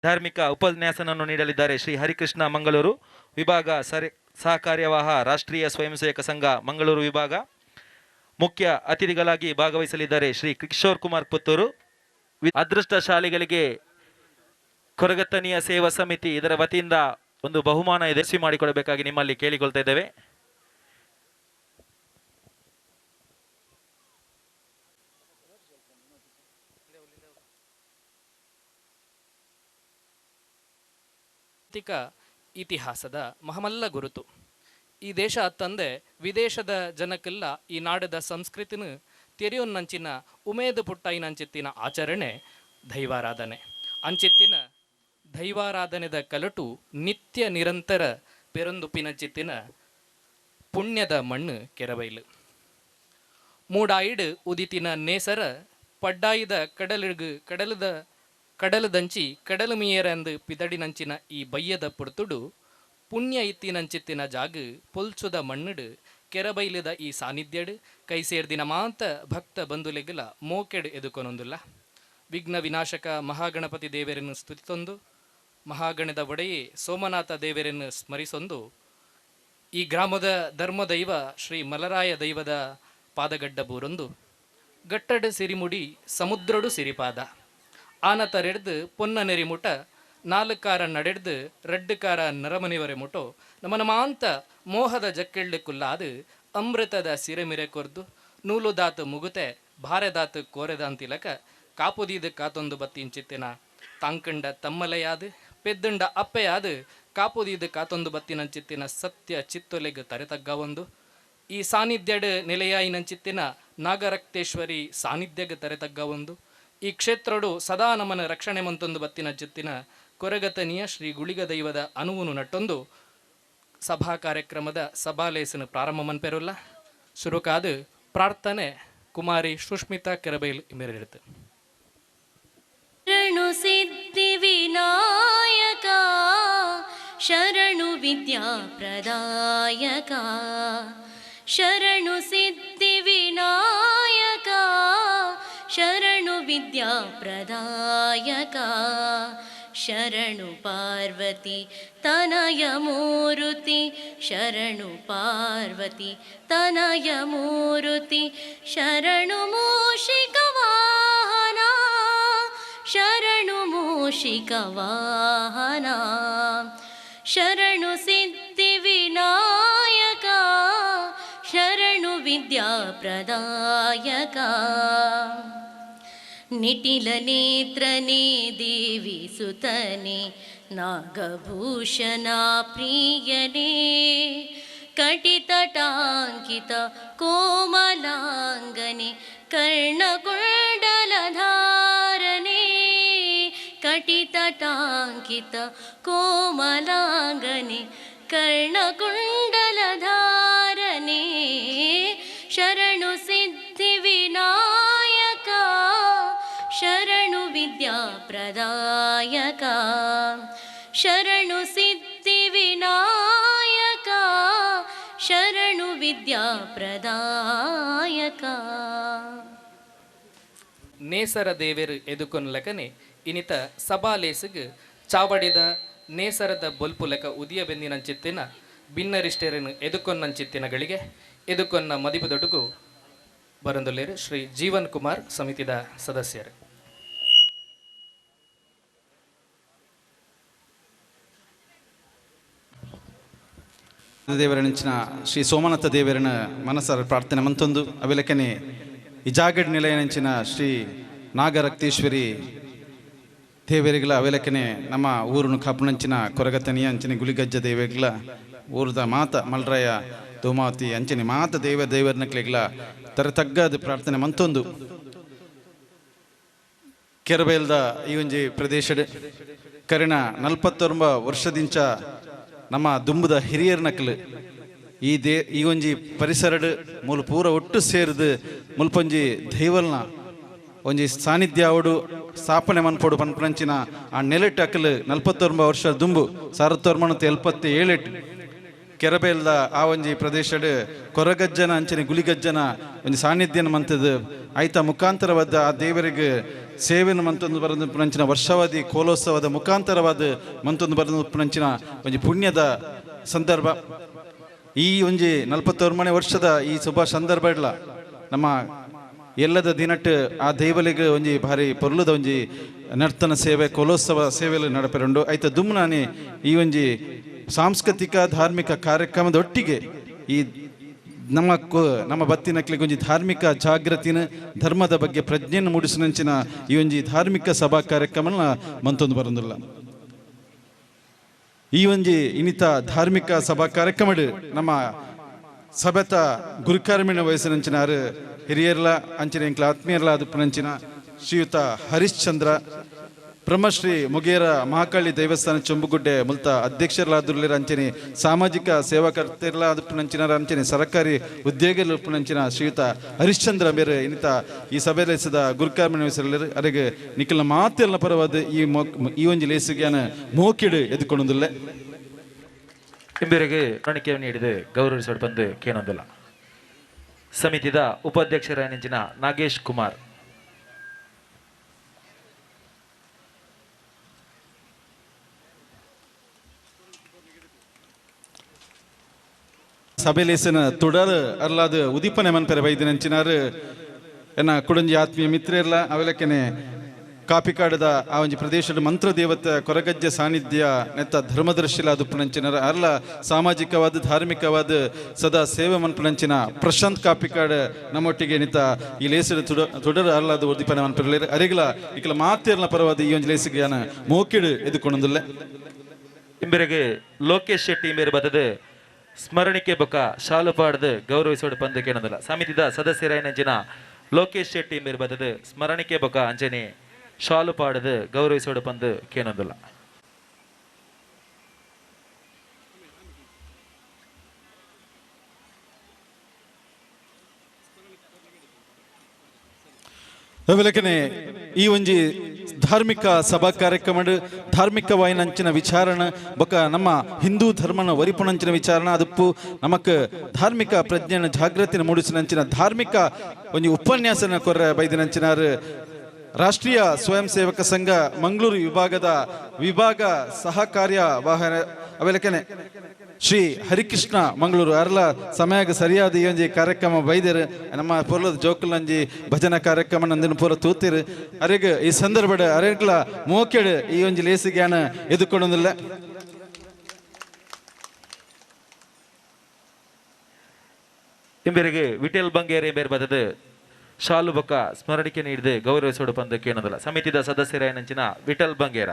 ಧಾರ್ಮಿಕ ಉಪನ್ಯಾಸನವನ್ನು ನೀಡಲಿದ್ದಾರೆ ಶ್ರೀ ಹರಿಕೃಷ್ಣ ಮಂಗಳೂರು ವಿಭಾಗ ಸಹಕಾರ್ಯವಾಹ ರಾಷ್ಟ್ರೀಯ ಸ್ವಯಂ ಸೇವಕ ಸಂಘ ಮಂಗಳೂರು ವಿಭಾಗ. ಮುಖ್ಯ ಅತಿಥಿಗಳಾಗಿ ಭಾಗವಹಿಸಲಿದ್ದಾರೆ ಶ್ರೀ ಕಿಶೋರ್ ಕುಮಾರ್ ಪುತ್ತೂರು. ಅದೃಷ್ಟಶಾಲಿಗಳಿಗೆ ಕೊರಗತ್ತನಿಯ ಸೇವಾ ಸಮಿತಿ ಇದರ ವತಿಯಿಂದ ಒಂದು ಬಹುಮಾನ ಎದುರಿಸಿ ಮಾಡಿಕೊಡಬೇಕಾಗಿ ನಿಮ್ಮಲ್ಲಿ ಕೇಳಿಕೊಳ್ತಾ ಇದ್ದೇವೆ. ಇತಿಹಾಸದ ಮಹಮಲ್ಲ ಗುರುತು ಈ ದೇಶ ತಂದೆ ವಿದೇಶದ ಜನಕ್ಕೆಲ್ಲ ಈ ನಾಡದ ಸಂಸ್ಕೃತಿನ ತೆರೆಯೊನ್ನಂಚಿನ ಉಮೇದು ಪುಟ್ಟೈನಂಚಿತ್ತಿನ ಆಚರಣೆ ದೈವಾರಾಧನೆ. ಅಂಚಿತ್ತಿನ ದೈವಾರಾಧನೆದ ಕಲಟು ನಿತ್ಯ ನಿರಂತರ ಪೆರಂದುಪಿನಂಚಿತ್ತಿನ ಪುಣ್ಯದ ಮಣ್ಣು ಕೆರಬೈಲು ಮೂಡಾಯಿಡು ಉದಿತಿನ ನೇಸರ ಪಡ್ಡಾಯಿದ ಕಡಲದಂಚಿ ಕಡಲು ಮೀಯರೆಂದು ಪಿದಡಿನಂಚಿನ ಈ ಬಯ್ಯದ ಪುಡ್ತುಡು ಪುಣ್ಯ ಇತ್ತಿನಂಚಿತ್ತಿನ ಜಾಗ ಪೊಲ್ಸುದ ಮಣ್ಣುಡು ಕೆರಬೈಲಿದ ಈ ಸಾನ್ನಿಧ್ಯಡು ಕೈ ಸೇರ್ದಿನ ಮಾತ ಭಕ್ತ ಬಂಧುಲೆಗಲ ಮೋಕೆಡು ಎದುಕೊನೊಂದುಲ್ಲ. ವಿಘ್ನ ವಿನಾಶಕ ಮಹಾಗಣಪತಿ ದೇವರನ್ನು ಸ್ತುತಿತೊಂದು ಮಹಾಗಣದ ಒಡೆಯೇ ಸೋಮನಾಥ ದೇವರನ್ನು ಸ್ಮರಿಸೊಂದು ಈ ಗ್ರಾಮದ ಧರ್ಮದೈವ ಶ್ರೀ ಮಲರಾಯ ದೈವದ ಪಾದಗಡ್ಡ ಬೂರೊಂದು ಗಟ್ಟಡು ಸಿರಿಮುಡಿ ಸಮುದ್ರಡು ಸಿರಿಪಾದ ಆನತರೆಡ್ದು ಪೊನ್ನ ನೆರಿಮುಟ ನಾಲ್ಕಾರ ನಡೆಡ್ದು ರಡ್ಡುಕಾರ ನರಮನಿವರೆ ಮುಟೋ ನಮನಮಾಂತ ಮೋಹದ ಜಕ್ಕೆಳ್ಳು ಕುಲ್ಲಾದು ಅಮೃತದ ಸಿರೆಮಿರೆ ಕೊರ್ದು ನೂಲುದಾತು ಮುಗುತೆ ಭಾರೆದಾತು ಕೋರೆದಾಂತಿಲಕ ಕಾಪುದೀದು ಕಾತೊಂದು ಬತ್ತಿಂಚಿತ್ತಿನ ತಾಂಕಂಡ ತಮ್ಮಲೆಯಾದು ಪೆದ್ದುಂಡ ಅಪ್ಪೆಯಾದು ಕಾಪುದೀದು ಕಾತೊಂದು ಬತ್ತಿನಂಚಿತ್ತಿನ ಸತ್ಯ ಚಿತ್ತೊಲೆಗೆ ತರೆತಗ್ಗ ಒಂದು ಈ ಸಾನ್ನಿಧ್ಯಡ್ ನೆಲೆಯಾಯಿನಂಚಿತ್ತಿನ ನಾಗರಕ್ತೇಶ್ವರಿ ಸಾನ್ನಿಧ್ಯಗೆ ತರೆತಗ್ಗ ಒಂದು ಈ ಕ್ಷೇತ್ರಡು ಸದಾ ನಮನ ರಕ್ಷಣೆ ಮಂತೊಂದು ಬತ್ತಿನ ಚಿತ್ತಿನ ಕೊರಗತನಿಯ ಶ್ರೀ ಗುಳಿಗ ದೈವದ ಅನುವುನು ನಟ್ಟೊಂದು ಸಭಾ ಕಾರ್ಯಕ್ರಮದ ಸಭಾಲೇಸನ ಪ್ರಾರಂಭ ಮನ್ಪೆರುಲ್ಲ ಶುರುಕಾದು ಪ್ರಾರ್ಥನೆ ಕುಮಾರಿ ಸುಷ್ಮಿತಾ ಕೆರಬೈಲ್ ಮೇರೆಡುತ್ತೆ. ಶರಣು ಸಿದ್ಧಿ ವಿನಾಯಕ ಶರಣು ವಿದ್ಯಾ ಪ್ರದಾಯಕ ಶರಣು ಸಿದ್ಧಿ ವಿನಾಯಕ ಶರಣು ವಿದ್ಯಾ ಪ್ರದಾಯಕ ಶರಣು ಪಾರ್ವತಿ ತನಯ ಮೂರುತಿ ಶರಣು ಪಾರ್ವತಿ ತನಯ ಮೂರುತಿ ಶರಣು ಮೂಷಿಕ ವಾಹನ ಶರಣು ಮೂಷಿಕ ವಾಹನ ಶರಣು ಸಿದ್ಧಿ ವಿನಾಯಕ ಶರಣು ವಿದ್ಯಾ ಪ್ರದಾಯಕ ನಿಟಿಲ ನೇತ್ರನೇ ದೇವಿ ಸುತನೆ ನಾಗಭೂಷಣ ಪ್ರಿಯನೇ ಕಟಿತಟಾಂಕಿತ ಕೋಮಲಾಂಗನೆ ಕರ್ಣಕುಂಡಲಧಾರನೆ ಕಟಿತಟಾಂಕಿತ ಕೋಮಲಾಂಗನೆ ಕರ್ಣಕುಂಡಲಧಾರನೆ ಶರಣು ಸಿದ್ಧಿ ವಿನಾಯಕ ಶರಣು ವಿದ್ಯಾ ಪ್ರದಾಯಕ ಶರಣು ಸಿದ್ಧಿ ವಿನಾಯಕ ಶರಣು ವಿದ್ಯಾ ಪ್ರದಾಯಕ. ನೇಸರ ದೇವರು ಎದುಕೊನ್ಲಕನೆ ಇನಿತ ಸಭಾಲೇಸಿಗೆ ಚಾವಡಿದ ನೇಸರದ ಬೊಲ್ಪುಲಕ ಉದಿಯ ಬೆಂದಿನಂಚಿತ್ತಿನ ಭಿನ್ನರಿಷ್ಟರನ್ನು ಎದುಕೊನ್ನಂಚಿತ್ತಿನಗಳಿಗೆ ಎದುಕೊನ್ನ ಮದಿಪದೊಡುಗು ಬರಂದುಲ್ಲೇರು ಶ್ರೀ ಜೀವನ್ ಕುಮಾರ್ ಸಮಿತಿದ ಸದಸ್ಯರು. ದೇವರನಿಂಚಿನ ಶ್ರೀ ಸೋಮನಾಥ ದೇವರನ ಮನಸ್ಸರ ಪ್ರಾರ್ಥನೆ ಮಂತೊಂದು ಅವೆಲಕನೆ ಇಜಾಗಡ್ ನಿಲಯನಂಚಿನ ಶ್ರೀ ನಾಗರಕ್ತೇಶ್ವರಿ ದೇವರಿಗಳ ಅವೆಲಕನೆ ನಮ್ಮ ಊರುನು ಕಾಪುನಂಚಿನ ಕೊರಗತನಿಯ ಅಂಚನೆ ಗುಳಿಗಜ್ಜ ದೇವರಿಗಳ ಊರದ ಮಾತ ಮಲ್ರಾಯ ಧೂಮಾವತಿ ಅಂಚನೆ ಮಾತ ದೇವರನಕ್ಲೆಗಳ ತರತಗ್ಗದ ಪ್ರಾರ್ಥನೆ ಮಂತೊಂದು ಕೆರಬೈಲ್ದ ಈ ಒಂಜಿ ಪ್ರದೇಶಡ್ ಕರಿನ 49 ವರ್ಷದಿಂಚ ನಮ್ಮ ದುಂಬುದ ಹಿರಿಯರ್ನಕ್ಲು ಈ ಒಂಜಿ ಪರಿಸರಡ್ ಮೂಲ ಪೂರ ಒಟ್ಟು ಸೇರಿದು ಮುಲ್ಪೊಂಜಿ ದೈವಲ್ನ ಒಂಜಿ ಸಾನ್ನಿಧ್ಯ ಅವಡು ಸ್ಥಾಪನೆ ಮನ್ಪೋಡು ಪನ್ಪನಂಚಿನ ಆ ನೆಲೆಟ್ ಅಕ್ಕಲು 49 ವರ್ಷ ದುಂಬು 1977 ಕೆರಬೇಲ್ದ ಆ ಒಂಜಿ ಪ್ರದೇಶಡ್ ಕೊರಗಜ್ಜನ ಅಂಚನೆ ಗುಳಿಗಜ್ಜನ ಒಂಜಿ ಸಾನ್ನಿಧ್ಯನ ಮಂತದ್ದು ಆಯ್ತ ಮುಖಾಂತರವಾದ ಆ ದೇವರಿಗೆ ಸೇವೆಯನ್ನು ಮಂತೊಂದು ಬರೆದು ಪುನಂಚಿನ ವರ್ಷಾವಧಿ ಕೋಲೋತ್ಸವದ ಮುಖಾಂತರವಾದ ಮಂತೊಂದು ಬರೆದು ಪುನಂಚಿನ ಒಂದು ಪುಣ್ಯದ ಸಂದರ್ಭ. ಈ ಒಂಜಿ 44 ವರ್ಷದ ಈ ಶುಭ ಸಂದರ್ಭ ಇಲ್ಲ ನಮ್ಮ ಎಲ್ಲದ ದಿನಟ್ಟು ಆ ದೇವಲಿಗೆ ಒಂಜಿ ಭಾರಿ ಪೊರ್ಲುದ ಒಂಜಿ ನರ್ತನ ಸೇವೆ ಕೋಲೋತ್ಸವ ಸೇವೆಯಲ್ಲಿ ನಡಪೆರುಂಡು ಐತ ದುಮ್ನಾನಿ ಈ ಒಂಜಿ ಸಾಂಸ್ಕೃತಿಕ ಧಾರ್ಮಿಕ ಕಾರ್ಯಕ್ರಮದ ಒಟ್ಟಿಗೆ ಈ ನಮ್ಮ ಬತ್ತಿನಕ್ಲಿಗೆ ಒಂಜಿ ಧಾರ್ಮಿಕ ಜಾಗೃತಿನ ಧರ್ಮದ ಬಗ್ಗೆ ಪ್ರಜ್ಞೆಯನ್ನು ಮೂಡಿಸಿನಂಚಿನ ಈ ಒಂಜಿ ಧಾರ್ಮಿಕ ಸಭಾ ಕಾರ್ಯಕ್ರಮನ ಮಂತೊಂದು ಬರೋದಿಲ್ಲ. ಈ ಒಂಜಿ ಇನ್ನಿತ ಧಾರ್ಮಿಕ ಸಭಾ ಕಾರ್ಯಕ್ರಮ ನಮ್ಮ ಸಭೆತ ಗುರುಕಾರ್ಮಿಣ ವಯಸ್ಸಿನಂಚಿನಾರು ಹಿರಿಯರ್ಲ ಅಂಚಿನ ಎಂಕ್ಲ ಆತ್ಮೀಯರ್ಲ ಅದು ಪುನಂಚಿನ ಶ್ರೀಯುತ ಹರಿಶ್ಚಂದ್ರ ಬ್ರಹ್ಮಶ್ರೀ ಮುಗೇರ ಮಹಾಕಾಳಿ ದೇವಸ್ಥಾನ ಚೊಂಬುಗುಡ್ಡೆ ಮುಲ್ತ ಅಧ್ಯಕ್ಷರ್ಲಾದುರ್ಲಿರ ಅಂಚನೆ ಸಾಮಾಜಿಕ ಸೇವಾಕರ್ತೆರ್ಲ ಅದು ಪುನಂಚಿನ ಅಂಚನೆ ಸರ್ಕಾರಿ ಉದ್ಯೋಗ ಪುನಂಚಿನ ಶ್ರೀಯುತ ಹರಿಶ್ಚಂದ್ರ ಬೇರೆ ಇನ್ನಿತ ಈ ಸಭೆ ಲೇಸದ ಗುರುಕಾರ್ಮಿಣ ವಯಸ್ಸಲ್ಲಿ ಅರೆಗೆ ನಿಖಿಲ ಮಾತೆಲ್ಲ ಪರವಾದ ಈ ಒಂಜಿ ಲೇಸಿಗೆನ ಮೋಕಿಡು ಎದುಕೊಂಡೊಂದಿಲ್ಲ ಇಂಬೆರೆಗೆ ಕಾಣಿಕೆಯನ್ನು ನೀಡಿದ ಗೌರವಿಸೋಡು ಬಂದು ಕೇನೊಂದಿಲ್ಲ. ಸಮಿತಿದ ಉಪಾಧ್ಯಕ್ಷರಾಗಿನ ನಾಗೇಶ್ ಕುಮಾರ್ ಸಭೆಲೇಸನ ತುಡರ್ ಅರ್ಲಾದ ಉದೀಪನೆ ಮನ್ಪೆರ ಬೈದಿನಂಚಿನಾರು ಎನ್ನ ಕುಡಂಜಿ ಆತ್ಮೀಯ ಮಿತ್ರರೆಲ್ಲ ಅವೆಲಕ್ಕನೆ ಕಾಪಿಕಾಡದ ಆ ಒಂಜಿ ಪ್ರದೇಶದ ಮಂತ್ರ ದೇವತೆ ಕೊರಗಜ್ಜೆ ಸಾನ್ನಿಧ್ಯ ನೆತ್ತ ಧರ್ಮದರ್ಶಿಲ ದುಪ್ಪುನಂಚಿನ ಅರ್ಲ ಸಾಮಾಜಿಕವಾದ ಧಾರ್ಮಿಕವಾದ ಸದಾ ಸೇವೆ ಮನ್ಪುನಂಚಿನ ಪ್ರಶಾಂತ್ ಕಾಪಿಕಾಡ್ ನಮ್ಮೊಟ್ಟಿಗೆ ನಿತ್ತ ಈ ಲೇಸದ ತುಡರ್ ಅರ್ಲಾದ ಉದೀಪನೆ ಮನ್ಪೆರಲಿರ ಅರಿಗಲ ಇಕಲ ಮಾತೇರ್ನ ಪರವಾದ ಈ ಒಂಜಿ ಲೇಸಿಗೆ ಮೋಕಿಡು ಎದುಕೊಂಡೊಂದಿಲ್ಲ. ಇಂಬೆರೆಗೆ ಲೋಕೇಶ್ ಶೆಟ್ಟಿ ಮೇರೆ ಬದದ ಸ್ಮರಣಿಕೆ ಬೊಕ್ಕ ಶಾಲು ಪಾಡ್ದು ಗೌರವಿಸೋಡು ಬಂದು ಕೇನೋದಿಲ್ಲ. ಸಮಿತಿದ ಸದಸ್ಯರಾಯನಂಚಿನ ಲೋಕೇಶ್ ಶೆಟ್ಟಿ ಮೇರೆ ಬದದ ಸ್ಮರಣಿಕೆ ಬೊಕ್ಕ ಅಂಜನೆ ಶಾಲು ಪಾಡದು ಗೌರವಿಸೋಡು ಬಂದು ಕೇನೊಂದಿಲ್ಲ. ಅವಲಕನೆ ಈ ಒಂಜಿ ಧಾರ್ಮಿಕ ಸಭಾ ಕಾರ್ಯಕ್ರಮ ಧಾರ್ಮಿಕವಾಯಿನಂಚಿನ ವಿಚಾರಣ ಬೊಕ ನಮ್ಮ ಹಿಂದೂ ಧರ್ಮನ ವರಿಪುಣಂಚಿನ ವಿಚಾರಣ ಅದಪ್ಪು ನಮಕ್ ಧಾರ್ಮಿಕ ಪ್ರಜ್ಞೆನ ಜಾಗೃತಿನ ಮೂಡಿಸಿನಂಚಿನ ಧಾರ್ಮಿಕ ಒಂಜಿ ಉಪನ್ಯಾಸನ ಕೊರ್ರ ಬೈದಿನಂಚಿನಾರು ರಾಷ್ಟ್ರೀಯ ಸ್ವಯಂ ಸೇವಕ ಸಂಘ ಮಂಗಳೂರು ವಿಭಾಗ ಸಹಕಾರ್ಯ ವಾಹನ ಅವೆಲಕನೆ ಶ್ರೀ ಹರಿಕೃಷ್ಣ ಮಂಗಳೂರು ಅರ್ಲ ಸಮಯಕ್ಕೆ ಸರಿಯಾದ ಈ ಒಂಜಿ ಕಾರ್ಯಕ್ರಮ ಬೈದರು ನಮ್ಮ ಪೂರ್ಲದ ಜೋಕುಲಂಜಿ ಭಜನಾ ಕಾರ್ಯಕ್ರಮ ನಂದಿನ ಪೂರ ತೂತಿರು ಅರೆಗೆ ಈ ಸಂದರ್ಭದ ಅರೆಗ್ಲ ಮೋಕೆಡು ಈ ಒಂಜಿ ಲೇಸಿಗ್ಯಾನ ಎದುಕೊಂಡೊಂದಿಲ್ಲ. ಇಂಬೆರೆಗೆ ವಿಠಲ್ ಬಂಗೇರಿ ಬೇರೆ ಬದದ ಶಾಲು ಬೊಕ್ಕ ಸ್ಮರಣಿಕೆ ನೀಡಿದ ಗೌರವಿಸೋಡು ಬಂದು ಕೇನೋದಿಲ್ಲ. ಸಮಿತಿದ ಸದಸ್ಯರಾಯನಂಚಿನ ವಿಠಲ್ ಬಂಗೇರ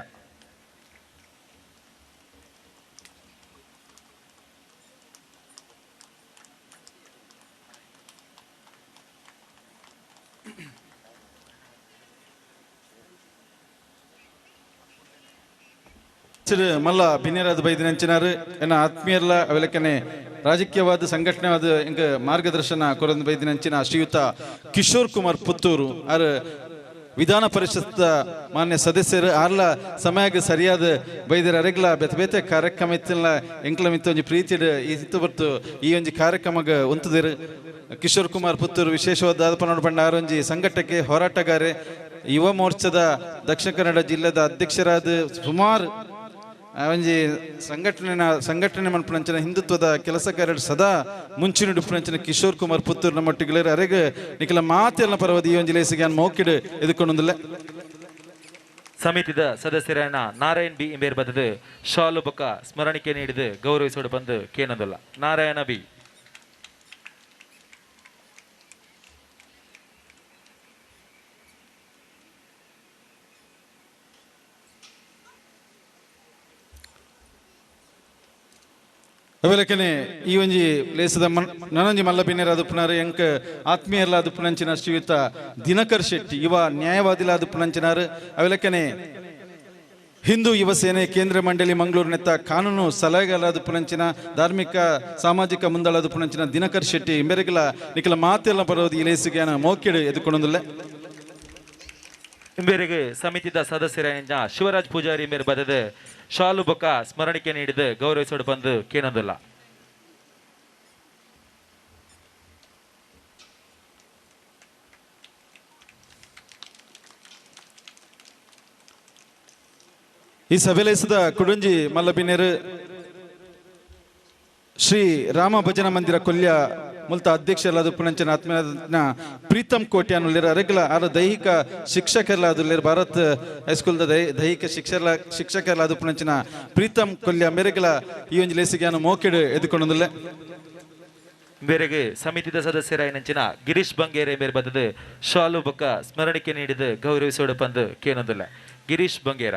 ಮಲ್ಲ ಭಿನ್ನರಾದ ಬೈದಿನಂಚಿನಾರು ಎನ್ನ ಆತ್ಮೀಯರ್ಲ ಅವೆಲಕನೆ ರಾಜಕೀಯವಾದ ಸಂಘಟನೆವಾದ ಇಂಕ ಮಾರ್ಗದರ್ಶನ ಕೊರಂದು ಬೈದಿನಂಚಿನ ಶ್ರೀಯುತ ಕಿಶೋರ್ ಕುಮಾರ್ ಪುತ್ತೂರು ಆರ್ ವಿಧಾನ ಪರಿಷತ್ ಮಾನ್ಯ ಸದಸ್ಯರು ಆರ್ಲ ಸಮಯಕ್ಕೆ ಸರಿಯಾದ ಬೈದರ ಅರೆಗ್ಲ ಬೇತೆ ಬೇತೆ ಕಾರ್ಯಕ್ರಮ ಇತ್ತಿಲ್ಲ ಎಂಕ್ಲ ಮಿತ್ತ ಒಂಜಿ ಪ್ರೀತಿಡ್ ಇತ್ತು ಬರ್ತು ಈ ಒಂಜಿ ಕಾರ್ಯಕ್ರಮಗ ಉಂತದಿರು ಕಿಶೋರ್ ಕುಮಾರ್ ಪುತ್ತೂರು ವಿಶೇಷವಾದ ಆದಪನೋಡು ಬಂಡ ಆರೊಂಜಿ ಸಂಘಟಕ್ಕೆ ಹೋರಾಟಗಾರೆ ಯುವ ಮೋರ್ಚಾದ ದಕ್ಷಿಣ ಕನ್ನಡ ಜಿಲ್ಲೆದ ಅಧ್ಯಕ್ಷರಾದ ಸುಮಾರು ಒಂಜಿ ಸಂಘಟನೆ ಮನ್ಪುನಂಚಿನ ಹಿಂದುತ್ವದ ಕೆಲಸಗಾರರು ಸದಾ ಮುಂಚಿನ ಕಿಶೋರ್ ಕುಮಾರ್ ಪುತ್ತೂರು ನಮ್ಮೊಟ್ಟಿಗೆ ಅರೆಗೆ ನಿಖಲ ಮಾತೆಲ್ಲ ಪರವಾದ ಈ ಒಂಜಿ ಲೇಸಿಗೆ ಮೌಕಿಡ್ ಎದುಕೊಂಡೊಂದಿಲ್ಲ. ಸಮಿತಿದ ಸದಸ್ಯರಾಯಣ ನಾರಾಯಣ್ ಬಿ ಇಂಬೇರ್ ಬದದ ಶಾಲು ಬೊಕ್ಕ ಸ್ಮರಣಿಕೆ ನೀಡಿದ ಗೌರವಿಸೋಡು ಬಂದು ಕೇನೊಂದಿಲ್ಲ. ನಾರಾಯಣ ಬಿ ಅವೆಲಕನೆ ಈ ಒಂಜಿ ಲೇಸದ ನನಂಜಿ ಮಲ್ಲ ಭಿನ್ನರಾದ ಪುನರ್ ಎಂಕ್ ಆತ್ಮೀಯರ್ಲಾದ ಪುನಂಚಿನ ಶ್ರೀಯುತ ದಿನಕರ್ ಶೆಟ್ಟಿ ಯುವ ನ್ಯಾಯವಾದಿಲಾದ ಪುನಂಚಿನಾರು ಅವೆಲಕನೆ ಹಿಂದೂ ಯುವ ಸೇನೆ ಕೇಂದ್ರ ಮಂಡಳಿ ಮಂಗಳೂರು ನೆತ್ತ ಕಾನೂನು ಸಲಹೆಗಾರರಾದ ಪುನಂಚಿನ ಧಾರ್ಮಿಕ ಸಾಮಾಜಿಕ ಮುಂದಾಳಾದ ಪುನಂಚಿನ ದಿನಕರ್ ಶೆಟ್ಟಿ ಇಂಬೆರೆಗಲ ನಿಖಲ ಮಾತೆಲ್ಲ ಬರೋದು ಈ ಲೇಸಿಗೆ ಮೋಕೆಡು ಎದುಕೊಂಡೊಂದಿಲ್ಲ. ಇಂಬೇರೆಗೆ ಸಮಿತಿದ ಸದಸ್ಯರಾಯನ ಶಿವರಾಜ್ ಪೂಜಾರಿ ಮೇರೆ ಬದದ ಶಾಲು ಬೊಕ್ಕ ಸ್ಮರಣಿಕೆ ನೀಡಿದ ಗೌರವಿಸೋಡು ಬಂದು ಕೇನೊಂದಿಲ್ಲ. ಈ ಸಭೆಲೆಸದ ಕುಡುಂಜಿ ಮಲ್ಲಬಿನೇರು ಶ್ರೀ ರಾಮ ಭಜನ ಮಂದಿರ ಕೊಲ್ಯ ಮುಲ್ತ ಅಧ್ಯಕ್ಷರಾದ ಪುಣಂಚನ ಆತ್ಮೀಯ ಪ್ರೀತಮ್ ಕೋಟ್ಯಾನುಲ್ಲಿರ ಅರೆಗಲ ಆರ ದೈಹಿಕ ಶಿಕ್ಷಕರಾದುಲ್ಲಿರ ಭಾರತ್ ಹೈಸ್ಕೂಲ್ದ ದೈಹಿಕ ಶಿಕ್ಷಕರಾದ ಪುಣಂಚನ ಪ್ರೀತಮ್ ಕೊಲ್ಯ ಮೇರೆಗಲ ಈ ಒಂದು ಲೇಸಿಗೆ ಮೋಕೆಡು ಎದುಕೊಂಡೊಂದಿಲ್ಲ ಮೇರೆಗೆ ಸಮಿತಿದ ಸದಸ್ಯರಾಯ ನಂಚಿನ ಗಿರೀಶ್ ಬಂಗೇರೆ ಮೇರೆ ಬದದು ಶಾಲು ಬೊಕ್ಕ ಸ್ಮರಣಿಕೆ ನೀಡಿದ ಗೌರವಿಸೋಡು ಪಂದು ಕೇನೊಂದಿಲ್ಲ ಗಿರೀಶ್ ಬಂಗೇರ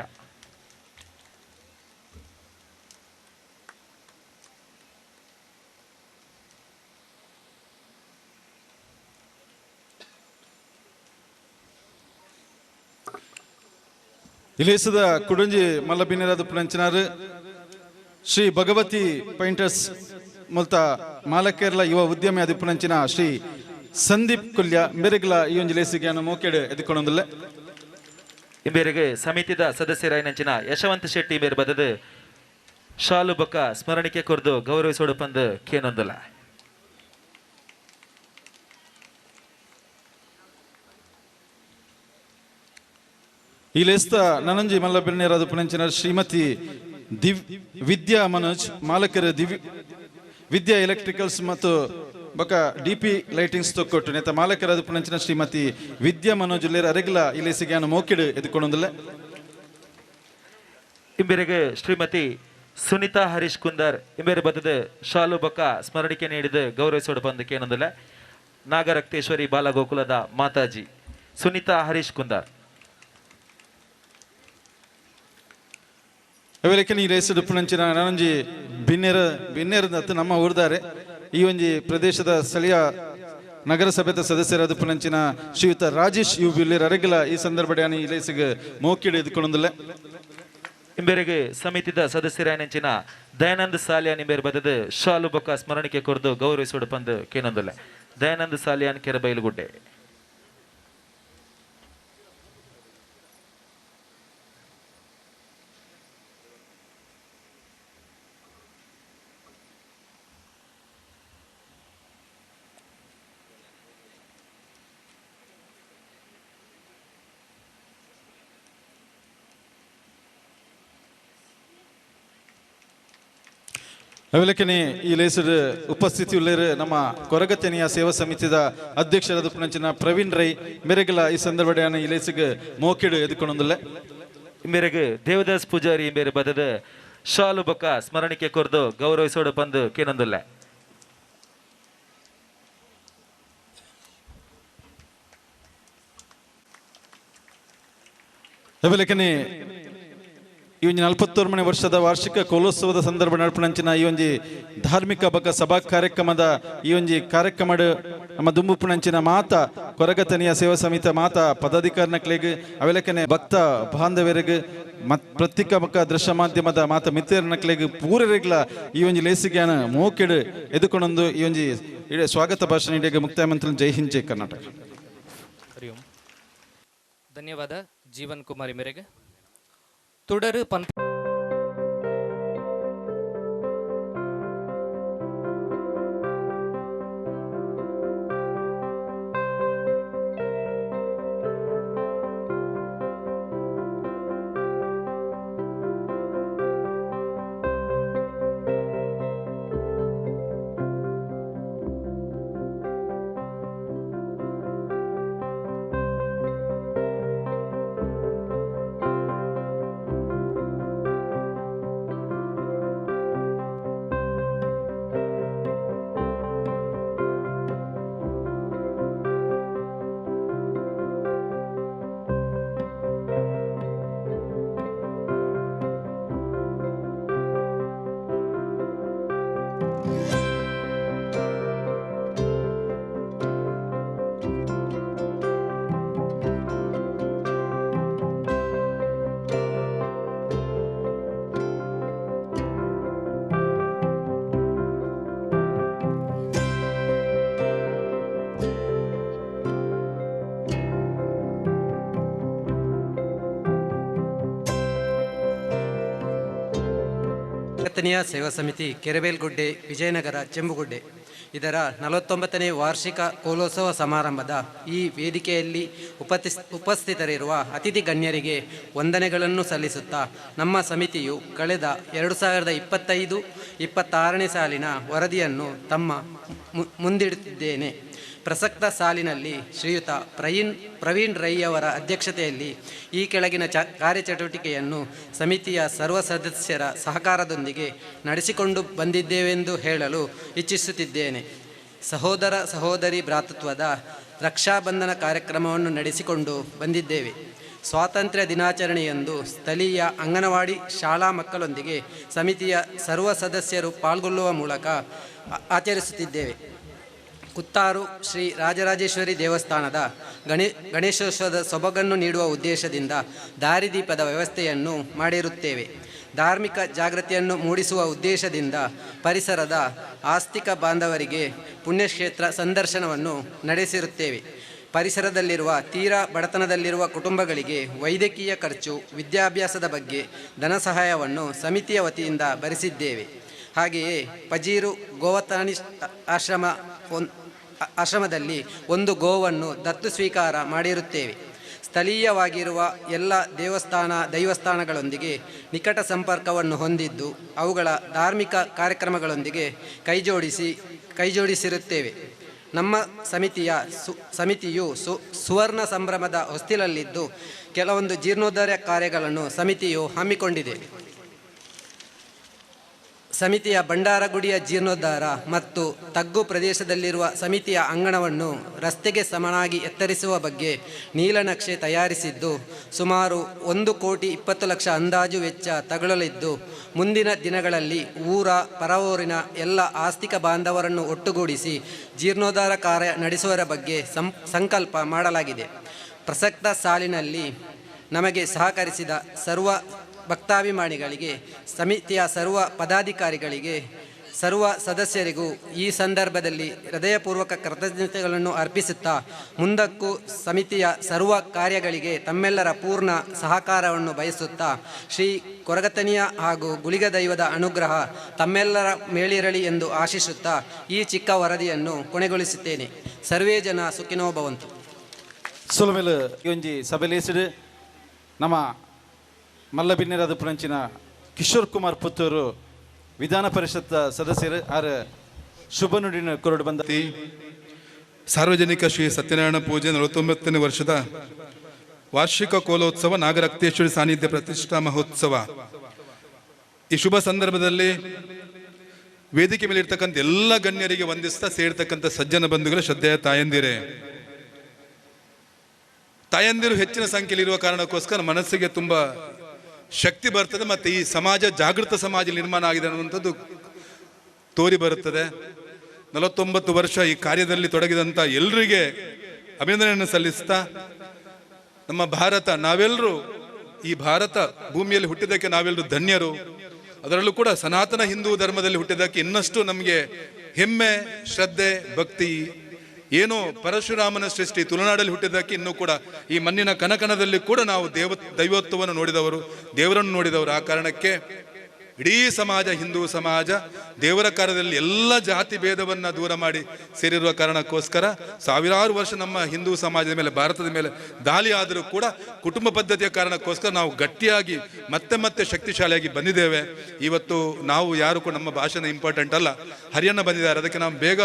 ಇಲೇಸದ ಕುಡುಂಜಿ ಮಲ್ಲಬಿನೇರಾದ ಪುಣಂಚನಾರು ಶ್ರೀ ಭಗವತಿ ಪೈಂಟರ್ಸ್ ಮುಲ್ತ ಮಾಲಕೇರ್ಲ ಯುವ ಉದ್ಯಮಿ ಅದಿಪುಣಂಚಿನ ಶ್ರೀ ಸಂದೀಪ್ ಕೊಲ್ಯ ಮೆರೆಗಲ ಈ ಒಂದು ಲೇಸಿಗೆ ಮೋಕೆಡು ಎದುಕೊಂಡೊಂದಿಲ್ಲ ಮೇರೆಗೆ ಸಮಿತಿದ ಸದಸ್ಯರಾಯ ನಂಚಿನ ಯಶವಂತ ಶೆಟ್ಟಿ ಮೇರೆ ಬದದು ಶಾಲು ಬೊಕ್ಕ ಸ್ಮರಣಿಕೆ ಕೊರ್ದು ಗೌರವಿಸೋಡು ಪಂದು ಕೇನೊಂದಿಲ್ಲ ಈ ಲೇಸ್ತ ನನಂಜಿ ಮಲ್ಲಬಿನೇರಾದ ಪುಣಂಚಿನ ಶ್ರೀಮತಿ ವಿದ್ಯಾ ಮನೋಜ್ ಮಾಲಕರು ವಿದ್ಯಾ ಎಲೆಕ್ಟ್ರಿಕಲ್ಸ್ ಮತ್ತು ಬೊಕ ಡಿಪಿ ಲೈಟಿಂಗ್ಸ್ ತೊಕ್ಕೊಟ್ಟು ನೇತ ಮಾಲಕರಾದ ಪುಣಂಚಿನ ಶ್ರೀಮತಿ ವಿದ್ಯಾ ಮನೋಜ್ ಅರೆಗಲ ಈ ಲೇಸಿಗೆ ಮೋಕೆಡು ಎದುಕೊಂಡೊಂದಿಲ್ಲ ಇಂಬೆರೆಗೆ ಶ್ರೀಮತಿ ಸುನಿತಾ ಹರೀಶ್ ಕುಂದರ್ ಇಂಬೇರೆ ಬದದು ಶಾಲು ಬೊಕ್ಕ ಸ್ಮರಣಿಕೆ ನೀಡಿದ ಗೌರವಿಸೋಡು ಪಂದು ಕೇನೊಂದಿಲ್ಲ ನಾಗರಕ್ತೇಶ್ವರಿ ಬಾಲಗೋಕುಲದ ಮಾತಾಜಿ ಸುನಿತಾ ಹರೀಶ್ ಕುಂದರ್ ಅವೆಲಕ್ಕೆ ಈ ರೇಸಡು ಪುಣಂಚಿನ ನನಂಜಿ ಬಿನ್ನೇರ ನಮ್ಮ ಊರ್ದಾರೆ ಈ ಒಂಜಿ ಪ್ರದೇಶದ ಸ್ಥಳೀಯ ನಗರಸಭೆದ ಸದಸ್ಯರಾದ ಪುಣಂಚಿನ ಶ್ರೀಯುತ ರಾಜೇಶ್ ಯುಬಿಲ್ಲಿರ್ ಅರೆಗಲ ಈ ಸಂದರ್ಭದ ಈ ಲೇಸಿಗೆ ಮೋಕೆಡು ಎದುಕೊಂಡೊಂದಿಲ್ಲ ಇಂಬೆರೆಗೆ ಸಮಿತಿದ ಸದಸ್ಯರಾಯ ನಂಚಿನ ದಯಾನಂದ ಸಾಲಿಯಾನ್ ಇಂಬೇರೆ ಬದದು ಶಾಲು ಬೊಕ್ಕ ಸ್ಮರಣಿಕೆ ಕೊರ್ದು ಗೌರವಿಸೋಡು ಪಂದು ಕೇನೊಂದಿಲ್ಲ ದಯಾನಂದ ಸಾಲಿಯಾನ್ ಕೆರಬೈಲುಗುಡ್ಡೆ ಅವೆಲಕ್ಕನೆ ಈ ಲೇಸಡ್ ಉಪಸ್ಥಿತಿ ಉಳ್ಳೇರು ನಮ್ಮ ಕೊರಗತೆನೆಯ ಸೇವಾ ಸಮಿತಿದ ಅಧ್ಯಕ್ಷರಾದ ಪುಣಂಚಿನ ಪ್ರವೀಣ್ ರೈ ಮೆರೆಗಲ ಈ ಸಂದರ್ಭದ ಈ ಲೇಸಿಗೆ ಮೋಕೆಡು ಎದುಕೊಂಡೊಂದಿಲ್ಲ ಮೇರೆಗೆ ದೇವದಾಸ್ ಪೂಜಾರಿ ಬೇರೆ ಬದದ ಶಾಲು ಬೊಕ್ಕ ಸ್ಮರಣಿಕೆ ಕೊರ್ದು ಗೌರವಿಸೋಡು ಪಂದು ಕೇನೊಂದಿಲ್ಲ ಅವೆಲಕ್ಕನೆ ಈ ಒಂದು 41ನೇ ವರ್ಷದ ವಾರ್ಷಿಕ ಕೋಲೋತ್ಸವದ ಸಂದರ್ಭ ನಡಪಣಂಚಿನ ಈ ಒಂದು ಧಾರ್ಮಿಕ ಬಕ ಸಭಾ ಕಾರ್ಯಕ್ರಮದ ಈ ಒಂದು ಕಾರ್ಯಕ್ರಮ ನಮ್ಮ ದುಂಬುಪುಣಂಚಿನ ಮಾತ ಕೊರಗತನಿಯ ಸೇವಾ ಸಮಿತಿ ಮಾತ ಪದಾಧಿಕಾರಿನಕ್ಲೆಗ್ ಅವೆಲಕ್ಕನೆ ಭಕ್ತ ಬಾಂಧವರಿಗೆ ಪ್ರತ್ಯೇಕ ಬಕ ದೃಶ್ಯ ಮಾಧ್ಯಮದ ಮಾತ ಮಿತ್ರನಕ್ಲೆಗ್ ಪೂರರೆಗ್ಲ ಈ ಒಂದು ಲೇಸಿಗೆ ಮೋಕೆಡು ಎದುಕೊಂಡೊಂದು ಈ ಒಂದು ಸ್ವಾಗತ ಭಾಷಣ ನೀಡಿಗೆ ಮುಕ್ತಾಯ ಮಂತ್ರಿ ಜೈ ಹಿಂದ್ ಜೈ ಕರ್ನಾಟಕ. ಧನ್ಯವಾದ ಜೀವನ್ ಕುಮಾರಿ ಮೇರೆಗೆ തുടര് പന്ത് ಕೊರಗತನಿಯ ಸೇವಾ ಸಮಿತಿ ಕೆರೆಬೇಲ್ಗುಡ್ಡೆ ವಿಜಯನಗರ ಚೆಂಬುಗುಡ್ಡೆ ಇದರ 49ನೇ ವಾರ್ಷಿಕ ಕೋಲೋತ್ಸವ ಸಮಾರಂಭದ ಈ ವೇದಿಕೆಯಲ್ಲಿ ಉಪಸ್ಥಿತರಿರುವ ಅತಿಥಿ ಗಣ್ಯರಿಗೆ ವಂದನೆಗಳನ್ನು ಸಲ್ಲಿಸುತ್ತಾ ನಮ್ಮ ಸಮಿತಿಯು ಕಳೆದ 2025-26ನೇ ಸಾಲಿನ ವರದಿಯನ್ನು ತಮ್ಮ ಮುಂದಿಡುತ್ತಿದ್ದೇನೆ. ಪ್ರಸಕ್ತ ಸಾಲಿನಲ್ಲಿ ಶ್ರೀಯುತ ಪ್ರವೀಣ್ ರೈ ಅವರ ಅಧ್ಯಕ್ಷತೆಯಲ್ಲಿ ಈ ಕೆಳಗಿನ ಕಾರ್ಯಚಟುವಟಿಕೆಯನ್ನು ಸಮಿತಿಯ ಸರ್ವ ಸದಸ್ಯರ ಸಹಕಾರದೊಂದಿಗೆ ನಡೆಸಿಕೊಂಡು ಬಂದಿದ್ದೇವೆಂದು ಹೇಳಲು ಇಚ್ಛಿಸುತ್ತಿದ್ದೇನೆ. ಸಹೋದರ ಸಹೋದರಿ ಭ್ರಾತೃತ್ವದ ರಕ್ಷಾಬಂಧನ ಕಾರ್ಯಕ್ರಮವನ್ನು ನಡೆಸಿಕೊಂಡು ಬಂದಿದ್ದೇವೆ. ಸ್ವಾತಂತ್ರ್ಯ ದಿನಾಚರಣೆಯಂದು ಸ್ಥಳೀಯ ಅಂಗನವಾಡಿ ಶಾಲಾ ಮಕ್ಕಳೊಂದಿಗೆ ಸಮಿತಿಯ ಸರ್ವ ಸದಸ್ಯರು ಪಾಲ್ಗೊಳ್ಳುವ ಮೂಲಕ ಆಚರಿಸುತ್ತಿದ್ದೇವೆ. ಕುತ್ತಾರು ಶ್ರೀ ರಾಜರಾಜೇಶ್ವರಿ ದೇವಸ್ಥಾನದ ಗಣೇಶೋತ್ಸವದ ಸೊಬಗನ್ನು ನೀಡುವ ಉದ್ದೇಶದಿಂದ ದಾರಿದೀಪದ ವ್ಯವಸ್ಥೆಯನ್ನು ಮಾಡಿರುತ್ತೇವೆ. ಧಾರ್ಮಿಕ ಜಾಗೃತಿಯನ್ನು ಮೂಡಿಸುವ ಉದ್ದೇಶದಿಂದ ಪರಿಸರದ ಆಸ್ತಿಕ ಬಾಂಧವರಿಗೆ ಪುಣ್ಯಕ್ಷೇತ್ರ ಸಂದರ್ಶನವನ್ನು ನಡೆಸಿರುತ್ತೇವೆ. ಪರಿಸರದಲ್ಲಿರುವ ತೀರಾ ಬಡತನದಲ್ಲಿರುವ ಕುಟುಂಬಗಳಿಗೆ ವೈದ್ಯಕೀಯ ಖರ್ಚು, ವಿದ್ಯಾಭ್ಯಾಸದ ಬಗ್ಗೆ ಧನ ಸಹಾಯವನ್ನು ಸಮಿತಿಯ ವತಿಯಿಂದ ಭರಿಸಿದ್ದೇವೆ. ಹಾಗೆಯೇ ಪಜೀರು ಗೋವತಾನಿ ಆಶ್ರಮದಲ್ಲಿ ಒಂದು ಗೋವನ್ನು ದತ್ತು ಸ್ವೀಕಾರ ಮಾಡಿರುತ್ತೇವೆ. ಸ್ಥಳೀಯವಾಗಿರುವ ಎಲ್ಲ ದೈವಸ್ಥಾನಗಳೊಂದಿಗೆ ನಿಕಟ ಸಂಪರ್ಕವನ್ನು ಹೊಂದಿದ್ದು ಅವುಗಳ ಧಾರ್ಮಿಕ ಕಾರ್ಯಕ್ರಮಗಳೊಂದಿಗೆ ಕೈಜೋಡಿಸಿರುತ್ತೇವೆ. ನಮ್ಮ ಸಮಿತಿಯು ಸುವರ್ಣ ಸಂಭ್ರಮದ ಹೊಸ್ತಿಲಲ್ಲಿದ್ದು ಕೆಲವೊಂದು ಜೀರ್ಣೋದ್ಧಾರ ಕಾರ್ಯಗಳನ್ನು ಸಮಿತಿಯು ಹಮ್ಮಿಕೊಂಡಿದೆ. ಸಮಿತಿಯ ಭಂಡಾರಗುಡಿಯ ಜೀರ್ಣೋದ್ಧಾರ ಮತ್ತು ತಗ್ಗು ಪ್ರದೇಶದಲ್ಲಿರುವ ಸಮಿತಿಯ ಅಂಗಣವನ್ನು ರಸ್ತೆಗೆ ಸಮನಾಗಿ ಎತ್ತರಿಸುವ ಬಗ್ಗೆ ನೀಲನಕ್ಷೆ ತಯಾರಿಸಿದ್ದು ಸುಮಾರು 1,20,00,000 ಅಂದಾಜು ವೆಚ್ಚ ತಗುಲಲಿದ್ದು ಮುಂದಿನ ದಿನಗಳಲ್ಲಿ ಪರವೂರಿನ ಎಲ್ಲ ಆಸ್ತಿಕ ಬಾಂಧವರನ್ನು ಒಟ್ಟುಗೂಡಿಸಿ ಜೀರ್ಣೋದ್ಧಾರ ಕಾರ್ಯ ನಡೆಸುವ ಬಗ್ಗೆ ಸಂಕಲ್ಪ ಮಾಡಲಾಗಿದೆ. ಪ್ರಸಕ್ತ ಸಾಲಿನಲ್ಲಿ ನಮಗೆ ಸಹಕರಿಸಿದ ಸರ್ವ ಭಕ್ತಾಭಿಮಾನಿಗಳಿಗೆ, ಸಮಿತಿಯ ಸರ್ವ ಪದಾಧಿಕಾರಿಗಳಿಗೆ, ಸರ್ವ ಸದಸ್ಯರಿಗೂ ಈ ಸಂದರ್ಭದಲ್ಲಿ ಹೃದಯಪೂರ್ವಕ ಕೃತಜ್ಞತೆಗಳನ್ನು ಅರ್ಪಿಸುತ್ತಾ ಮುಂದಕ್ಕೂ ಸಮಿತಿಯ ಸರ್ವ ಕಾರ್ಯಗಳಿಗೆ ತಮ್ಮೆಲ್ಲರ ಪೂರ್ಣ ಸಹಕಾರವನ್ನು ಬಯಸುತ್ತಾ ಶ್ರೀ ಕೊರಗತನಿಯ ಹಾಗೂ ಗುಳಿಗ ದೈವದ ಅನುಗ್ರಹ ತಮ್ಮೆಲ್ಲರ ಮೇಲಿರಲಿ ಎಂದು ಆಶಿಸುತ್ತಾ ಈ ಚಿಕ್ಕ ವರದಿಯನ್ನು ಕೊನೆಗೊಳಿಸುತ್ತೇನೆ. ಸರ್ವೇ ಜನ ಸುಖಿನೋ ಭವಂತು. ಸುಲಮೇಲು ಒಂಜಿ ಸಭೆಲೇಸಿಡು ನಮ್ಮ ಮಲ್ಲಬಿನ್ನೆರಾದ ಪುರಂಚಿನ ಕಿಶೋರ್ ಕುಮಾರ್ ಪುತ್ತೂರು ವಿಧಾನ ಪರಿಷತ್ ಸದಸ್ಯರು ಆರು ಶುಭ ನುಡಿನ ಕೊರಡು ಬಂದ ಸಾರ್ವಜನಿಕ ಶ್ರೀ ಸತ್ಯನಾರಾಯಣ ಪೂಜೆ 49ನೇ ವರ್ಷದ ವಾರ್ಷಿಕ ಕೋಲೋತ್ಸವ ನಾಗರಕ್ತೇಶ್ವರಿ ಸಾನ್ನಿಧ್ಯ ಪ್ರತಿಷ್ಠಾ ಮಹೋತ್ಸವ. ಈ ಶುಭ ಸಂದರ್ಭದಲ್ಲಿ ವೇದಿಕೆ ಮೇಲೆ ಇರ್ತಕ್ಕಂಥ ಎಲ್ಲ ಗಣ್ಯರಿಗೆ ವಂದಿಸ್ತಾ ಸೇರ್ತಕ್ಕಂಥ ಸಜ್ಜನ ಬಂಧುಗಳು, ಶ್ರದ್ಧೆಯ ತಾಯಂದಿರು ಹೆಚ್ಚಿನ ಸಂಖ್ಯೆಯಲ್ಲಿ ಇರುವ ಕಾರಣಕ್ಕೋಸ್ಕರ ಮನಸ್ಸಿಗೆ ತುಂಬ ಶಕ್ತಿ ಬರ್ತದೆ ಮತ್ತು ಈ ಸಮಾಜ ಜಾಗೃತ ಸಮಾಜ ನಿರ್ಮಾಣ ಆಗಿದೆ ಅನ್ನುವಂಥದ್ದು ತೋರಿ ಬರುತ್ತದೆ. 49 ವರ್ಷ ಈ ಕಾರ್ಯದಲ್ಲಿ ತೊಡಗಿದಂಥ ಎಲ್ಲರಿಗೆ ಅಭಿನಂದನೆಯನ್ನು ಸಲ್ಲಿಸ್ತಾ ನಮ್ಮ ಭಾರತ, ನಾವೆಲ್ಲರೂ ಈ ಭಾರತ ಭೂಮಿಯಲ್ಲಿ ಹುಟ್ಟಿದ್ದಕ್ಕೆ ನಾವೆಲ್ಲರೂ ಧನ್ಯರು. ಅದರಲ್ಲೂ ಕೂಡ ಸನಾತನ ಹಿಂದೂ ಧರ್ಮದಲ್ಲಿ ಹುಟ್ಟಿದ್ದಕ್ಕೆ ಇನ್ನಷ್ಟು ನಮಗೆ ಹೆಮ್ಮೆ, ಶ್ರದ್ಧೆ, ಭಕ್ತಿ. ಏನೋ ಪರಶುರಾಮನ ಸೃಷ್ಟಿ ತುಳುನಾಡಲ್ಲಿ ಹುಟ್ಟಿದ್ದಕ್ಕೆ ಇನ್ನೂ ಕೂಡ ಈ ಮಣ್ಣಿನ ಕನಕನದಲ್ಲಿ ಕೂಡ ನಾವು ದೈವತ್ವವನ್ನು ನೋಡಿದವರು, ದೇವರನ್ನು ನೋಡಿದವರು. ಆ ಕಾರಣಕ್ಕೆ ಇಡೀ ಸಮಾಜ, ಹಿಂದೂ ಸಮಾಜ ದೇವರ ಕಾರ್ಯದಲ್ಲಿ ಎಲ್ಲ ಜಾತಿ ಭೇದವನ್ನು ದೂರ ಮಾಡಿ ಸೇರಿರುವ ಕಾರಣಕ್ಕೋಸ್ಕರ ಸಾವಿರಾರು ವರ್ಷ ನಮ್ಮ ಹಿಂದೂ ಸಮಾಜದ ಮೇಲೆ, ಭಾರತದ ಮೇಲೆ ದಾಳಿ ಆದರೂ ಕೂಡ ಕುಟುಂಬ ಪದ್ಧತಿಯ ಕಾರಣಕ್ಕೋಸ್ಕರ ನಾವು ಗಟ್ಟಿಯಾಗಿ ಮತ್ತೆ ಶಕ್ತಿಶಾಲಿಯಾಗಿ ಬಂದಿದ್ದೇವೆ. ಇವತ್ತು ನಾವು ಯಾರು ಕೂಡ ನಮ್ಮ ಭಾಷಣ ಇಂಪಾರ್ಟೆಂಟ್ ಅಲ್ಲ, ಹರಿಯಾಣ ಬಂದಿದ್ದಾರೆ. ಅದಕ್ಕೆ ನಾವು ಬೇಗ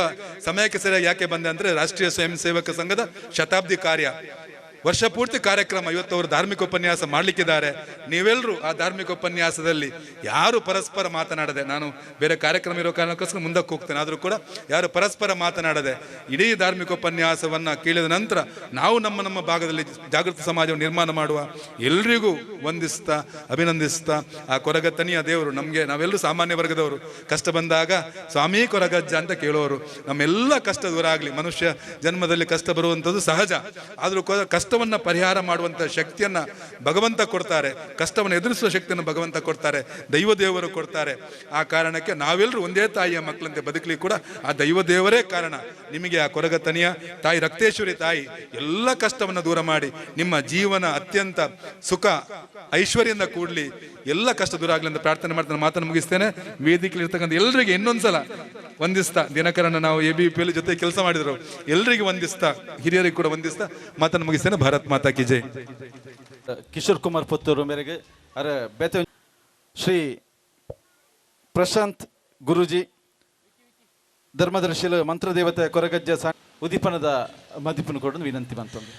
ಸಮಯಕ್ಕೆ ಸರಿಯಾಗಿ ಯಾಕೆ ಬಂದೆ ಅಂದರೆ ರಾಷ್ಟ್ರೀಯ ಸ್ವಯಂ ಸೇವಕ ಸಂಘದ ಶತಾಬ್ದಿ ಕಾರ್ಯ, ವರ್ಷ ಪೂರ್ತಿ ಕಾರ್ಯಕ್ರಮ. ಇವತ್ತು ಅವರು ಧಾರ್ಮಿಕ ಉಪನ್ಯಾಸ ಮಾಡಲಿಕ್ಕಿದ್ದಾರೆ. ನೀವೆಲ್ಲರೂ ಆ ಧಾರ್ಮಿಕ ಉಪನ್ಯಾಸದಲ್ಲಿ ಯಾರು ಪರಸ್ಪರ ಮಾತನಾಡದೆ, ನಾನು ಬೇರೆ ಕಾರ್ಯಕ್ರಮ ಇರೋ ಕಾರಣಕ್ಕೋಸ್ಕರ ಮುಂದಕ್ಕೆ ಹೋಗ್ತೇನೆ, ಆದರೂ ಕೂಡ ಯಾರು ಪರಸ್ಪರ ಮಾತನಾಡದೆ ಇಡೀ ಧಾರ್ಮಿಕ ಉಪನ್ಯಾಸವನ್ನು ಕೇಳಿದ ನಂತರ ನಾವು ನಮ್ಮ ಭಾಗದಲ್ಲಿ ಜಾಗೃತ ಸಮಾಜವನ್ನು ನಿರ್ಮಾಣ ಮಾಡುವ. ಎಲ್ರಿಗೂ ವಂದಿಸ್ತಾ ಅಭಿನಂದಿಸ್ತಾ ಆ ಕೊರಗತನಿಯ ದೇವರು ನಮಗೆ, ನಾವೆಲ್ಲರೂ ಸಾಮಾನ್ಯ ವರ್ಗದವರು, ಕಷ್ಟ ಬಂದಾಗ ಸ್ವಾಮಿ ಕೊರಗಜ್ಜ ಅಂತ ಕೇಳೋರು. ನಮ್ಮೆಲ್ಲ ಕಷ್ಟ ದೂರ ಆಗಲಿ. ಮನುಷ್ಯ ಜನ್ಮದಲ್ಲಿ ಕಷ್ಟ ಬರುವಂಥದ್ದು ಸಹಜ, ಆದರೂ ಕಷ್ಟವನ್ನು ಪರಿಹಾರ ಮಾಡುವಂಥ ಶಕ್ತಿಯನ್ನು ಭಗವಂತ ಕೊಡ್ತಾರೆ, ಕಷ್ಟವನ್ನು ಎದುರಿಸುವ ಶಕ್ತಿಯನ್ನು ಭಗವಂತ ಕೊಡ್ತಾರೆ, ದೈವ ದೇವರು ಕೊಡ್ತಾರೆ. ಆ ಕಾರಣಕ್ಕೆ ನಾವೆಲ್ಲರೂ ಒಂದೇ ತಾಯಿಯ ಮಕ್ಕಳಂತೆ ಬದುಕಲಿ ಕೂಡ ಆ ದೈವ ದೇವರೇ ಕಾರಣ. ನಿಮಗೆ ಆ ಕೊರಗತನಿಯ ತಾಯಿ ರಕ್ತೇಶ್ವರಿ ತಾಯಿ ಎಲ್ಲ ಕಷ್ಟವನ್ನು ದೂರ ಮಾಡಿ ನಿಮ್ಮ ಜೀವನ ಅತ್ಯಂತ ಸುಖ ಐಶ್ವರ್ಯದಿಂದ ಕೂಡಲಿ. ಎಲ್ಲ ಕಷ್ಟ ದೂರ ಆಗಲಿ ಅಂತ ಪ್ರಾರ್ಥನೆ ಮಾಡ್ತಾನೆ ಮಾತನ್ನು ಮುಗಿಸ್ತೇನೆ. ವೇದಿಕೆಯಲ್ಲಿ ಇರ್ತಕ್ಕಂಥ ಎಲ್ಲರಿಗೆ ಇನ್ನೊಂದ್ಸಲ ವಂದಿಸ್ತಾ, ದಿನಕರನ್ನ ನಾವು ABPL ಜೊತೆ ಕೆಲಸ ಮಾಡಿದ್ರು ಎಲ್ಲರಿಗೆ ವಂದಿಸ್ತಾ, ಹಿರಿಯರಿಗೆ ಕೂಡ ವಂದಿಸ್ತಾ ಮಾತನ್ನು ಮುಗಿಸ್ತೇನೆ. ಭಾರತ್ ಮಾತಾ ಕಿ ಜೈ. ಕಿಶೋರ್ ಕುಮಾರ್ ಪುತ್ತೂರು ಮೇರೆಗೆ ಅರ ಬೇತೆ ಶ್ರೀ ಪ್ರಶಾಂತ್ ಗುರುಜಿ ಧರ್ಮದರ್ಶಿಲು ಮಂತ್ರದೇವತೆ ಕೊರಗಜ್ಜ ಉದೀಪನದ ಮದಿಪನ ಕೂಡ ವಿನಂತಿ ಬಂತಂದು.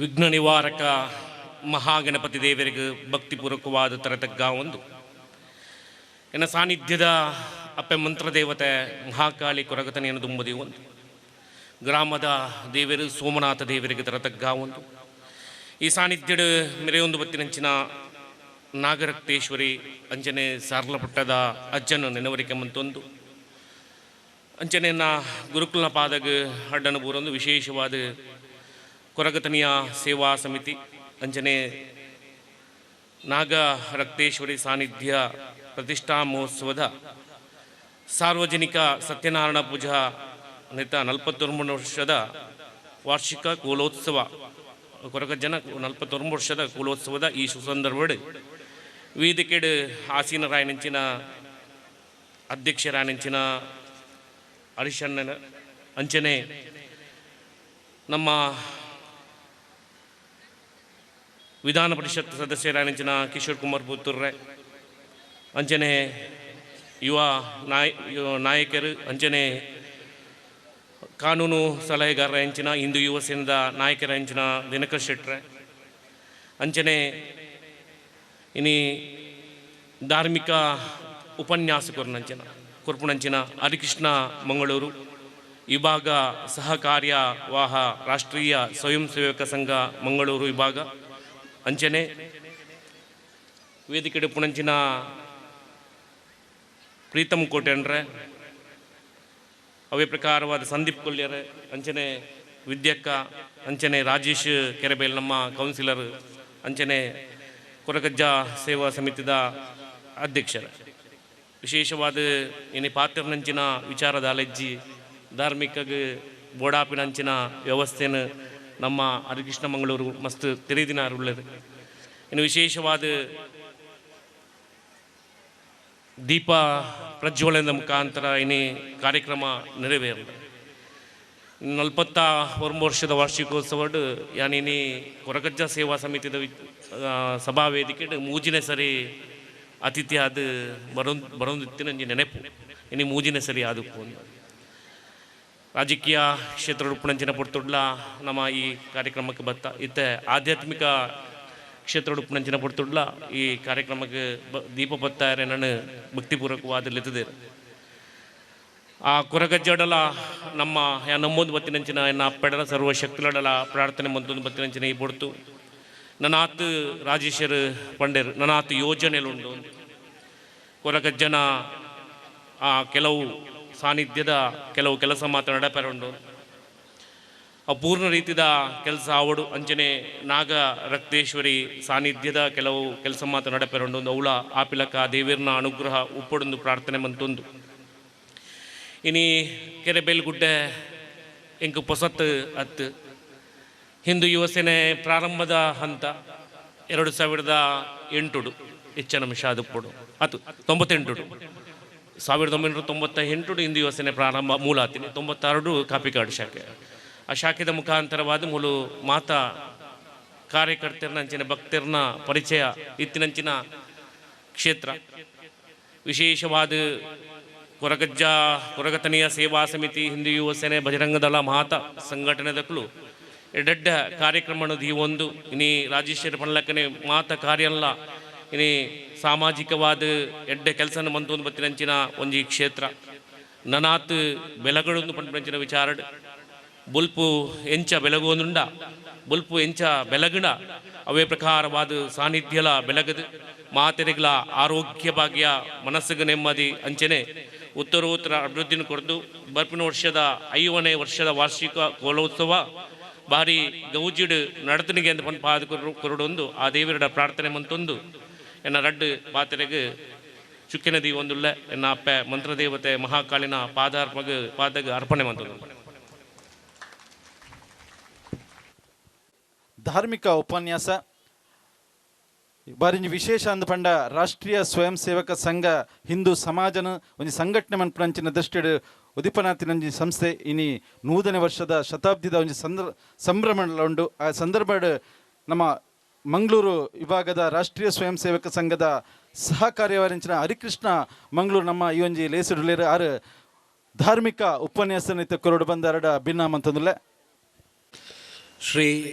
ವಿಘ್ನ ನಿವಾರಕ ಮಹಾಗಣಪತಿ ದೇವರಿಗೆ ಭಕ್ತಿಪೂರ್ವಕವಾದ ತರತಗ್ಗ ಒಂದು ಎನ್ನ ಸಾನ್ನಿಧ್ಯದ ಅಪ್ಪೆ ಮಂತ್ರದೇವತೆ ಮಹಾಕಾಳಿ ಕೊರಗತನೆಯನ್ನು ದುಂಬದಿ ಒಂದು ಗ್ರಾಮದ ದೇವರು ಸೋಮನಾಥ ದೇವರಿಗೆ ತರತಗ್ಗ ಒಂದು ಈ ಸಾನ್ನಿಧ್ಯದ ಮೆರೆಯೊಂದು ಬತ್ತಿನಂಚಿನ ನಾಗರಕ್ತೇಶ್ವರಿ ಅಂಜನೆ ಸಾರ್ಲಪಟ್ಟದ ಅಜ್ಜನ ನೆನವರಿಕೆ ಮಂತೊಂದು ಅಂಚನೆಯನ್ನ ಗುರುಕುಲನ ಪಾದಗ ಅಡ್ಡನ ಬೂರೊಂದು ವಿಶೇಷವಾದ ಕೊರಗತನಿಯ ಸೇವಾ ಸಮಿತಿ ಅಂಜನೆ ನಾಗ ರಕ್ತೇಶ್ವರಿ ಸಾನ್ನಿಧ್ಯ ಪ್ರತಿಷ್ಠಾ ಮಹೋತ್ಸವದ ಸಾರ್ವಜನಿಕ ಸತ್ಯನಾರಾಯಣ ಪೂಜಾ ನಿತ 49 ವರ್ಷದ ವಾರ್ಷಿಕ ಕೂಲೋತ್ಸವ ಕೊರಗಜ್ಜನ 49 ವರ್ಷದ ಕೂಲೋತ್ಸವದ ಈ ಸುಸಂದರ್ಭ ವೇದಿಕೆಡ್ ಆಸೀನರಾಯನಿಂಚಿನ ಅಧ್ಯಕ್ಷರಾಯನಿಂಚಿನ ಹರಿಶಣ್ಣನ ಅಂಚನೆ ನಮ್ಮ ವಿಧಾನ ಪರಿಷತ್ ಸದಸ್ಯರಾಯನಿಂಚಿನ ಕಿಶೋರ್ ಕುಮಾರ್ ಪುತ್ತೂರ್ರೆ ಅಂಚನೆ ಯುವ ನಾಯಕರು ಅಂಚನೆ ಕಾನೂನು ಸಲಹೆಗಾರರ ಹೆಂಚಿನ ಹಿಂದೂ ಯುವ ಸೇನದ ನಾಯಕರ ಹೆಂಚಿನ ದಿನಕರ್ ಶೆಟ್ರೆ ಅಂಚನೆ ಇನಿ ಧಾರ್ಮಿಕ ಉಪನ್ಯಾಸಕರನಂಚಿನ ಕುರ್ಪುಣಂಚಿನ ಹರಿಕೃಷ್ಣ ಮಂಗಳೂರು ವಿಭಾಗ ಸಹಕಾರ್ಯವಾಹ ರಾಷ್ಟ್ರೀಯ ಸ್ವಯಂ ಸೇವಕ ಸಂಘ ಮಂಗಳೂರು ವಿಭಾಗ ಅಂಚನೆ ವೇದಿಕೆ ಪುಣಂಚಿನ ಪ್ರೀತಮ್ ಕೋಟೆಂಡ್ರೆ ಅವೇ ಪ್ರಕಾರವಾದ ಸಂದೀಪ್ ಕೊಲ್ಯರೆ ಅಂಚನೆ ವಿದ್ಯಕ್ಕ ಅಂಚನೆ ರಾಜೇಶ್ ಕೆರೆಬೇಲ್ ನಮ್ಮ ಕೌನ್ಸಿಲರ್ ಅಂಚನೆ ಕೊರಗಜ್ಜ ಸೇವಾ ಸಮಿತಿದ ಅಧ್ಯಕ್ಷರ ವಿಶೇಷವಾದ ಏನೇ ಪಾತ್ರನಂಚಿನ ವಿಚಾರದ ಅಲೆಜ್ಜಿ ಧಾರ್ಮಿಕಗೆ ಬೋಡಾಪಿನಂಚಿನ ವ್ಯವಸ್ಥೆನ ನಮ್ಮ ಹರಿಕೃಷ್ಣ ಮಂಗಳೂರು ಮಸ್ತ್ ತೆರೆದಿನ ಉಳ್ಳದು ಇನ್ನು ವಿಶೇಷವಾದ ದೀಪ ಪ್ರಜ್ವಲನದ ಮುಖಾಂತರ ಇನ್ನೇ ಕಾರ್ಯಕ್ರಮ ನೆರವೇರಿದೆ 41 ವರ್ಷದ ವಾರ್ಷಿಕೋತ್ಸವ ಯಾನಿನಿ ಕೊರಗಜ್ಜ ಸೇವಾ ಸಮಿತಿದ ಸಭಾ ವೇದಿಕೆ ಮೂಜಿನ ಸರಿ ಅತಿಥಿ ಆದ ಬರೋದಿತ್ತಿನ ನೆನಪು ಇನ್ನು ಮೂಜಿನ ಸರಿ ಆದಕ್ಕೂ ರಾಜಕೀಯ ಕ್ಷೇತ್ರ ಉಡುಪಣಂಚಿನ ಪುಡ್ತುಡ್ಲ ನಮ್ಮ ಈ ಕಾರ್ಯಕ್ರಮಕ್ಕೆ ಬತ್ತ ಇತ್ತೆ ಆಧ್ಯಾತ್ಮಿಕ ಕ್ಷೇತ್ರ ಉಡುಪಣಂಚಿನ ಪುಡ್ತುಡ್ಲ ಈ ಕಾರ್ಯಕ್ರಮಕ್ಕೆ ದೀಪ ಬತ್ತಾರೆ ನಾನು ಭಕ್ತಿಪೂರ್ವಕವಾದ ಲೆತ್ತದೇರು ಆ ಕೊರಗಜ್ಜಡಲ ನಮ್ಮ ನಮ್ಮೊಂದು ಬತ್ತಿನಂಚಿನ ಎನ್ನ ಅಪ್ಪೆಡಲ ಸರ್ವಶಕ್ತಿಲಡಲ ಪ್ರಾರ್ಥನೆ ಮಂತೊಂದು ಬತ್ತಿನಂಚಿನ ಈ ಪೊಡ್ತು ನನಾತ್ ರಾಜೇಶ್ವರ ಪಂಡೇರು ನನಾತ್ ಯೋಜನೆಲುಂಡು ಕೊರಗಜ್ಜನ ಆ ಕೆಲವು ಸಾನ್ನಿಧ್ಯದ ಕೆಲವು ಕೆಲಸ ಮಾತ್ರ ನಡಪೆರುಂಡು ಅಪೂರ್ಣ ರೀತಿಯ ಕೆಲಸ ಆವಡು ಅಂಚನೆ ನಾಗ ರಕ್ತೇಶ್ವರಿ ಸಾನ್ನಿಧ್ಯದ ಕೆಲವು ಕೆಲಸ ಮಾತ್ರ ನಡಪೆರುಂಡು ಅವಳ ಆಪಿಲಕ ದೇವೀರ್ನ ಅನುಗ್ರಹ ಉಪ್ಪೊಡೊಂದು ಪ್ರಾರ್ಥನೆ ಮಂತೊಂದು ಇನಿ ಕೆರೆಬೇಲ್ಗುಡ್ಡೆ ಎಂಕು ಪೊಸತ್ ಅತ್ತು ಹಿಂದೂ ಯುವ ಸೇನೆ ಪ್ರಾರಂಭದ ಹಂತ 2008 ಹೆಚ್ಚಿನ ಅಂಶ ಅದಪ್ಪಡು ಅದು 98 1998 ಹಿಂದೂ ಯುವ ಸೇನೆ ಪ್ರಾರಂಭ ಮೂಲ ಆತೀನಿ 96 ಕಾಪಿಕಾಡು ಶಾಖೆ ಆ ಶಾಖೆದ ಮುಖಾಂತರವಾದ ಮೂಲು ಮಾತಾ ಕಾರ್ಯಕರ್ತರನಂಚಿನ ಭಕ್ತರನ ಪರಿಚಯ ಇತ್ತಿನಂಚಿನ ಕ್ಷೇತ್ರ ವಿಶೇಷವಾದ ಕೊರಗತನಿಯ ಸೇವಾ ಸಮಿತಿ ಹಿಂದೂ ಯುವ ಸೇನೆ ಬಜರಂಗ ದಳ ಮಾತಾ ಸಂಘಟನೆದಕ್ಕೂ ಎಡ್ಡ ಕಾರ್ಯಕ್ರಮದ ಈ ಒಂದು ಇನಿ ರಾಜೇಶ್ವರ ಪಣ್ಣಲಕ್ಕನೆ ಮಾತ ಕಾರ್ಯಲ್ಲ ಇನಿ ಸಾಮಾಜಿಕವಾದ ಎಡ್ಡ ಕೆಲಸನ ಮಂತೊಂದು ಬತ್ತಿನಂಚಿನ ಒಂಜಿ ಕ್ಷೇತ್ರ ನನಾತ್ ಬೆಲಗಳೊಂದು ಪಂಚಿನ ವಿಚಾರ ಬುಲ್ಪು ಎಂಚ ಬೆಲಗೋನುಂಡ ಬುಲ್ಪು ಎಂಚ ಬೆಲಗಣ ಅವೇ ಪ್ರಕಾರವಾದ ಸಾನ್ನಿಧ್ಯಲ ಬೆಲಗದು ಮಾತೆರೆಗಳ ಆರೋಗ್ಯ ಭಾಗ್ಯ ಮನಸ್ಸಿಗೆ ನೆಮ್ಮದಿ ಅಂಚನೆ ಉತ್ತರೋತ್ತರ ಅಭಿವೃದ್ಧಿನ ಕೊರದು ಬರ್ಪಿನ ವರ್ಷದ 5ನೇ ವರ್ಷದ ವಾರ್ಷಿಕ ಕೋಲೋತ್ಸವ ಭಾರಿ ಗೌಜಿಡ್ ನಡತನಿಗೆ ಅಂತ ಪಾದ ಕೊರಡೊಂದು ಆ ದೇವರ ಪ್ರಾರ್ಥನೆ ಮಂತೊಂದು ಎನ್ನ ರಡ್ಡು ಪಾತ್ರೆಗೆ ಚುಕ್ಕಿನದಿ ಒಂದುಳ್ಳ ಎನ್ನ ಅಪ್ಪೆ ಮಂತ್ರದೇವತೆ ಮಹಾಕಾಳಿನ ಪಾದಗ ಅರ್ಪಣೆ ಮಂತೊಂದು. ಧಾರ್ಮಿಕ ಉಪನ್ಯಾಸ ಬಾರಿ ವಿಶೇಷ ಅಂದು ಪಂಡ ರಾಷ್ಟ್ರೀಯ ಸ್ವಯಂ ಸೇವಕ ಸಂಘ ಹಿಂದೂ ಸಮಾಜನ ಒಂದು ಸಂಘಟನೆ ಮನ್ಪುನಂಚಿನ ದೃಷ್ಟಿಡು ಉದಿಪನಾತಿನಂಜಿ ಸಂಸ್ಥೆ ಇನಿ ನೂತನ ವರ್ಷದ ಶತಾಬ್ದಿದ ಒಂದು ಸಂಭ್ರಮ ಉಂಡು. ಆ ಸಂದರ್ಭ ನಮ್ಮ ಮಂಗಳೂರು ವಿಭಾಗದ ರಾಷ್ಟ್ರೀಯ ಸ್ವಯಂ ಸೇವಕ ಸಂಘದ ಸಹ ಕಾರ್ಯವಾರಿಂಚಿನ ಹರಿಕೃಷ್ಣ ಮಂಗಳೂರು ನಮ್ಮ ಈ ಒಂಜಿ ಲೇಸುಡುಲೇರು ಆರು ಧಾರ್ಮಿಕ ಉಪನ್ಯಾಸ ಕೊರಡು ಬಂದ ಎರಡ ಭಿನ್ನ ಅಂತಂದುಲ್ಲೆ. ಶ್ರೀ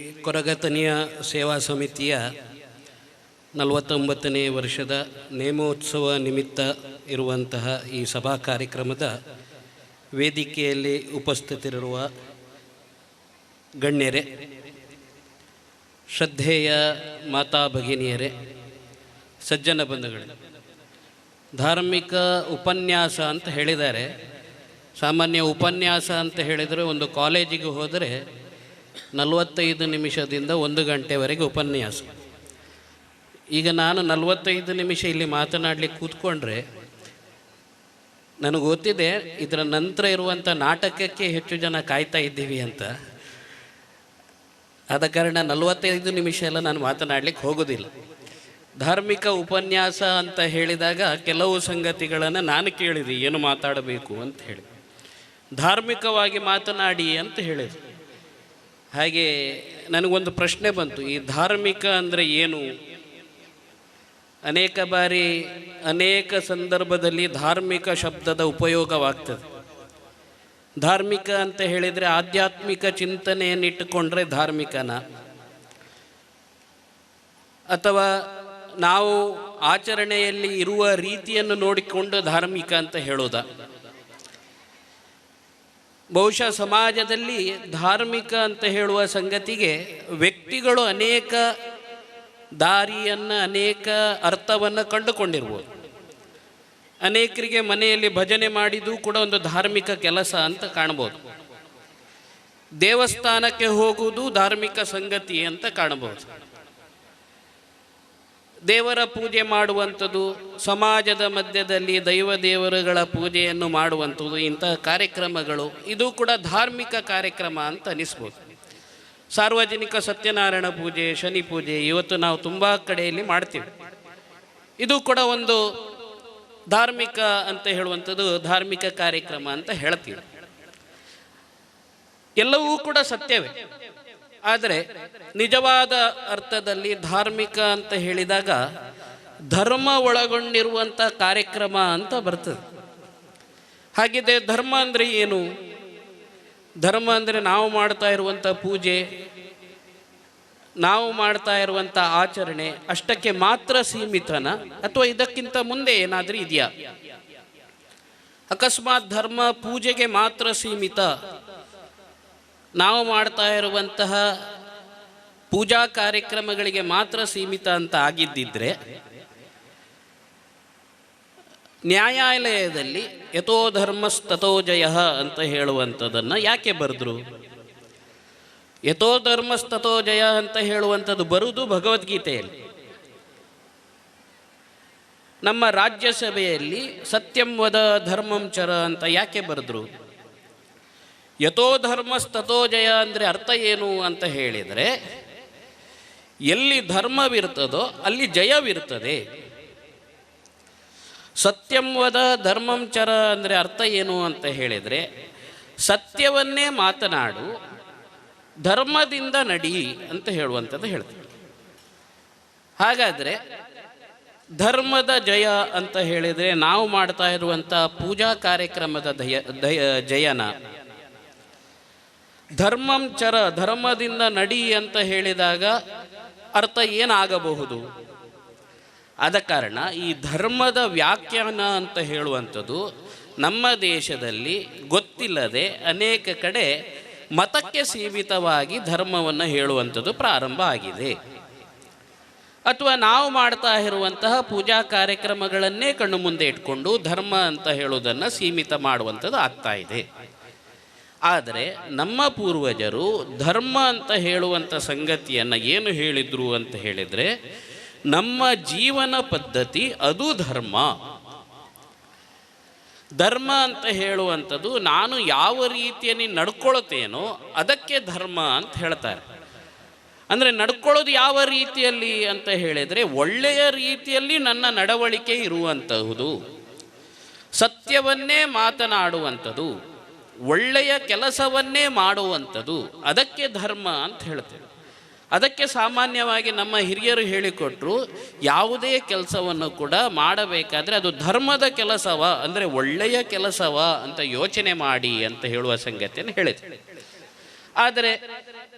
ಕೊರಗತನಿಯ ಸೇವಾ ಸಮಿತಿಯ 49ನೇ ವರ್ಷದ ನೇಮೋತ್ಸವ ನಿಮಿತ್ತ ಇರುವಂತಹ ಈ ಸಭಾ ಕಾರ್ಯಕ್ರಮದ ವೇದಿಕೆಯಲ್ಲಿ ಉಪಸ್ಥಿತರಿರುವ ಗಣ್ಯರೇ, ಶ್ರದ್ಧೆಯ ಮಾತಾ ಭಗಿನಿಯರೇ, ಸಜ್ಜನ ಬಂಧುಗಳೇ, ಧಾರ್ಮಿಕ ಉಪನ್ಯಾಸ ಅಂತ ಹೇಳಿದ್ದಾರೆ. ಸಾಮಾನ್ಯ ಉಪನ್ಯಾಸ ಅಂತ ಹೇಳಿದರೆ ಒಂದು ಕಾಲೇಜಿಗೆ ಹೋದರೆ 45 ನಿಮಿಷದಿಂದ 1 ಗಂಟೆವರೆಗೆ ಉಪನ್ಯಾಸ. ಈಗ ನಾನು 45 ನಿಮಿಷ ಇಲ್ಲಿ ಮಾತನಾಡಲಿಕ್ಕೆ ಕೂತ್ಕೊಂಡ್ರೆ ನನಗೆ ಗೊತ್ತಿದೆ ಇದರ ನಂತರ ಇರುವಂಥ ನಾಟಕಕ್ಕೆ ಹೆಚ್ಚು ಜನ ಕಾಯ್ತಾ ಇದ್ದೀವಿ ಅಂತ. ಆದ ಕಾರಣ 45 ನಿಮಿಷ ಎಲ್ಲ ನಾನು ಮಾತನಾಡಲಿಕ್ಕೆ ಹೋಗೋದಿಲ್ಲ. ಧಾರ್ಮಿಕ ಉಪನ್ಯಾಸ ಅಂತ ಹೇಳಿದಾಗ ಕೆಲವು ಸಂಗತಿಗಳನ್ನು ನಾನು ಕೇಳಿದೆ, ಏನು ಮಾತಾಡಬೇಕು ಅಂತ ಹೇಳಿ. ಧಾರ್ಮಿಕವಾಗಿ ಮಾತನಾಡಿ ಅಂತ ಹೇಳಿದರು. ಹಾಗೆ ನನಗೊಂದು ಪ್ರಶ್ನೆ ಬಂತು, ಈ ಧಾರ್ಮಿಕ ಅಂದರೆ ಏನು? ಅನೇಕ ಬಾರಿ ಅನೇಕ ಸಂದರ್ಭದಲ್ಲಿ ಧಾರ್ಮಿಕ ಶಬ್ದದ ಉಪಯೋಗವಾಗ್ತದೆ. ಧಾರ್ಮಿಕ ಅಂತ ಹೇಳಿದರೆ ಆಧ್ಯಾತ್ಮಿಕ ಚಿಂತನೆಯನ್ನಿಟ್ಟುಕೊಂಡ್ರೆ ಧಾರ್ಮಿಕನ, ಅಥವಾ ನಾವು ಆಚರಣೆಯಲ್ಲಿ ಇರುವ ರೀತಿಯನ್ನು ನೋಡಿಕೊಂಡು ಧಾರ್ಮಿಕ ಅಂತ ಹೇಳೋದ? ಬಹುಶಃ ಸಮಾಜದಲ್ಲಿ ಧಾರ್ಮಿಕ ಅಂತ ಹೇಳುವ ಸಂಗತಿಗೆ ವ್ಯಕ್ತಿಗಳು ಅನೇಕ ದಾರಿಯನ್ನು, ಅನೇಕ ಅರ್ಥವನ್ನು ಕಂಡುಕೊಂಡಿರ್ಬೋದು. ಅನೇಕರಿಗೆ ಮನೆಯಲ್ಲಿ ಭಜನೆ ಮಾಡಿದ್ದು ಕೂಡ ಒಂದು ಧಾರ್ಮಿಕ ಕೆಲಸ ಅಂತ ಕಾಣ್ಬೋದು. ದೇವಸ್ಥಾನಕ್ಕೆ ಹೋಗುವುದು ಧಾರ್ಮಿಕ ಸಂಗತಿ ಅಂತ ಕಾಣಬಹುದು. ದೇವರ ಪೂಜೆ ಮಾಡುವಂಥದ್ದು, ಸಮಾಜದ ಮಧ್ಯದಲ್ಲಿ ದೈವ ದೇವರುಗಳ ಪೂಜೆಯನ್ನು ಮಾಡುವಂಥದ್ದು, ಇಂತಹ ಕಾರ್ಯಕ್ರಮಗಳು ಇದು ಕೂಡ ಧಾರ್ಮಿಕ ಕಾರ್ಯಕ್ರಮ ಅಂತ ಅನಿಸ್ಬೋದು. ಸಾರ್ವಜನಿಕ ಸತ್ಯನಾರಾಯಣ ಪೂಜೆ, ಶನಿ ಪೂಜೆ ಇವತ್ತು ನಾವು ತುಂಬ ಕಡೆಯಲ್ಲಿ ಮಾಡ್ತೀವಿ. ಇದು ಕೂಡ ಒಂದು ಧಾರ್ಮಿಕ ಅಂತ ಹೇಳುವಂಥದ್ದು ಧಾರ್ಮಿಕ ಕಾರ್ಯಕ್ರಮ ಅಂತ ಹೇಳ್ತೀವಿ. ಎಲ್ಲವೂ ಕೂಡ ಸತ್ಯವೇ. ಆದರೆ ನಿಜವಾದ ಅರ್ಥದಲ್ಲಿ ಧಾರ್ಮಿಕ ಅಂತ ಹೇಳಿದಾಗ ಧರ್ಮ ಒಳಗೊಂಡಿರುವಂಥ ಕಾರ್ಯಕ್ರಮ ಅಂತ ಬರ್ತದೆ. ಹಾಗಿದೆ ಧರ್ಮ ಅಂದರೆ ಏನು? ಧರ್ಮ ಅಂದರೆ ನಾವು ಮಾಡ್ತಾ ಇರುವಂಥ ಪೂಜೆ, ನಾವು ಮಾಡ್ತಾ ಇರುವಂಥ ಆಚರಣೆ ಅಷ್ಟಕ್ಕೆ ಮಾತ್ರ ಸೀಮಿತನ, ಅಥವಾ ಇದಕ್ಕಿಂತ ಮುಂದೆ ಏನಾದರೂ ಇದೆಯಾ? ಅಕಸ್ಮಾತ್ ಧರ್ಮ ಪೂಜೆಗೆ ಮಾತ್ರ ಸೀಮಿತ, ನಾವು ಮಾಡ್ತಾ ಇರುವಂತಹ ಪೂಜಾ ಕಾರ್ಯಕ್ರಮಗಳಿಗೆ ಮಾತ್ರ ಸೀಮಿತ ಅಂತ ಆಗಿದ್ದಿದ್ರೆ ನ್ಯಾಯಾಲಯದಲ್ಲಿ ಯಥೋ ಧರ್ಮಸ್ತಥೋ ಜಯ ಅಂತ ಹೇಳುವಂಥದ್ದನ್ನು ಯಾಕೆ ಬರೆದ್ರು? ಯಥೋ ಧರ್ಮಸ್ತಥೋ ಜಯ ಅಂತ ಹೇಳುವಂಥದ್ದು ಬರುವುದು ಭಗವದ್ಗೀತೆಯಲ್ಲಿ. ನಮ್ಮ ರಾಜ್ಯಸಭೆಯಲ್ಲಿ ಸತ್ಯಂ ವದ ಧರ್ಮಂ ಚರ ಅಂತ ಯಾಕೆ ಬರೆದ್ರು? ಯಥೋ ಧರ್ಮಸ್ತಥೋ ಜಯ ಅಂದರೆ ಅರ್ಥ ಏನು ಅಂತ ಹೇಳಿದರೆ, ಎಲ್ಲಿ ಧರ್ಮವಿರ್ತದೋ ಅಲ್ಲಿ ಜಯವಿರ್ತದೆ. ಸತ್ಯಂ ವದ ಧರ್ಮಂ ಚರ ಅಂದರೆ ಅರ್ಥ ಏನು ಅಂತ ಹೇಳಿದರೆ, ಸತ್ಯವನ್ನೇ ಮಾತನಾಡು, ಧರ್ಮದಿಂದ ನಡಿ ಅಂತ ಹೇಳುವಂಥದ್ದು ಹೇಳ್ತಾರೆ. ಹಾಗಾದರೆ ಧರ್ಮದ ಜಯ ಅಂತ ಹೇಳಿದರೆ ನಾವು ಮಾಡ್ತಾ ಇರುವಂಥ ಪೂಜಾ ಕಾರ್ಯಕ್ರಮದ ಜಯನ, ಧರ್ಮಂ ಚರ ಧರ್ಮದಿಂದ ನಡಿ ಅಂತ ಹೇಳಿದಾಗ ಅರ್ಥ ಏನಾಗಬಹುದು? ಆದ ಕಾರಣ ಈ ಧರ್ಮದ ವ್ಯಾಖ್ಯಾನ ಅಂತ ಹೇಳುವಂಥದ್ದು ನಮ್ಮ ದೇಶದಲ್ಲಿ ಗೊತ್ತಿಲ್ಲದೆ ಅನೇಕ ಕಡೆ ಮತಕ್ಕೆ ಸೀಮಿತವಾಗಿ ಧರ್ಮವನ್ನು ಹೇಳುವಂಥದ್ದು ಪ್ರಾರಂಭ ಆಗಿದೆ. ಅಥವಾ ನಾವು ಮಾಡ್ತಾ ಇರುವಂತಹ ಪೂಜಾ ಕಾರ್ಯಕ್ರಮಗಳನ್ನೇ ಕಣ್ಣು ಮುಂದೆ ಇಟ್ಕೊಂಡು ಧರ್ಮ ಅಂತ ಹೇಳೋದನ್ನು ಸೀಮಿತ ಮಾಡುವಂಥದ್ದು ಆಗ್ತಾ ಇದೆ. ಆದರೆ ನಮ್ಮ ಪೂರ್ವಜರು ಧರ್ಮ ಅಂತ ಹೇಳುವಂಥ ಸಂಗತಿಯನ್ನು ಏನು ಹೇಳಿದರು ಅಂತ ಹೇಳಿದರೆ, ನಮ್ಮ ಜೀವನ ಪದ್ಧತಿ ಅದು ಧರ್ಮ. ಧರ್ಮ ಅಂತ ಹೇಳುವಂಥದ್ದು ನಾನು ಯಾವ ರೀತಿಯಲ್ಲಿ ನಡ್ಕೊಳ್ತೇನೋ ಅದಕ್ಕೆ ಧರ್ಮ ಅಂತ ಹೇಳ್ತಾರೆ. ಅಂದರೆ ನಡ್ಕೊಳ್ಳೋದು ಯಾವ ರೀತಿಯಲ್ಲಿ ಅಂತ ಹೇಳಿದರೆ, ಒಳ್ಳೆಯ ರೀತಿಯಲ್ಲಿ ನನ್ನ ನಡವಳಿಕೆ ಇರುವಂತಹುದು, ಸತ್ಯವನ್ನೇ ಮಾತನಾಡುವಂಥದ್ದು, ಒಳ್ಳೆಯ ಕೆಲಸವನ್ನೇ ಮಾಡುವಂಥದ್ದು, ಅದಕ್ಕೆ ಧರ್ಮ ಅಂತ ಹೇಳ್ತೇವೆ. ಅದಕ್ಕೆ ಸಾಮಾನ್ಯವಾಗಿ ನಮ್ಮ ಹಿರಿಯರು ಹೇಳಿಕೊಟ್ರು, ಯಾವುದೇ ಕೆಲಸವನ್ನು ಕೂಡ ಮಾಡಬೇಕಾದ್ರೆ ಅದು ಧರ್ಮದ ಕೆಲಸವ, ಅಂದರೆ ಒಳ್ಳೆಯ ಕೆಲಸವ ಅಂತ ಯೋಚನೆ ಮಾಡಿ ಅಂತ ಹೇಳುವ ಸಂಗತಿಯನ್ನು ಹೇಳಿದ್ರು. ಆದರೆ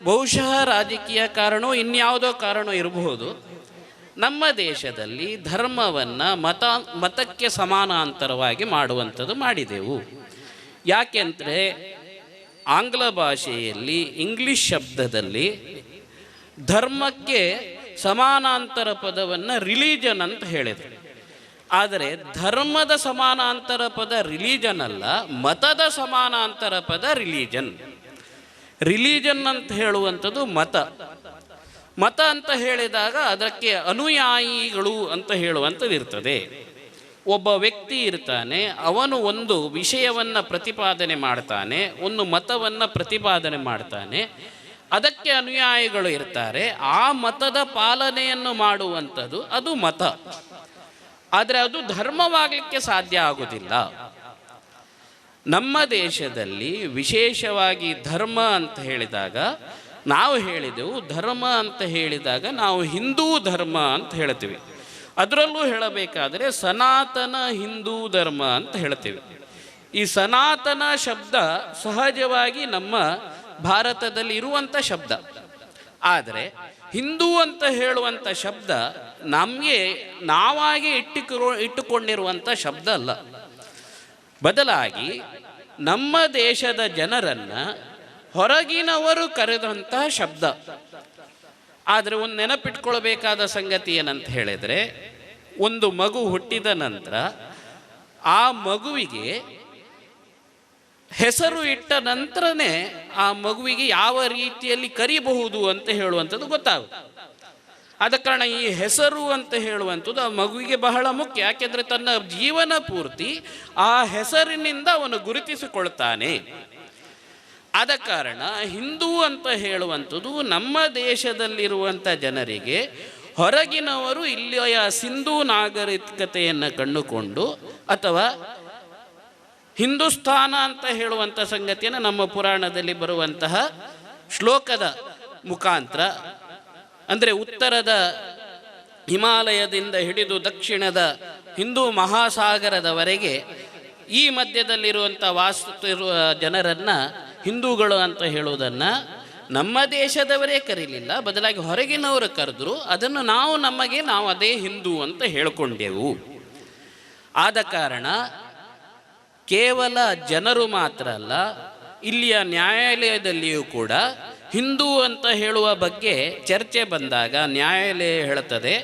ಬಹುಶಃ ರಾಜಕೀಯ ಕಾರಣವೋ ಇನ್ಯಾವುದೋ ಕಾರಣ ಇರಬಹುದು, ನಮ್ಮ ದೇಶದಲ್ಲಿ ಧರ್ಮವನ್ನು ಮತಕ್ಕೆ ಸಮಾನಾಂತರವಾಗಿ ಮಾಡುವಂಥದ್ದು ಮಾಡಿದೆವು. ಯಾಕೆಂದರೆ ಆಂಗ್ಲ ಭಾಷೆಯಲ್ಲಿ ಇಂಗ್ಲಿಷ್ ಶಬ್ದದಲ್ಲಿ ಧರ್ಮಕ್ಕೆ ಸಮಾನಾಂತರ ಪದವನ್ನು ರಿಲಿಜನ್ ಅಂತ ಹೇಳಿದರು. ಆದರೆ ಧರ್ಮದ ಸಮಾನಾಂತರ ಪದ ರಿಲಿಜನ್ ಅಲ್ಲ, ಮತದ ಸಮಾನಾಂತರ ಪದ ರಿಲಿಜನ್. ರಿಲಿಜನ್ ಅಂತ ಹೇಳುವಂಥದ್ದು ಮತ. ಮತ ಅಂತ ಹೇಳಿದಾಗ ಅದಕ್ಕೆ ಅನುಯಾಯಿಗಳು ಅಂತ ಹೇಳುವಂಥದ್ದು ಇರ್ತದೆ. ಒಬ್ಬ ವ್ಯಕ್ತಿ ಇರ್ತಾನೆ, ಅವನು ಒಂದು ವಿಷಯವನ್ನು ಪ್ರತಿಪಾದನೆ ಮಾಡ್ತಾನೆ, ಒಂದು ಮತವನ್ನು ಪ್ರತಿಪಾದನೆ ಮಾಡ್ತಾನೆ, ಅದಕ್ಕೆ ಅನುಯಾಯಿಗಳು ಇರ್ತಾರೆ. ಆ ಮತದ ಪಾಲನೆಯನ್ನು ಮಾಡುವಂಥದ್ದು ಅದು ಮತ. ಆದರೆ ಅದು ಧರ್ಮವಾಗಲಿಕ್ಕೆ ಸಾಧ್ಯ ಆಗುವುದಿಲ್ಲ. ನಮ್ಮ ದೇಶದಲ್ಲಿ ವಿಶೇಷವಾಗಿ ಧರ್ಮ ಅಂತ ಹೇಳಿದಾಗ ನಾವು ಹೇಳಿದೆವು, ಧರ್ಮ ಅಂತ ಹೇಳಿದಾಗ ನಾವು ಹಿಂದೂ ಧರ್ಮ ಅಂತ ಹೇಳ್ತೀವಿ. ಅದರಲ್ಲೂ ಹೇಳಬೇಕಾದರೆ ಸನಾತನ ಹಿಂದೂ ಧರ್ಮ ಅಂತ ಹೇಳ್ತೀವಿ. ಈ ಸನಾತನ ಶಬ್ದ ಸಹಜವಾಗಿ ನಮ್ಮ ಭಾರತದಲ್ಲಿ ಇರುವಂಥ ಶಬ್ದ. ಆದರೆ ಹಿಂದೂ ಅಂತ ಹೇಳುವಂಥ ಶಬ್ದ ನಮಗೆ ನಾವಾಗಿ ಇಟ್ಟುಕೊಂಡಿರುವಂಥ ಶಬ್ದ ಅಲ್ಲ. ಬದಲಾಗಿ ನಮ್ಮ ದೇಶದ ಜನರನ್ನು ಹೊರಗಿನವರು ಕರೆದಂಥ ಶಬ್ದ. ಆದರೆ ಒಂದು ನೆನಪಿಟ್ಕೊಳ್ಬೇಕಾದ ಸಂಗತಿ ಏನಂತ ಹೇಳಿದರೆ, ಒಂದು ಮಗು ಹುಟ್ಟಿದ ನಂತರ ಆ ಮಗುವಿಗೆ ಹೆಸರು ಇಟ್ಟ ನಂತರನೇ ಆ ಮಗುವಿಗೆ ಯಾವ ರೀತಿಯಲ್ಲಿ ಕರಿಬಹುದು ಅಂತ ಹೇಳುವಂಥದ್ದು ಗೊತ್ತಾಗುತ್ತೆ. ಆದ ಕಾರಣ ಈ ಹೆಸರು ಅಂತ ಹೇಳುವಂಥದ್ದು ಆ ಮಗುವಿಗೆ ಬಹಳ ಮುಖ್ಯ. ಯಾಕೆಂದರೆ ತನ್ನ ಜೀವನ ಪೂರ್ತಿ ಆ ಹೆಸರಿನಿಂದ ಅವನು ಗುರುತಿಸಿಕೊಳ್ತಾನೆ. ಆದ ಕಾರಣ ಹಿಂದೂ ಅಂತ ಹೇಳುವಂಥದ್ದು ನಮ್ಮ ದೇಶದಲ್ಲಿರುವಂಥ ಜನರಿಗೆ ಹೊರಗಿನವರು ಇಲ್ಲಿಯ ಸಿಂಧೂ ನಾಗರಿಕತೆಯನ್ನು ಕಂಡುಕೊಂಡು ಅಥವಾ ಹಿಂದೂಸ್ತಾನ ಅಂತ ಹೇಳುವಂಥ ಸಂಗತಿಯನ್ನು ನಮ್ಮ ಪುರಾಣದಲ್ಲಿ ಬರುವಂತಹ ಶ್ಲೋಕದ ಮುಖಾಂತರ, ಅಂದರೆ ಉತ್ತರದ ಹಿಮಾಲಯದಿಂದ ಹಿಡಿದು ದಕ್ಷಿಣದ ಹಿಂದೂ ಮಹಾಸಾಗರದವರೆಗೆ ಈ ಮಧ್ಯದಲ್ಲಿರುವಂಥ ವಾಸುತ್ತಿರುವ ಜನರನ್ನು ಹಿಂದೂಗಳು ಅಂತ ಹೇಳುವುದನ್ನು ನಮ್ಮ ದೇಶದವರೇ ಕರೀಲಿಲ್ಲ, ಬದಲಾಗಿ ಹೊರಗಿನವರು ಕರೆದ್ರು. ಅದನ್ನು ನಾವು ಅದೇ ಹಿಂದೂ ಅಂತ ಹೇಳಿಕೊಂಡೆವು. ಆದ ಕಾರಣ ಕೇವಲ ಜನರು ಮಾತ್ರ ಅಲ್ಲ, ಇಲ್ಲಿಯ ನ್ಯಾಯಾಲಯದಲ್ಲಿಯೂ ಕೂಡ ಹಿಂದೂ ಅಂತ ಹೇಳುವ ಬಗ್ಗೆ ಚರ್ಚೆ ಬಂದಾಗ ನ್ಯಾಯಾಲಯ ಹೇಳುತ್ತದೆ,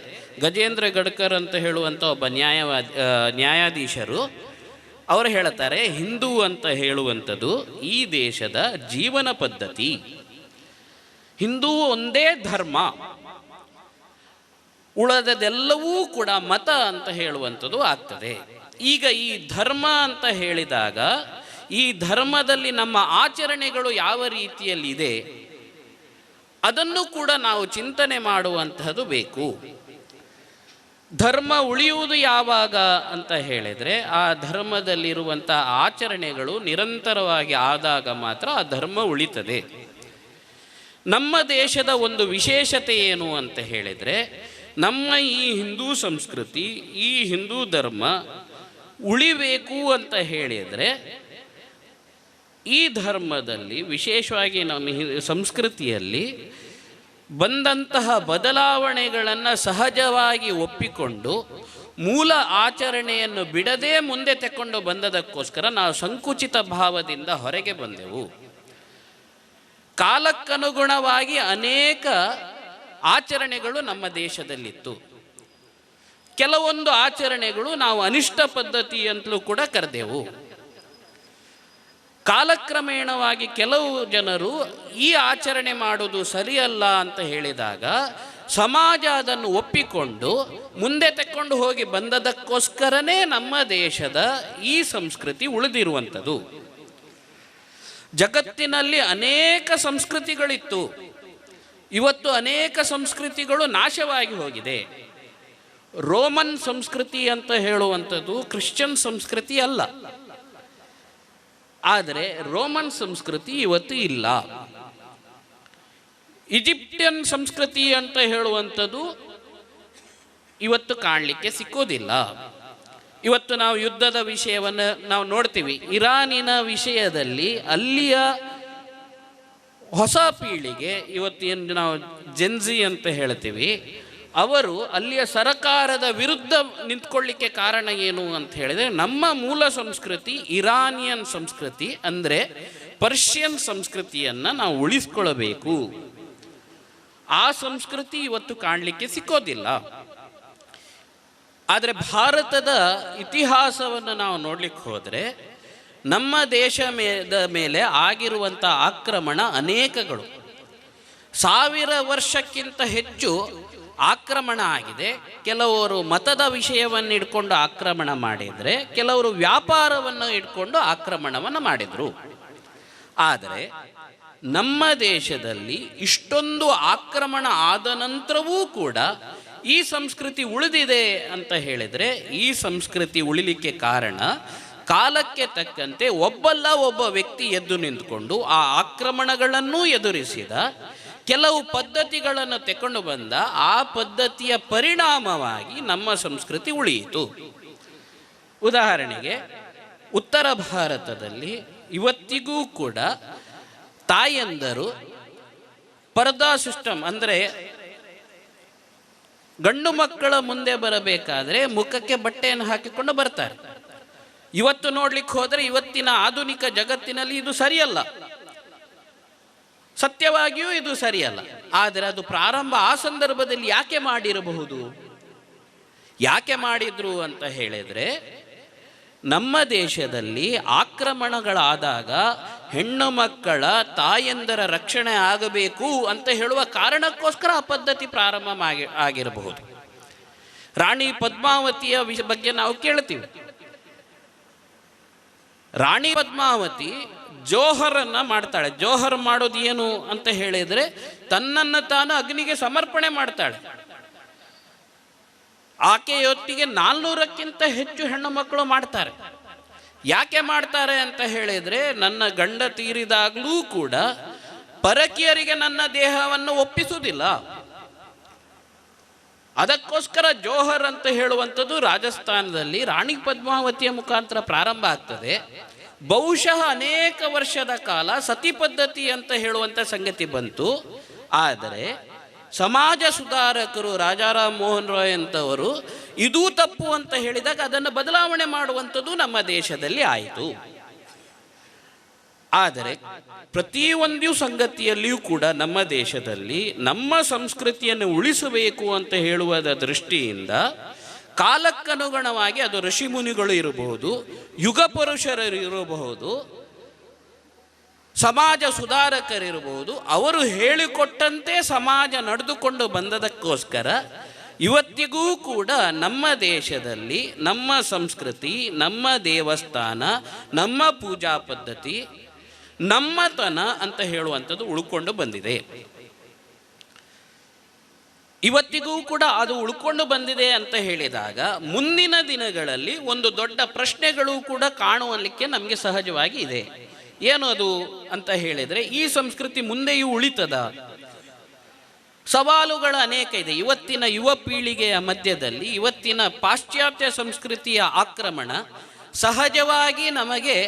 ಗಜೇಂದ್ರ ಗಡ್ಕರ್ ಅಂತ ಹೇಳುವಂಥ ಒಬ್ಬ ನ್ಯಾಯಾಧೀಶರು ಅವರು ಹೇಳ್ತಾರೆ, ಹಿಂದೂ ಅಂತ ಹೇಳುವಂಥದ್ದು ಈ ದೇಶದ ಜೀವನ ಪದ್ಧತಿ, ಹಿಂದೂ ಒಂದೇ ಧರ್ಮ, ಉಳಿದದೆಲ್ಲವೂ ಕೂಡ ಮತ ಅಂತ ಹೇಳುವಂಥದ್ದು ಆಗ್ತದೆ. ಈಗ ಈ ಧರ್ಮ ಅಂತ ಹೇಳಿದಾಗ ಈ ಧರ್ಮದಲ್ಲಿ ನಮ್ಮ ಆಚರಣೆಗಳು ಯಾವ ರೀತಿಯಲ್ಲಿದೆ ಅದನ್ನು ಕೂಡ ನಾವು ಚಿಂತನೆ ಮಾಡುವಂತಹದ್ದು ಬೇಕು. ಧರ್ಮ ಉಳಿಯುವುದು ಯಾವಾಗ ಅಂತ ಹೇಳಿದರೆ ಆ ಧರ್ಮದಲ್ಲಿರುವಂಥ ಆಚರಣೆಗಳು ನಿರಂತರವಾಗಿ ಆದಾಗ ಮಾತ್ರ ಆ ಧರ್ಮ ಉಳಿತದೆ. ನಮ್ಮ ದೇಶದ ಒಂದು ವಿಶೇಷತೆ ಏನು ಅಂತ ಹೇಳಿದರೆ, ನಮ್ಮ ಈ ಹಿಂದೂ ಸಂಸ್ಕೃತಿ, ಈ ಹಿಂದೂ ಧರ್ಮ ಉಳಿಬೇಕು ಅಂತ ಹೇಳಿದರೆ ಈ ಧರ್ಮದಲ್ಲಿ ವಿಶೇಷವಾಗಿ ನಮ್ಮ ಸಂಸ್ಕೃತಿಯಲ್ಲಿ ಬಂದಂತಹ ಬದಲಾವಣೆಗಳನ್ನು ಸಹಜವಾಗಿ ಒಪ್ಪಿಕೊಂಡು ಮೂಲ ಆಚರಣೆಯನ್ನು ಬಿಡದೆ ಮುಂದೆ ತೆಕ್ಕೊಂಡು ಬಂದದಕ್ಕೋಸ್ಕರ ನಾವು ಸಂಕುಚಿತ ಭಾವದಿಂದ ಹೊರಗೆ ಬಂದೆವು. ಕಾಲಕ್ಕನುಗುಣವಾಗಿ ಅನೇಕ ಆಚರಣೆಗಳು ನಮ್ಮ ದೇಶದಲ್ಲಿತ್ತು. ಕೆಲವೊಂದು ಆಚರಣೆಗಳು ನಾವು ಅನಿಷ್ಟ ಪದ್ಧತಿ ಅಂತಲೂ ಕೂಡ ಕರೆದೆವು. ಕಾಲಕ್ರಮೇಣವಾಗಿ ಕೆಲವು ಜನರು ಈ ಆಚರಣೆ ಮಾಡೋದು ಸರಿಯಲ್ಲ ಅಂತ ಹೇಳಿದಾಗ ಸಮಾಜ ಅದನ್ನು ಒಪ್ಪಿಕೊಂಡು ಮುಂದೆ ತೆಕ್ಕೊಂಡು ಹೋಗಿ ಬಂದದಕ್ಕೋಸ್ಕರನೇ ನಮ್ಮ ದೇಶದ ಈ ಸಂಸ್ಕೃತಿ ಇವತ್ತು ಅನೇಕ ಸಂಸ್ಕೃತಿಗಳು ನಾಶವಾಗಿ ಹೋಗಿದೆ. ರೋಮನ್ ಸಂಸ್ಕೃತಿ ಅಂತ ಹೇಳುವಂಥದ್ದು ಕ್ರಿಶ್ಚಿಯನ್ ಸಂಸ್ಕೃತಿ ಅಲ್ಲ, ಆದರೆ ರೋಮನ್ ಸಂಸ್ಕೃತಿ ಇವತ್ತು ಇಲ್ಲ. ಈಜಿಪ್ಟಿಯನ್ ಸಂಸ್ಕೃತಿ ಅಂತ ಹೇಳುವಂಥದ್ದು ಇವತ್ತು ಕಾಣಲಿಕ್ಕೆ ಸಿಕ್ಕೋದಿಲ್ಲ. ಇವತ್ತು ನಾವು ಯುದ್ಧದ ವಿಷಯವನ್ನು ನಾವು ನೋಡ್ತೀವಿ. ಇರಾನಿನ ವಿಷಯದಲ್ಲಿ ಅಲ್ಲಿಯ ಹೊಸ ಪೀಳಿಗೆ, ಇವತ್ತೇನು ನಾವು ಜೆನ್ಜಿ ಅಂತ ಹೇಳ್ತೀವಿ, ಅವರು ಅಲ್ಲಿಯ ಸರಕಾರದ ವಿರುದ್ಧ ನಿಂತ್ಕೊಳ್ಳಿಕ್ಕೆ ಕಾರಣ ಏನು ಅಂತ ಹೇಳಿದ್ರೆ, ನಮ್ಮ ಮೂಲ ಸಂಸ್ಕೃತಿ ಇರಾನಿಯನ್ ಸಂಸ್ಕೃತಿ ಅಂದರೆ ಪರ್ಷಿಯನ್ ಸಂಸ್ಕೃತಿಯನ್ನು ನಾವು ಉಳಿಸ್ಕೊಳ್ಬೇಕು. ಆ ಸಂಸ್ಕೃತಿ ಇವತ್ತು ಕಾಣಲಿಕ್ಕೆ ಸಿಕ್ಕೋದಿಲ್ಲ. ಆದರೆ ಭಾರತದ ಇತಿಹಾಸವನ್ನು ನಾವು ನೋಡ್ಲಿಕ್ಕೆ ಹೋದರೆ ನಮ್ಮ ದೇಶ ಮೇಲೆ ಆಗಿರುವಂಥ ಆಕ್ರಮಣ ಅನೇಕಗಳು. 1000 ವರ್ಷಕ್ಕಿಂತ ಹೆಚ್ಚು ಆಕ್ರಮಣ ಆಗಿದೆ. ಕೆಲವರು ಮತದ ವಿಷಯವನ್ನು ಇಟ್ಕೊಂಡು ಆಕ್ರಮಣ ಮಾಡಿದರೆ, ಕೆಲವರು ವ್ಯಾಪಾರವನ್ನು ಇಟ್ಕೊಂಡು ಆಕ್ರಮಣವನ್ನು ಮಾಡಿದರು. ಆದರೆ ನಮ್ಮ ದೇಶದಲ್ಲಿ ಇಷ್ಟೊಂದು ಆಕ್ರಮಣ ಆದ ನಂತರವೂ ಕೂಡ ಈ ಸಂಸ್ಕೃತಿ ಉಳಿದಿದೆ ಅಂತ ಹೇಳಿದರೆ, ಈ ಸಂಸ್ಕೃತಿ ಉಳಿಲಿಕ್ಕೆ ಕಾರಣ ಕಾಲಕ್ಕೆ ತಕ್ಕಂತೆ ಒಬ್ಬಲ್ಲ ಒಬ್ಬ ವ್ಯಕ್ತಿ ಎದ್ದು ನಿಂತುಕೊಂಡು ಆ ಆಕ್ರಮಣಗಳನ್ನು ಎದುರಿಸಿದ, ಕೆಲವು ಪದ್ಧತಿಗಳನ್ನು ತೆಕೊಂಡು ಬಂದ. ಆ ಪದ್ಧತಿಯ ಪರಿಣಾಮವಾಗಿ ನಮ್ಮ ಸಂಸ್ಕೃತಿ ಉಳಿಯಿತು. ಉದಾಹರಣೆಗೆ ಉತ್ತರ ಭಾರತದಲ್ಲಿ ಇವತ್ತಿಗೂ ಕೂಡ ತಾಯಂದರು ಪರ್ದಾ ಸಿಸ್ಟಮ್ ಅಂದರೆ ಗಂಡು ಮಕ್ಕಳ ಮುಂದೆ ಬರಬೇಕಾದ್ರೆ ಮುಖಕ್ಕೆ ಬಟ್ಟೆಯನ್ನು ಹಾಕಿಕೊಂಡು ಬರ್ತಾರೆ. ಇವತ್ತು ನೋಡ್ಲಿಕ್ಕೆ ಹೋದರೆ ಇವತ್ತಿನ ಆಧುನಿಕ ಜಗತ್ತಿನಲ್ಲಿ ಇದು ಸರಿಯಲ್ಲ, ಸತ್ಯವಾಗಿಯೂ ಇದು ಸರಿಯಲ್ಲ. ಆದರೆ ಅದು ಪ್ರಾರಂಭ ಆ ಸಂದರ್ಭದಲ್ಲಿ ಯಾಕೆ ಮಾಡಿರಬಹುದು? ಯಾಕೆ ಮಾಡಿದ್ರು ಅಂತ ಹೇಳಿದರೆ, ನಮ್ಮ ದೇಶದಲ್ಲಿ ಆಕ್ರಮಣಗಳಾದಾಗ ಹೆಣ್ಣು ಮಕ್ಕಳ ತಾಯಂದರ ರಕ್ಷಣೆ ಆಗಬೇಕು ಅಂತ ಹೇಳುವ ಕಾರಣಕ್ಕೋಸ್ಕರ ಆ ಪದ್ಧತಿ ಪ್ರಾರಂಭ ಆಗಿರಬಹುದು. ರಾಣಿ ಪದ್ಮಾವತಿಯ ಬಗ್ಗೆ ನಾವು ಕೇಳ್ತೀವಿ. ರಾಣಿ ಪದ್ಮಾವತಿ ಜೋಹರನ್ನು ಮಾಡ್ತಾಳೆ. ಜೋಹರ್ ಮಾಡೋದು ಏನು ಅಂತ ಹೇಳಿದರೆ, ತನ್ನನ್ನು ತಾನು ಅಗ್ನಿಗೆ ಸಮರ್ಪಣೆ ಮಾಡ್ತಾಳೆ. ಆಕೆಯೊಟ್ಟಿಗೆ 400ಕ್ಕಿಂತ ಹೆಚ್ಚು ಹೆಣ್ಣು ಮಕ್ಕಳು ಮಾಡ್ತಾರೆ. ಯಾಕೆ ಮಾಡ್ತಾರೆ ಅಂತ ಹೇಳಿದರೆ, ನನ್ನ ಗಂಡ ತೀರಿದಾಗಲೂ ಕೂಡ ಪರಕೀಯರಿಗೆ ನನ್ನ ದೇಹವನ್ನು ಒಪ್ಪಿಸುವುದಿಲ್ಲ. ಅದಕ್ಕೋಸ್ಕರ ಜೋಹರ್ ಅಂತ ಹೇಳುವಂಥದ್ದು ರಾಜಸ್ಥಾನದಲ್ಲಿ ರಾಣಿ ಪದ್ಮಾವತಿಯ ಮುಖಾಂತರ ಪ್ರಾರಂಭ ಆಗ್ತದೆ. ಬಹುಶಃ ಅನೇಕ ವರ್ಷದ ಕಾಲ ಸತಿ ಪದ್ಧತಿ ಅಂತ ಹೇಳುವಂಥ ಸಂಗತಿ ಬಂತು. ಆದರೆ ಸಮಾಜ ಸುಧಾರಕರು ರಾಜಾರಾಮ್ ಮೋಹನ್ ರಾಯ್ ಅಂತವರು ಇದೂ ತಪ್ಪು ಅಂತ ಹೇಳಿದಾಗ ಅದನ್ನು ಬದಲಾವಣೆ ಮಾಡುವಂಥದ್ದು ನಮ್ಮ ದೇಶದಲ್ಲಿ ಆಯಿತು. ಆದರೆ ಪ್ರತಿಯೊಂದು ಸಂಗತಿಯಲ್ಲಿಯೂ ಕೂಡ ನಮ್ಮ ದೇಶದಲ್ಲಿ ನಮ್ಮ ಸಂಸ್ಕೃತಿಯನ್ನು ಉಳಿಸಬೇಕು ಅಂತ ಹೇಳುವುದ ದೃಷ್ಟಿಯಿಂದ ಕಾಲಕ್ಕನುಗುಣವಾಗಿ ಅದು ಋಷಿಮುನಿಗಳು ಇರಬಹುದು, ಯುಗ ಪುರುಷರು ಇರಬಹುದು, ಸಮಾಜ ಸುಧಾರಕರಿರಬಹುದು, ಅವರು ಹೇಳಿಕೊಟ್ಟಂತೆ ಸಮಾಜ ನಡೆದುಕೊಂಡು ಬಂದದಕ್ಕೋಸ್ಕರ ಇವತ್ತಿಗೂ ಕೂಡ ನಮ್ಮ ದೇಶದಲ್ಲಿ ನಮ್ಮ ಸಂಸ್ಕೃತಿ, ನಮ್ಮ ದೇವಸ್ಥಾನ, ನಮ್ಮ ಪೂಜಾ ಪದ್ಧತಿ, ನಮ್ಮತನ ಅಂತ ಹೇಳುವಂಥದ್ದು ಉಳ್ಕೊಂಡು ಬಂದಿದೆ. ಇವತ್ತಿಗೂ ಕೂಡ ಅದು ಉಳ್ಕೊಂಡು ಬಂದಿದೆ ಅಂತ ಹೇಳಿದಾಗ ಮುಂದಿನ ದಿನಗಳಲ್ಲಿ ಒಂದು ದೊಡ್ಡ ಪ್ರಶ್ನೆಗಳು ಕೂಡ ಕಾಣುವಲಿಕ್ಕೆ ನಮಗೆ ಸಹಜವಾಗಿ ಇದೆ. ಏನು ಅದು ಅಂತ ಹೇಳಿದರೆ, ಈ ಸಂಸ್ಕೃತಿ ಮುಂದೆಯೂ ಉಳಿತದ? ಸವಾಲುಗಳು ಅನೇಕ ಇದೆ. ಇವತ್ತಿನ ಯುವ ಪೀಳಿಗೆಯ ಮಧ್ಯದಲ್ಲಿ ಇವತ್ತಿನ ಪಾಶ್ಚಾತ್ಯ ಸಂಸ್ಕೃತಿಯ ಆಕ್ರಮಣ ಸಹಜವಾಗಿ ನಮಗೆ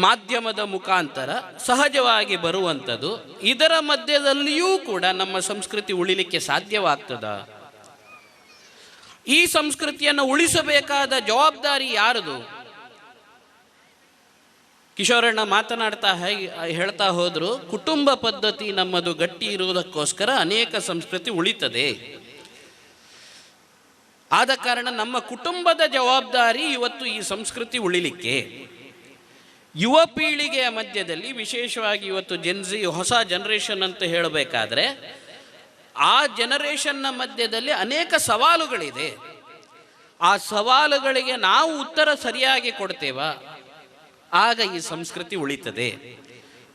ಮಾಧ್ಯಮದ ಮುಖಾಂತರ ಸಹಜವಾಗಿ ಬರುವಂಥದ್ದು. ಇದರ ಮಧ್ಯದಲ್ಲಿಯೂ ಕೂಡ ನಮ್ಮ ಸಂಸ್ಕೃತಿ ಉಳಿಲಿಕ್ಕೆ ಸಾಧ್ಯವಾಗ್ತದ? ಈ ಸಂಸ್ಕೃತಿಯನ್ನು ಉಳಿಸಬೇಕಾದ ಜವಾಬ್ದಾರಿ ಯಾರದು? ಕಿಶೋರಣ್ಣ ಮಾತನಾಡ್ತಾ ಹೇಳ್ತಾ ಹೋದ್ರು, ಕುಟುಂಬ ಪದ್ಧತಿ ನಮ್ಮದು ಗಟ್ಟಿ ಇರುವುದಕ್ಕೋಸ್ಕರ ಅನೇಕ ಸಂಸ್ಕೃತಿ ಉಳಿತದೆ. ಆದ ಕಾರಣ ನಮ್ಮ ಕುಟುಂಬದ ಜವಾಬ್ದಾರಿ ಇವತ್ತು ಈ ಸಂಸ್ಕೃತಿ ಉಳಿಲಿಕ್ಕೆ. ಯುವ ಪೀಳಿಗೆಯ ಮಧ್ಯದಲ್ಲಿ ವಿಶೇಷವಾಗಿ ಇವತ್ತು ಜೆನ್ಜಿ ಹೊಸ ಜನರೇಷನ್ ಅಂತ ಹೇಳಬೇಕಾದ್ರೆ, ಆ ಜನರೇಷನ್ನ ಮಧ್ಯದಲ್ಲಿ ಅನೇಕ ಸವಾಲುಗಳಿದೆ. ಆ ಸವಾಲುಗಳಿಗೆ ನಾವು ಉತ್ತರ ಸರಿಯಾಗಿ ಕೊಡ್ತೇವಾ? ಆಗ ಈ ಸಂಸ್ಕೃತಿ ಉಳಿತದೆ.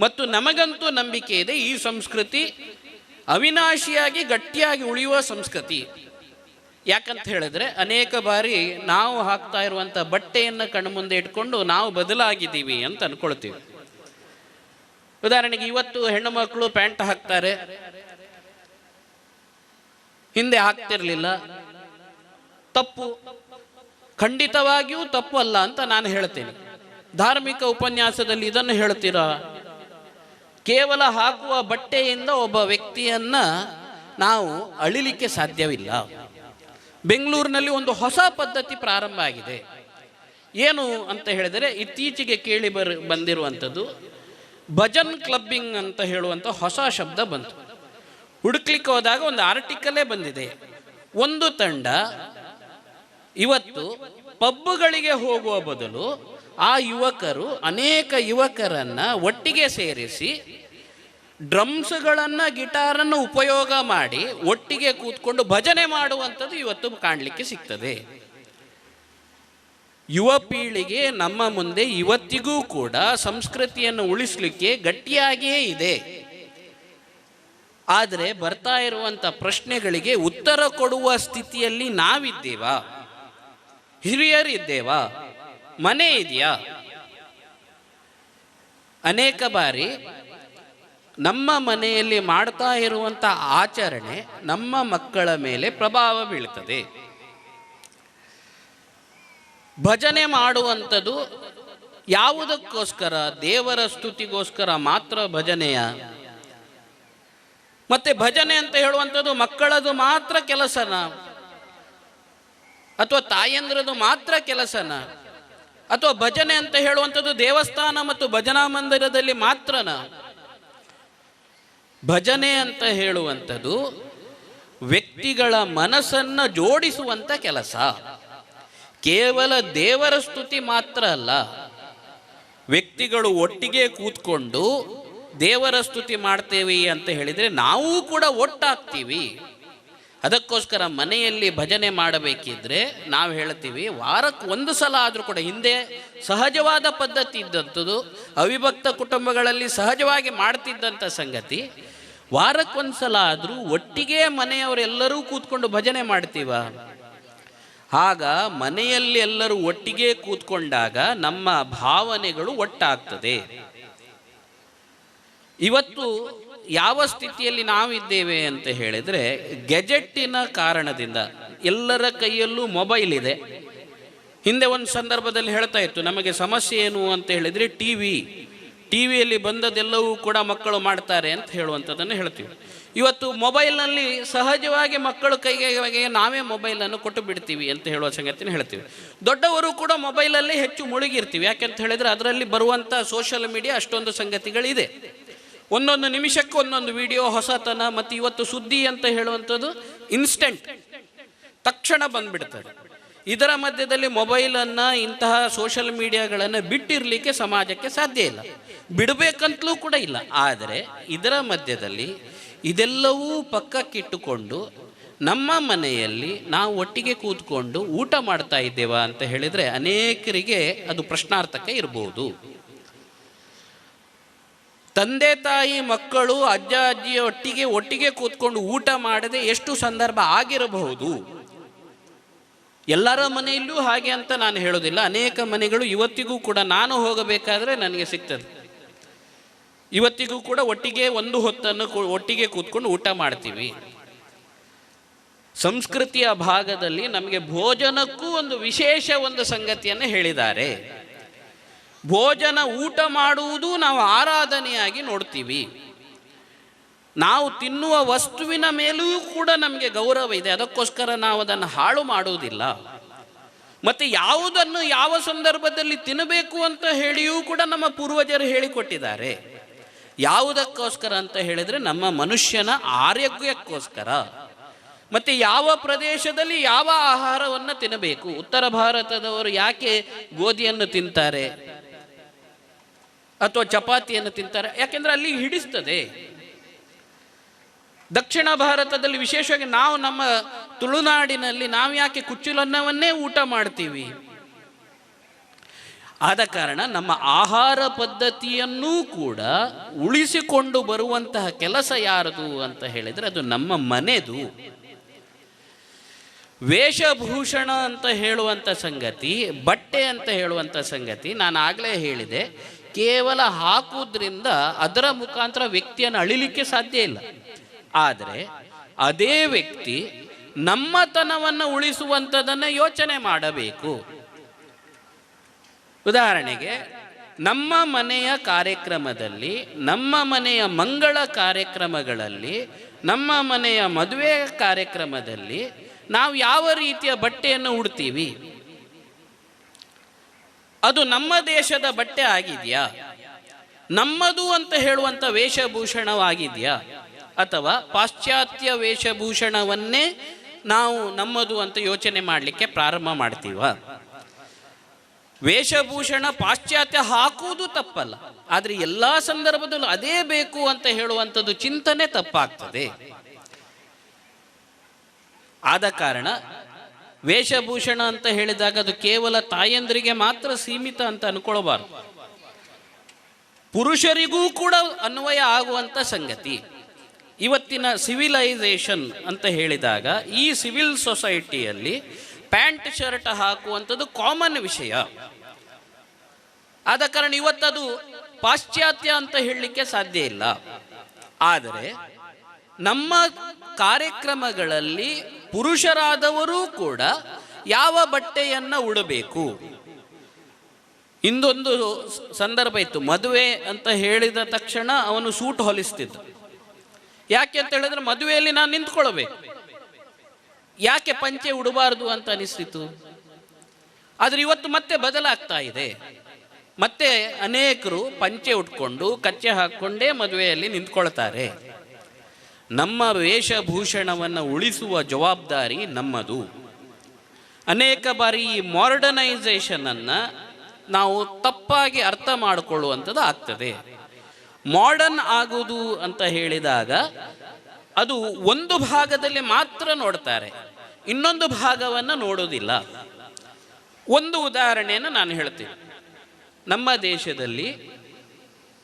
ಮತ್ತು ನಮಗಂತೂ ನಂಬಿಕೆ ಇದೆ, ಈ ಸಂಸ್ಕೃತಿ ಅವಿನಾಶಿಯಾಗಿ ಗಟ್ಟಿಯಾಗಿ ಉಳಿಯುವ ಸಂಸ್ಕೃತಿ. ಯಾಕಂತ ಹೇಳಿದ್ರೆ ಅನೇಕ ಬಾರಿ ನಾವು ಹಾಕ್ತಾ ಇರುವಂಥ ಬಟ್ಟೆಯನ್ನು ಕಣ್ಮುಂದೆ ಇಟ್ಕೊಂಡು ನಾವು ಬದಲಾಗಿದ್ದೀವಿ ಅಂತ ಅನ್ಕೊಳ್ತೀವಿ. ಉದಾಹರಣೆಗೆ ಇವತ್ತು ಹೆಣ್ಣು ಮಕ್ಕಳು ಪ್ಯಾಂಟ್ ಹಾಕ್ತಾರೆ, ಹಿಂದೆ ಹಾಕ್ತಿರ್ಲಿಲ್ಲ. ತಪ್ಪು, ಖಂಡಿತವಾಗಿಯೂ ತಪ್ಪು ಅಲ್ಲ ಅಂತ ನಾನು ಹೇಳ್ತೇನೆ. ಧಾರ್ಮಿಕ ಉಪನ್ಯಾಸದಲ್ಲಿ ಇದನ್ನು ಹೇಳ್ತೀರಾ? ಕೇವಲ ಹಾಕುವ ಬಟ್ಟೆಯಿಂದ ಒಬ್ಬ ವ್ಯಕ್ತಿಯನ್ನ ನಾವು ಅಳಿಲಿಕ್ಕೆ ಸಾಧ್ಯವಿಲ್ಲ. ಬೆಂಗಳೂರಿನಲ್ಲಿ ಒಂದು ಹೊಸ ಪದ್ಧತಿ ಪ್ರಾರಂಭ ಆಗಿದೆ. ಏನು ಅಂತ ಹೇಳಿದರೆ, ಇತ್ತೀಚೆಗೆ ಕೇಳಿ ಬಂದಿರುವಂಥದ್ದು ಭಜನ್ ಕ್ಲಬ್ಬಿಂಗ್ ಅಂತ ಹೇಳುವಂಥ ಹೊಸ ಶಬ್ದ ಬಂತು. ಹುಡುಕ್ಲಿಕ್ಕೆ ಹೋದಾಗ ಒಂದು ಆರ್ಟಿಕಲೇ ಬಂದಿದೆ. ಒಂದು ತಂಡ ಇವತ್ತು ಪಬ್ಗಳಿಗೆ ಹೋಗುವ ಬದಲು ಆ ಯುವಕರು ಅನೇಕ ಯುವಕರನ್ನ ಒಟ್ಟಿಗೆ ಸೇರಿಸಿ ಡ್ರಮ್ಸ್ಗಳನ್ನು ಗಿಟಾರನ್ನು ಉಪಯೋಗ ಮಾಡಿ ಒಟ್ಟಿಗೆ ಕೂತ್ಕೊಂಡು ಭಜನೆ ಮಾಡುವಂಥದ್ದು ಇವತ್ತು ಕಾಣಲಿಕ್ಕೆ ಸಿಗ್ತದೆ. ಯುವ ಪೀಳಿಗೆ ನಮ್ಮ ಮುಂದೆ ಇವತ್ತಿಗೂ ಕೂಡ ಸಂಸ್ಕೃತಿಯನ್ನು ಉಳಿಸಲಿಕ್ಕೆ ಗಟ್ಟಿಯಾಗಿಯೇ ಇದೆ. ಆದರೆ ಬರ್ತಾ ಇರುವಂಥ ಪ್ರಶ್ನೆಗಳಿಗೆ ಉತ್ತರ ಕೊಡುವ ಸ್ಥಿತಿಯಲ್ಲಿ ನಾವಿದ್ದೇವಾ? ಹಿರಿಯರಿದ್ದೇವಾ? ಮನೆ ಇದೆಯಾ? ಅನೇಕ ಬಾರಿ ನಮ್ಮ ಮನೆಯಲ್ಲಿ ಮಾಡ್ತಾ ಇರುವಂಥ ಆಚರಣೆ ನಮ್ಮ ಮಕ್ಕಳ ಮೇಲೆ ಪ್ರಭಾವ ಬೀಳ್ತದೆ. ಭಜನೆ ಮಾಡುವಂಥದ್ದು ಯಾವುದಕ್ಕೋಸ್ಕರ? ದೇವರ ಸ್ತುತಿಗೋಸ್ಕರ ಮಾತ್ರ ಭಜನೆಯ? ಮತ್ತೆ ಭಜನೆ ಅಂತ ಹೇಳುವಂಥದ್ದು ಮಕ್ಕಳದು ಮಾತ್ರ ಕೆಲಸನ, ಅಥವಾ ತಾಯಂದ್ರದು ಮಾತ್ರ ಕೆಲಸನ, ಅಥವಾ ಭಜನೆ ಅಂತ ಹೇಳುವಂಥದ್ದು ದೇವಸ್ಥಾನ ಮತ್ತು ಭಜನಾ ಮಂದಿರದಲ್ಲಿ ಮಾತ್ರನ? ಭಜನೆ ಅಂತ ಹೇಳುವಂಥದ್ದು ವ್ಯಕ್ತಿಗಳ ಮನಸ್ಸನ್ನು ಜೋಡಿಸುವಂಥ ಕೆಲಸ. ಕೇವಲ ದೇವರ ಸ್ತುತಿ ಮಾತ್ರ ಅಲ್ಲ. ವ್ಯಕ್ತಿಗಳು ಒಟ್ಟಿಗೆ ಕೂತ್ಕೊಂಡು ದೇವರ ಸ್ತುತಿ ಮಾಡ್ತೇವೆ ಅಂತ ಹೇಳಿದರೆ ನಾವು ಕೂಡ ಒಟ್ಟಾಗ್ತೀವಿ. ಅದಕ್ಕೋಸ್ಕರ ಮನೆಯಲ್ಲಿ ಭಜನೆ ಮಾಡಬೇಕಿದ್ರೆ ನಾವು ಹೇಳ್ತೀವಿ, ವಾರಕ್ಕೆ ಒಂದು ಸಲ ಆದರೂ ಕೂಡ, ಹಿಂದೆ ಸಹಜವಾದ ಪದ್ಧತಿ ಇದ್ದಂಥದ್ದು, ಅವಿಭಕ್ತ ಕುಟುಂಬಗಳಲ್ಲಿ ಸಹಜವಾಗಿ ಮಾಡ್ತಿದ್ದಂಥ ಸಂಗತಿ, ವಾರಕ್ಕೊಂದು ಸಲ ಆದರೂ ಒಟ್ಟಿಗೆ ಮನೆಯವರೆಲ್ಲರೂ ಕೂತ್ಕೊಂಡು ಭಜನೆ ಮಾಡ್ತೀವ. ಆಗ ಮನೆಯಲ್ಲಿ ಎಲ್ಲರೂ ಒಟ್ಟಿಗೆ ಕೂತ್ಕೊಂಡಾಗ ನಮ್ಮ ಭಾವನೆಗಳು ಒಟ್ಟಾಗ್ತದೆ. ಇವತ್ತು ಯಾವ ಸ್ಥಿತಿಯಲ್ಲಿ ನಾವಿದ್ದೇವೆ ಅಂತ ಹೇಳಿದರೆ, ಗೆಜೆಟ್ಟಿನ ಕಾರಣದಿಂದ ಎಲ್ಲರ ಕೈಯಲ್ಲೂ ಮೊಬೈಲ್ ಇದೆ. ಹಿಂದೆ ಒಂದು ಸಂದರ್ಭದಲ್ಲಿ ಹೇಳ್ತಾ ಇತ್ತು, ನಮಗೆ ಸಮಸ್ಯೆ ಏನು ಅಂತ ಹೇಳಿದರೆ ಟಿವಿಯಲ್ಲಿ ಬಂದದೆಲ್ಲವೂ ಕೂಡ ಮಕ್ಕಳು ಮಾಡ್ತಾರೆ ಅಂತ ಹೇಳುವಂಥದ್ದನ್ನು ಹೇಳ್ತೀವಿ. ಇವತ್ತು ಮೊಬೈಲ್ನಲ್ಲಿ ಸಹಜವಾಗಿ ಮಕ್ಕಳು ಕೈಗೆ ನಾವೇ ಮೊಬೈಲನ್ನು ಕೊಟ್ಟು ಬಿಡ್ತೀವಿ ಅಂತ ಹೇಳುವ ಸಂಗತಿನ ಹೇಳ್ತೀವಿ. ದೊಡ್ಡವರು ಕೂಡ ಮೊಬೈಲಲ್ಲಿ ಹೆಚ್ಚು ಮುಳುಗಿರ್ತೀವಿ. ಯಾಕೆಂತ ಹೇಳಿದರೆ ಅದರಲ್ಲಿ ಬರುವಂಥ ಸೋಷಿಯಲ್ ಮೀಡಿಯಾ ಅಷ್ಟೊಂದು ಸಂಗತಿಗಳಿದೆ. ಒಂದೊಂದು ನಿಮಿಷಕ್ಕೆ ಒಂದೊಂದು ವಿಡಿಯೋ ಹೊಸತನ. ಮತ್ತು ಇವತ್ತು ಸುದ್ದಿ ಅಂತ ಹೇಳುವಂಥದ್ದು ಇನ್ಸ್ಟೆಂಟ್, ತಕ್ಷಣ ಬಂದ್ಬಿಡ್ತದೆ. ಇದರ ಮಧ್ಯದಲ್ಲಿ ಮೊಬೈಲನ್ನು, ಇಂತಹ ಸೋಷಿಯಲ್ ಮೀಡಿಯಾಗಳನ್ನು ಬಿಟ್ಟಿರಲಿಕ್ಕೆ ಸಮಾಜಕ್ಕೆ ಸಾಧ್ಯ ಇಲ್ಲ, ಬಿಡಬೇಕಂತಲೂ ಕೂಡ ಇಲ್ಲ. ಆದರೆ ಇದರ ಮಧ್ಯದಲ್ಲಿ ಇದೆಲ್ಲವೂ ಪಕ್ಕಕ್ಕಿಟ್ಟುಕೊಂಡು ನಮ್ಮ ಮನೆಯಲ್ಲಿ ನಾವು ಒಟ್ಟಿಗೆ ಕೂತ್ಕೊಂಡು ಊಟ ಮಾಡ್ತಾ ಇದ್ದೇವಾ ಅಂತ ಹೇಳಿದರೆ ಅನೇಕರಿಗೆ ಅದು ಪ್ರಶ್ನಾರ್ಥಕ ಇರಬಹುದು. ತಂದೆ ತಾಯಿ ಮಕ್ಕಳು ಅಜ್ಜ ಅಜ್ಜಿಯ ಒಟ್ಟಿಗೆ ಕೂತ್ಕೊಂಡು ಊಟ ಮಾಡದೆ ಎಷ್ಟು ಸಂದರ್ಭ ಆಗಿರಬಹುದು. ಎಲ್ಲರ ಮನೆಯಲ್ಲೂ ಹಾಗೆ ಅಂತ ನಾನು ಹೇಳೋದಿಲ್ಲ. ಅನೇಕ ಮನೆಗಳು ಇವತ್ತಿಗೂ ಕೂಡ ನಾನು ಹೋಗಬೇಕಾದ್ರೆ ನನಗೆ ಸಿಗ್ತದೆ. ಇವತ್ತಿಗೂ ಕೂಡ ಒಟ್ಟಿಗೆ ಒಂದು ಹೊತ್ತನ್ನು ಒಟ್ಟಿಗೆ ಕೂತ್ಕೊಂಡು ಊಟ ಮಾಡ್ತೀವಿ. ಸಂಸ್ಕೃತಿಯ ಭಾಗದಲ್ಲಿ ನಮಗೆ ಭೋಜನಕ್ಕೂ ಒಂದು ವಿಶೇಷ ಒಂದು ಸಂಗತಿಯನ್ನು ಹೇಳಿದ್ದಾರೆ. ಭೋಜನ, ಊಟ ಮಾಡುವುದು ನಾವು ಆರಾಧನೆಯಾಗಿ ನೋಡ್ತೀವಿ. ನಾವು ತಿನ್ನುವ ವಸ್ತುವಿನ ಮೇಲೂ ಕೂಡ ನಮಗೆ ಗೌರವ ಇದೆ. ಅದಕ್ಕೋಸ್ಕರ ನಾವು ಅದನ್ನು ಹಾಳು ಮಾಡುವುದಿಲ್ಲ. ಮತ್ತು ಯಾವುದನ್ನು ಯಾವ ಸಂದರ್ಭದಲ್ಲಿ ತಿನ್ನಬೇಕು ಅಂತ ಹೇಳಿಯೂ ಕೂಡ ನಮ್ಮ ಪೂರ್ವಜರು ಹೇಳಿಕೊಟ್ಟಿದ್ದಾರೆ. ಯಾವುದಕ್ಕೋಸ್ಕರ ಅಂತ ಹೇಳಿದರೆ ನಮ್ಮ ಮನುಷ್ಯನ ಆರೋಗ್ಯಕ್ಕೋಸ್ಕರ. ಮತ್ತು ಯಾವ ಪ್ರದೇಶದಲ್ಲಿ ಯಾವ ಆಹಾರವನ್ನು ತಿನ್ನಬೇಕು. ಉತ್ತರ ಭಾರತದವರು ಯಾಕೆ ಗೋಧಿಯನ್ನು ತಿಂತಾರೆ ಅಥವಾ ಚಪಾತಿಯನ್ನು ತಿಂತಾರೆ? ಯಾಕೆಂದರೆ ಅಲ್ಲಿ ಹಿಡಿಸ್ತದೆ. ದಕ್ಷಿಣ ಭಾರತದಲ್ಲಿ ವಿಶೇಷವಾಗಿ ನಾವು ನಮ್ಮ ತುಳುನಾಡಿನಲ್ಲಿ ನಾವು ಯಾಕೆ ಕುಚ್ಚಲನ್ನವನ್ನೇ ಊಟ ಮಾಡ್ತೀವಿ? ಆದ ಕಾರಣ ನಮ್ಮ ಆಹಾರ ಪದ್ಧತಿಯನ್ನೂ ಕೂಡ ಉಳಿಸಿಕೊಂಡು ಬರುವಂತಹ ಕೆಲಸ ಯಾರದು ಅಂತ ಹೇಳಿದರೆ ಅದು ನಮ್ಮ ಮನೆದು. ವೇಷಭೂಷಣ ಅಂತ ಹೇಳುವಂಥ ಸಂಗತಿ, ಬಟ್ಟೆ ಅಂತ ಹೇಳುವಂಥ ಸಂಗತಿ ನಾನು ಆಗಲೇ ಹೇಳಿದೆ, ಕೇವಲ ಹಾಕುವುದರಿಂದ ಅದರ ಮುಖಾಂತರ ವ್ಯಕ್ತಿಯನ್ನು ಅಳಿಲಿಕ್ಕೆ ಸಾಧ್ಯ ಇಲ್ಲ. ಆದರೆ ಅದೇ ವ್ಯಕ್ತಿ ನಮ್ಮತನವನ್ನು ಉಳಿಸುವಂಥದ್ದನ್ನು ಯೋಚನೆ ಮಾಡಬೇಕು. ಉದಾಹರಣೆಗೆ ನಮ್ಮ ಮನೆಯ ಕಾರ್ಯಕ್ರಮದಲ್ಲಿ, ನಮ್ಮ ಮನೆಯ ಮಂಗಳ ಕಾರ್ಯಕ್ರಮಗಳಲ್ಲಿ, ನಮ್ಮ ಮನೆಯ ಮದುವೆ ಕಾರ್ಯಕ್ರಮದಲ್ಲಿ ನಾವು ಯಾವ ರೀತಿಯ ಬಟ್ಟೆಯನ್ನು ಉಡ್ತೀವಿ? ಅದು ನಮ್ಮ ದೇಶದ ಬಟ್ಟೆ ಆಗಿದೆಯಾ? ನಮ್ಮದು ಅಂತ ಹೇಳುವಂಥ ವೇಷಭೂಷಣವಾಗಿದೆಯಾ? ಅಥವಾ ಪಾಶ್ಚಾತ್ಯ ವೇಷಭೂಷಣವನ್ನೇ ನಾವು ನಮ್ಮದು ಅಂತ ಯೋಚನೆ ಮಾಡಲಿಕ್ಕೆ ಪ್ರಾರಂಭ ಮಾಡ್ತೀವ? ವೇಷಭೂಷಣ ಪಾಶ್ಚಾತ್ಯ ಹಾಕುವುದು ತಪ್ಪಲ್ಲ, ಆದರೆ ಎಲ್ಲ ಸಂದರ್ಭದಲ್ಲೂ ಅದೇ ಬೇಕು ಅಂತ ಹೇಳುವಂಥದ್ದು ಚಿಂತನೆ ತಪ್ಪಾಗ್ತದೆ. ಆದ ಕಾರಣ ವೇಷಭೂಷಣ ಅಂತ ಹೇಳಿದಾಗ ಅದು ಕೇವಲ ತಾಯಂದ್ರಿಗೆ ಮಾತ್ರ ಸೀಮಿತ ಅಂತ ಅನ್ಕೊಳ್ಬಾರ್ದು, ಪುರುಷರಿಗೂ ಕೂಡ ಅನ್ವಯ ಆಗುವಂಥ ಸಂಗತಿ. ಇವತ್ತಿನ ಸಿವಿಲೈಸೇಷನ್ ಅಂತ ಹೇಳಿದಾಗ ಈ ಸಿವಿಲ್ ಸೊಸೈಟಿಯಲ್ಲಿ ಪ್ಯಾಂಟ್ ಶರ್ಟ್ ಹಾಕುವಂಥದ್ದು ಕಾಮನ್ ವಿಷಯ. ಆದ ಕಾರಣ ಇವತ್ತದು ಪಾಶ್ಚಾತ್ಯ ಅಂತ ಹೇಳಲಿಕ್ಕೆ ಸಾಧ್ಯ ಇಲ್ಲ. ಆದರೆ ನಮ್ಮ ಕಾರ್ಯಕ್ರಮಗಳಲ್ಲಿ ಪುರುಷರಾದವರೂ ಕೂಡ ಯಾವ ಬಟ್ಟೆಯನ್ನು ಉಡಬೇಕು? ಇಂದೊಂದು ಸಂದರ್ಭ ಇತ್ತು, ಮದುವೆ ಅಂತ ಹೇಳಿದ ತಕ್ಷಣ ಅವನು ಸೂಟ್ ಹೊಲಿಸ್ತಿದ್ದ. ಯಾಕೆ ಅಂತ ಹೇಳಿದ್ರೆ ಮದುವೆಯಲ್ಲಿ ನಾನು ನಿಂತ್ಕೊಳ್ಬೇಕು, ಯಾಕೆ ಪಂಚೆ ಉಡಬಾರ್ದು ಅಂತ ಅನಿಸ್ತಿತ್ತು. ಆದರೆ ಇವತ್ತು ಮತ್ತೆ ಬದಲಾಗ್ತಾ ಇದೆ. ಮತ್ತೆ ಅನೇಕರು ಪಂಚೆ ಉಟ್ಕೊಂಡು ಕಚ್ಚೆ ಹಾಕ್ಕೊಂಡೇ ಮದುವೆಯಲ್ಲಿ ನಿಂತ್ಕೊಳ್ತಾರೆ. ನಮ್ಮ ವೇಷಭೂಷಣವನ್ನು ಉಳಿಸುವ ಜವಾಬ್ದಾರಿ ನಮ್ಮದು. ಅನೇಕ ಬಾರಿ ಈ ಮಾಡರ್ನೈಸೇಷನನ್ನು ನಾವು ತಪ್ಪಾಗಿ ಅರ್ಥ ಮಾಡಿಕೊಳ್ಳುವಂಥದ್ದು ಆಗ್ತದೆ. ಮಾಡರ್ನ್ ಆಗುವುದು ಅಂತ ಹೇಳಿದಾಗ ಅದು ಒಂದು ಭಾಗದಲ್ಲಿ ಮಾತ್ರ ನೋಡ್ತಾರೆ, ಇನ್ನೊಂದು ಭಾಗವನ್ನು ನೋಡೋದಿಲ್ಲ. ಒಂದು ಉದಾಹರಣೆಯನ್ನು ನಾನು ಹೇಳ್ತೀನಿ. ನಮ್ಮ ದೇಶದಲ್ಲಿ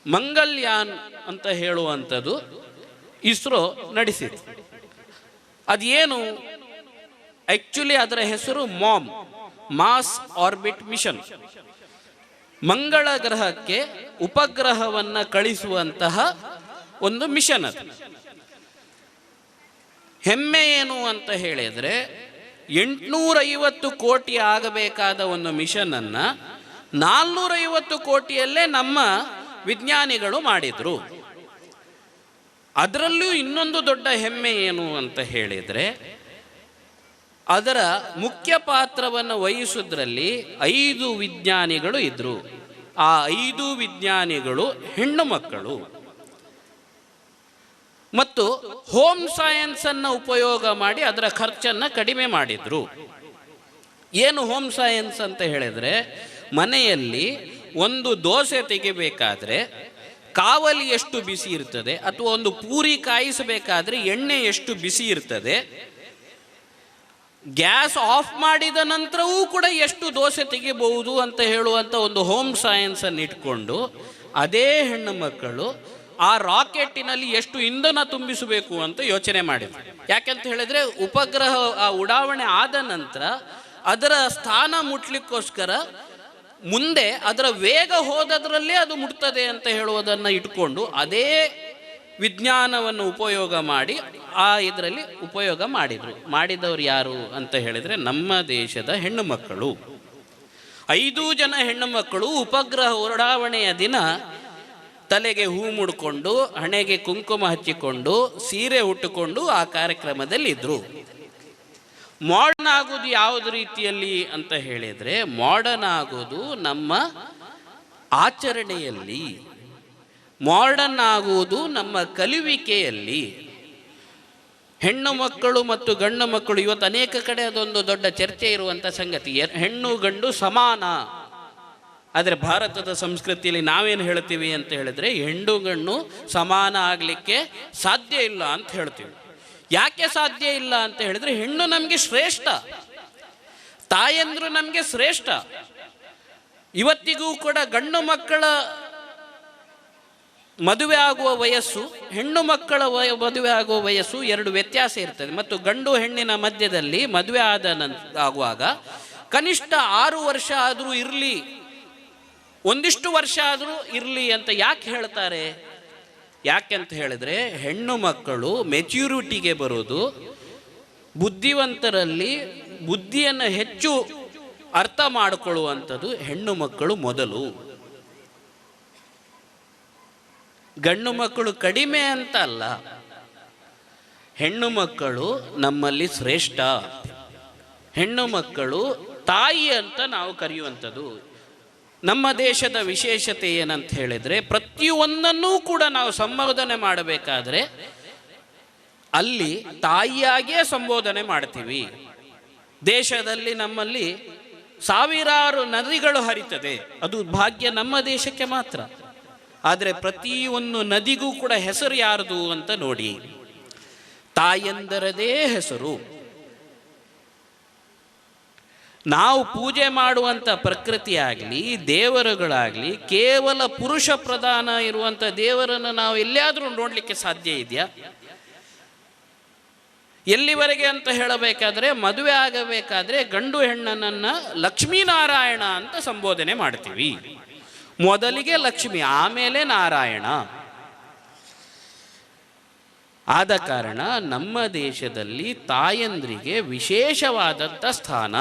ಮಂಗಲ್ಯಾನ್ ಅಂತ ಹೇಳುವಂಥದ್ದು ಇಸ್ರೋ ನಡೆಸಿದೆ. ಅದೇನು ಆಕ್ಚುಲಿ ಅದರ ಹೆಸರು ಮಾಸ್ ಆರ್ಬಿಟ್ ಮಿಷನ್. ಮಂಗಳ ಗ್ರಹಕ್ಕೆ ಉಪಗ್ರಹವನ್ನು ಕಳಿಸುವಂತಹ ಒಂದು ಮಿಷನ್. ಅದು ಹೆಮ್ಮೆ ಏನು ಅಂತ ಹೇಳಿದರೆ 850 ಕೋಟಿ ಆಗಬೇಕಾದ ಒಂದು ಮಿಷನನ್ನು 450 ಕೋಟಿಯಲ್ಲೇ ನಮ್ಮ ವಿಜ್ಞಾನಿಗಳು ಮಾಡಿದರು. ಅದರಲ್ಲೂ ಇನ್ನೊಂದು ದೊಡ್ಡ ಹೆಮ್ಮೆ ಏನು ಅಂತ ಹೇಳಿದರೆ ಅದರ ಮುಖ್ಯ ಪಾತ್ರವನ್ನು ವಹಿಸುವುದರಲ್ಲಿ 5 ವಿಜ್ಞಾನಿಗಳು ಇದ್ದರು. ಆ 5 ವಿಜ್ಞಾನಿಗಳು ಹೆಣ್ಣು ಮಕ್ಕಳು ಮತ್ತು ಹೋಮ್ ಸೈನ್ಸನ್ನು ಉಪಯೋಗ ಮಾಡಿ ಅದರ ಖರ್ಚನ್ನು ಕಡಿಮೆ ಮಾಡಿದರು. ಏನು ಹೋಮ್ ಸೈನ್ಸ್ ಅಂತ ಹೇಳಿದರೆ, ಮನೆಯಲ್ಲಿ ಒಂದು ದೋಸೆ ತೆಗಿಬೇಕಾದ್ರೆ ಕಾವಲಿ ಎಷ್ಟು ಬಿಸಿ ಇರ್ತದೆ, ಅಥವಾ ಒಂದು ಪೂರಿ ಕಾಯಿಸಬೇಕಾದ್ರೆ ಎಣ್ಣೆ ಎಷ್ಟು ಬಿಸಿ ಇರ್ತದೆ, ಗ್ಯಾಸ್ ಆಫ್ ಮಾಡಿದ ನಂತರವೂ ಕೂಡ ಎಷ್ಟು ದೋಸೆ ತೆಗಿಬಹುದು ಅಂತ ಹೇಳುವಂಥ ಒಂದು ಹೋಮ್ ಸೈನ್ಸನ್ನು ಇಟ್ಕೊಂಡು ಅದೇ ಹೆಣ್ಣು ಮಕ್ಕಳು ಆ ರಾಕೆಟ್ಟಿನಲ್ಲಿ ಎಷ್ಟು ಇಂಧನ ತುಂಬಿಸಬೇಕು ಅಂತ ಯೋಚನೆ ಮಾಡಿದ್ರು. ಯಾಕೆಂತ ಹೇಳಿದ್ರೆ ಉಪಗ್ರಹ ಆ ಉಡಾವಣೆ ಆದ ನಂತರ ಅದರ ಸ್ಥಾನ ಮುಟ್ಲಿಕ್ಕೋಸ್ಕರ ಮುಂದೆ ಅದರ ವೇಗ ಹೋದದ್ರಲ್ಲೇ ಅದು ಮುಟ್ತದೆ ಅಂತ ಹೇಳುವುದನ್ನು ಇಟ್ಕೊಂಡು ಅದೇ ವಿಜ್ಞಾನವನ್ನು ಉಪಯೋಗ ಮಾಡಿ ಇದರಲ್ಲಿ ಉಪಯೋಗ ಮಾಡಿದವರು ಯಾರು ಅಂತ ಹೇಳಿದರೆ ನಮ್ಮ ದೇಶದ ಹೆಣ್ಣು ಮಕ್ಕಳು. 5 ಜನ ಹೆಣ್ಣು ಮಕ್ಕಳು ಉಪಗ್ರಹ ಉಡಾವಣೆಯ ದಿನ ತಲೆಗೆ ಹೂ ಮುಡ್ಕೊಂಡು, ಹಣೆಗೆ ಕುಂಕುಮ ಹಚ್ಚಿಕೊಂಡು, ಸೀರೆ ಉಟ್ಟುಕೊಂಡು ಆ ಕಾರ್ಯಕ್ರಮದಲ್ಲಿ ಇದ್ರು. ಮಾಡರ್ನ್ ಆಗೋದು ಯಾವುದು ರೀತಿಯಲ್ಲಿ ಅಂತ ಹೇಳಿದರೆ, ಮಾಡರ್ನ್ ಆಗೋದು ನಮ್ಮ ಆಚರಣೆಯಲ್ಲಿ, ಮಾಡರ್ನ್ ಆಗುವುದು ನಮ್ಮ ಕಲಿಯುವಿಕೆಯಲ್ಲಿ. ಹೆಣ್ಣು ಮಕ್ಕಳು ಮತ್ತು ಗಂಡು ಮಕ್ಕಳು ಇವತ್ತು ಅನೇಕ ಕಡೆ ಅದೊಂದು ದೊಡ್ಡ ಚರ್ಚೆ ಇರುವಂಥ ಸಂಗತಿ, ಹೆಣ್ಣು ಗಂಡು ಸಮಾನ. ಆದರೆ ಭಾರತದ ಸಂಸ್ಕೃತಿಯಲ್ಲಿ ನಾವೇನು ಹೇಳ್ತೀವಿ ಅಂತ ಹೇಳಿದ್ರೆ, ಹೆಣ್ಣು ಗಂಡು ಸಮಾನ ಆಗಲಿಕ್ಕೆ ಸಾಧ್ಯ ಇಲ್ಲ ಅಂತ ಹೇಳ್ತೀವಿ. ಯಾಕೆ ಸಾಧ್ಯ ಇಲ್ಲ ಅಂತ ಹೇಳಿದ್ರೆ, ಹೆಣ್ಣು ನಮಗೆ ಶ್ರೇಷ್ಠ, ತಾಯಂದ್ರು ನಮಗೆ ಶ್ರೇಷ್ಠ. ಇವತ್ತಿಗೂ ಕೂಡ ಗಂಡು ಮಕ್ಕಳ ಮದುವೆ ಆಗುವ ವಯಸ್ಸು, ಹೆಣ್ಣು ಮಕ್ಕಳ ಮದುವೆ ಆಗುವ ವಯಸ್ಸು ಎರಡು ವ್ಯತ್ಯಾಸ ಇರ್ತದೆ. ಮತ್ತು ಗಂಡು ಹೆಣ್ಣಿನ ಮಧ್ಯದಲ್ಲಿ ಮದುವೆ ಆಗುವಾಗ ಕನಿಷ್ಠ 6 ವರ್ಷ ಆದರೂ ಇರಲಿ, ಒಂದಿಷ್ಟು ವರ್ಷ ಆದರೂ ಇರಲಿ ಅಂತ ಯಾಕೆ ಹೇಳ್ತಾರೆ? ಯಾಕೆಂತ ಹೇಳಿದ್ರೆ, ಹೆಣ್ಣು ಮಕ್ಕಳು ಮೆಚ್ಯೂರಿಟಿಗೆ ಬರೋದು, ಬುದ್ಧಿವಂತರಲ್ಲಿ ಬುದ್ಧಿಯನ್ನು ಹೆಚ್ಚು ಅರ್ಥ ಮಾಡಿಕೊಳ್ಳುವಂಥದ್ದು ಹೆಣ್ಣು ಮಕ್ಕಳು ಮೊದಲು. ಗಂಡು ಮಕ್ಕಳು ಕಡಿಮೆ ಅಂತ ಅಲ್ಲ, ಹೆಣ್ಣು ಮಕ್ಕಳು ನಮ್ಮಲ್ಲಿ ಶ್ರೇಷ್ಠ. ಹೆಣ್ಣು ಮಕ್ಕಳು ತಾಯಿ ಅಂತ ನಾವು ಕರೆಯುವಂಥದ್ದು. ನಮ್ಮ ದೇಶದ ವಿಶೇಷತೆ ಏನಂತ ಹೇಳಿದರೆ, ಪ್ರತಿಯೊಂದನ್ನೂ ಕೂಡ ನಾವು ಸಂಬೋಧನೆ ಮಾಡಬೇಕಾದ್ರೆ ಅಲ್ಲಿ ತಾಯಿಯಾಗಿಯೇ ಸಂಬೋಧನೆ ಮಾಡ್ತೀವಿ. ದೇಶದಲ್ಲಿ ನಮ್ಮಲ್ಲಿ ಸಾವಿರಾರು ನದಿಗಳು ಹರಿತದೆ, ಅದು ಭಾಗ್ಯ ನಮ್ಮ ದೇಶಕ್ಕೆ ಮಾತ್ರ. ಆದರೆ ಪ್ರತಿಯೊಂದು ನದಿಗೂ ಕೂಡ ಹೆಸರು ಯಾರದು ಅಂತ ನೋಡಿ, ತಾಯಂದರದೇ ಹೆಸರು. ನಾವು ಪೂಜೆ ಮಾಡುವಂಥ ಪ್ರಕೃತಿ ಆಗಲಿ, ದೇವರುಗಳಾಗಲಿ, ಕೇವಲ ಪುರುಷ ಪ್ರಧಾನ ಇರುವಂಥ ದೇವರನ್ನು ನಾವು ಎಲ್ಲಿಯಾದರೂ ನೋಡಲಿಕ್ಕೆ ಸಾಧ್ಯ ಇದೆಯಾ? ಎಲ್ಲಿವರೆಗೆ ಅಂತ ಹೇಳಬೇಕಾದ್ರೆ, ಮದುವೆ ಆಗಬೇಕಾದ್ರೆ ಗಂಡು ಹೆಣ್ಣನನ್ನು ಲಕ್ಷ್ಮೀನಾರಾಯಣ ಅಂತ ಸಂಬೋಧನೆ ಮಾಡ್ತೀವಿ. ಮೊದಲಿಗೆ ಲಕ್ಷ್ಮಿ, ಆಮೇಲೆ ನಾರಾಯಣ. ಆದ ಕಾರಣ ನಮ್ಮ ದೇಶದಲ್ಲಿ ತಾಯಂದ್ರಿಗೆ ವಿಶೇಷವಾದಂಥ ಸ್ಥಾನ.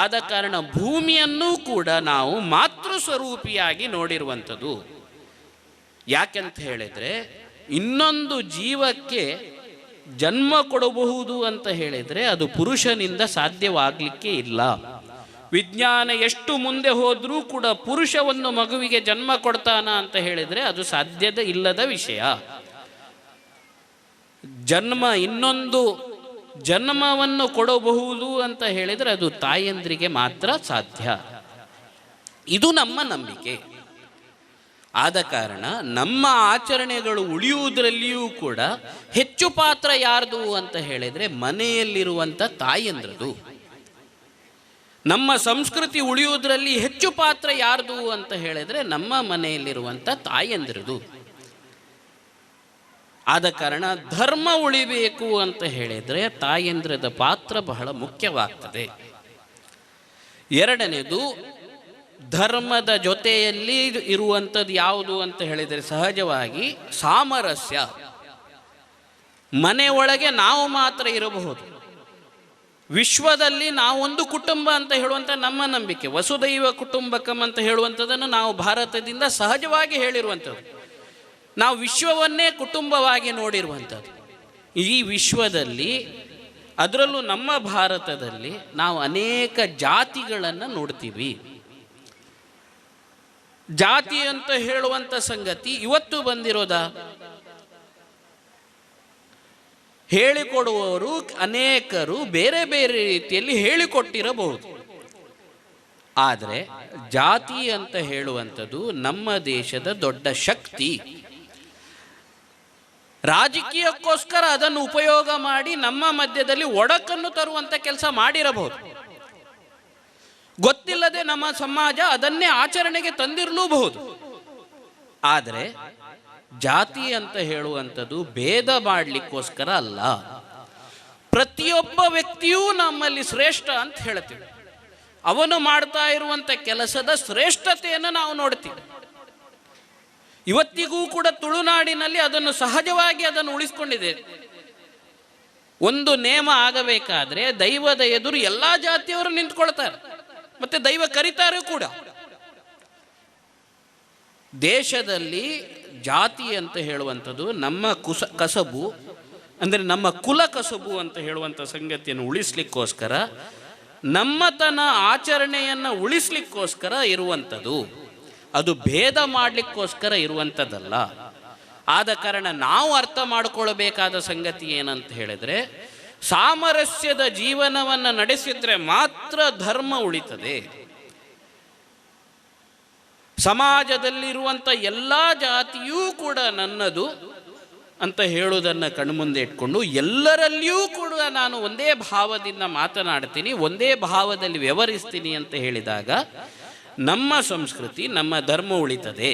ಆದ ಕಾರಣ ಭೂಮಿಯನ್ನೂ ಕೂಡ ನಾವು ಮಾತೃ ಸ್ವರೂಪಿಯಾಗಿ ನೋಡಿರುವಂಥದ್ದು. ಯಾಕೆಂತ ಹೇಳಿದರೆ, ಇನ್ನೊಂದು ಜೀವಕ್ಕೆ ಜನ್ಮ ಕೊಡಬಹುದು ಅಂತ ಹೇಳಿದರೆ ಅದು ಪುರುಷನಿಂದ ಸಾಧ್ಯವಾಗಲಿಕ್ಕೆ ಇಲ್ಲ. ವಿಜ್ಞಾನ ಎಷ್ಟು ಮುಂದೆ ಹೋದರೂ ಕೂಡ ಪುರುಷವನ್ನು ಮಗುವಿಗೆ ಜನ್ಮ ಕೊಡ್ತಾನ ಅಂತ ಹೇಳಿದರೆ ಅದು ಸಾಧ್ಯದ ಇಲ್ಲದ ವಿಷಯ. ಇನ್ನೊಂದು ಜನ್ಮವನ್ನು ಕೊಡಬಹುದು ಅಂತ ಹೇಳಿದರೆ ಅದು ತಾಯಂದ್ರಿಗೆ ಮಾತ್ರ ಸಾಧ್ಯ. ಇದು ನಮ್ಮ ನಂಬಿಕೆ. ಆದ ಕಾರಣ ನಮ್ಮ ಆಚರಣೆಗಳು ಉಳಿಯುವುದರಲ್ಲಿಯೂ ಕೂಡ ಹೆಚ್ಚು ಪಾತ್ರ ಯಾರ್ದು ಅಂತ ಹೇಳಿದರೆ ಮನೆಯಲ್ಲಿರುವಂಥ ತಾಯಂದ್ರದು. ನಮ್ಮ ಸಂಸ್ಕೃತಿ ಉಳಿಯುವುದರಲ್ಲಿ ಹೆಚ್ಚು ಪಾತ್ರ ಯಾರ್ದು ಅಂತ ಹೇಳಿದರೆ ನಮ್ಮ ಮನೆಯಲ್ಲಿರುವಂಥ ತಾಯಂದ್ರದು. ಆದ ಕಾರಣ ಧರ್ಮ ಉಳಿಬೇಕು ಅಂತ ಹೇಳಿದರೆ ತಾಯಂದ್ರದ ಪಾತ್ರ ಬಹಳ ಮುಖ್ಯವಾಗ್ತದೆ. ಎರಡನೇದು, ಧರ್ಮದ ಜೊತೆಯಲ್ಲಿ ಇರುವಂಥದ್ದು ಯಾವುದು ಅಂತ ಹೇಳಿದರೆ ಸಹಜವಾಗಿ ಸಾಮರಸ್ಯ. ಮನೆ ಒಳಗೆ ನಾವು ಮಾತ್ರ ಇರಬಹುದು, ವಿಶ್ವದಲ್ಲಿ ನಾವೊಂದು ಕುಟುಂಬ ಅಂತ ಹೇಳುವಂಥ ನಮ್ಮ ನಂಬಿಕೆ. ವಸುದೈವ ಕುಟುಂಬಕಂ ಅಂತ ಹೇಳುವಂಥದ್ದನ್ನು ನಾವು ಭಾರತದಿಂದ ಸಹಜವಾಗಿ ಹೇಳಿರುವಂಥದ್ದು. ನಾವು ವಿಶ್ವವನ್ನೇ ಕುಟುಂಬವಾಗಿ ನೋಡಿರುವಂಥದ್ದು. ಈ ವಿಶ್ವದಲ್ಲಿ, ಅದರಲ್ಲೂ ನಮ್ಮ ಭಾರತದಲ್ಲಿ ನಾವು ಅನೇಕ ಜಾತಿಗಳನ್ನು ನೋಡ್ತೀವಿ. ಜಾತಿ ಅಂತ ಹೇಳುವಂಥ ಸಂಗತಿ ಇವತ್ತು ಬಂದಿರೋದಾ? ಹೇಳಿಕೊಡುವವರು ಅನೇಕರು ಬೇರೆ ಬೇರೆ ರೀತಿಯಲ್ಲಿ ಹೇಳಿಕೊಟ್ಟಿರಬಹುದು. ಆದರೆ ಜಾತಿ ಅಂತ ಹೇಳುವಂಥದ್ದು ನಮ್ಮ ದೇಶದ ದೊಡ್ಡ ಶಕ್ತಿ. ರಾಜಕೀಯಕ್ಕೋಸ್ಕರ ಅದನ್ನು ಉಪಯೋಗ ಮಾಡಿ ನಮ್ಮ ಮಧ್ಯದಲ್ಲಿ ಒಡಕನ್ನು ತರುವಂಥ ಕೆಲಸ ಮಾಡಿರಬಹುದು. ಗೊತ್ತಿಲ್ಲದೆ ನಮ್ಮ ಸಮಾಜ ಅದನ್ನೇ ಆಚರಣೆಗೆ ತಂದಿರಲೂಬಹುದು. ಆದರೆ ಜಾತಿ ಅಂತ ಹೇಳುವಂಥದ್ದು ಭೇದ ಮಾಡಲಿಕ್ಕೋಸ್ಕರ ಅಲ್ಲ. ಪ್ರತಿಯೊಬ್ಬ ವ್ಯಕ್ತಿಯೂ ನಮ್ಮಲ್ಲಿ ಶ್ರೇಷ್ಠ ಅಂತ ಹೇಳ್ತೀವಿ. ಅವನು ಮಾಡ್ತಾ ಇರುವಂಥ ಕೆಲಸದ ಶ್ರೇಷ್ಠತೆಯನ್ನು ನಾವು ನೋಡ್ತೀವಿ. ಇವತ್ತಿಗೂ ಕೂಡ ತುಳುನಾಡಿನಲ್ಲಿ ಅದನ್ನು ಸಹಜವಾಗಿ ಅದನ್ನು ಉಳಿಸ್ಕೊಂಡಿದೆ. ಒಂದು ನೇಮ ಆಗಬೇಕಾದ್ರೆ ದೈವದ ಎದುರು ಎಲ್ಲ ಜಾತಿಯವರು ನಿಂತ್ಕೊಳ್ತಾರೆ, ಮತ್ತೆ ದೈವ ಕರೀತಾರೆ ಕೂಡ. ದೇಶದಲ್ಲಿ ಜಾತಿ ಅಂತ ಹೇಳುವಂಥದ್ದು ನಮ್ಮ ಕಸಬು, ಅಂದರೆ ನಮ್ಮ ಕುಲ ಕಸಬು ಅಂತ ಹೇಳುವಂಥ ಸಂಗತಿಯನ್ನು ಉಳಿಸ್ಲಿಕ್ಕೋಸ್ಕರ, ನಮ್ಮತನ ಆಚರಣೆಯನ್ನು ಉಳಿಸ್ಲಿಕ್ಕೋಸ್ಕರ ಇರುವಂಥದ್ದು. ಅದು ಭೇದ ಮಾಡಲಿಕ್ಕೋಸ್ಕರ ಇರುವಂಥದ್ದಲ್ಲ. ಆದ ಕಾರಣ ನಾವು ಅರ್ಥ ಮಾಡಿಕೊಳ್ಳಬೇಕಾದ ಸಂಗತಿ ಏನಂತ ಹೇಳಿದರೆ, ಸಾಮರಸ್ಯದ ಜೀವನವನ್ನು ನಡೆಸಿದ್ರೆ ಮಾತ್ರ ಧರ್ಮ ಉಳಿತದೆ. ಸಮಾಜದಲ್ಲಿರುವಂಥ ಎಲ್ಲ ಜಾತಿಯೂ ಕೂಡ ನನ್ನದು ಅಂತ ಹೇಳುವುದನ್ನು ಕಣ್ಮುಂದೆ ಇಟ್ಕೊಂಡು ಎಲ್ಲರಲ್ಲಿಯೂ ಕೂಡ ನಾನು ಒಂದೇ ಭಾವದಿಂದ ಮಾತನಾಡ್ತೀನಿ, ಒಂದೇ ಭಾವದಲ್ಲಿ ವ್ಯವಹರಿಸ್ತೀನಿ ಅಂತ ಹೇಳಿದಾಗ ನಮ್ಮ ಸಂಸ್ಕೃತಿ, ನಮ್ಮ ಧರ್ಮ ಉಳಿತದೆ.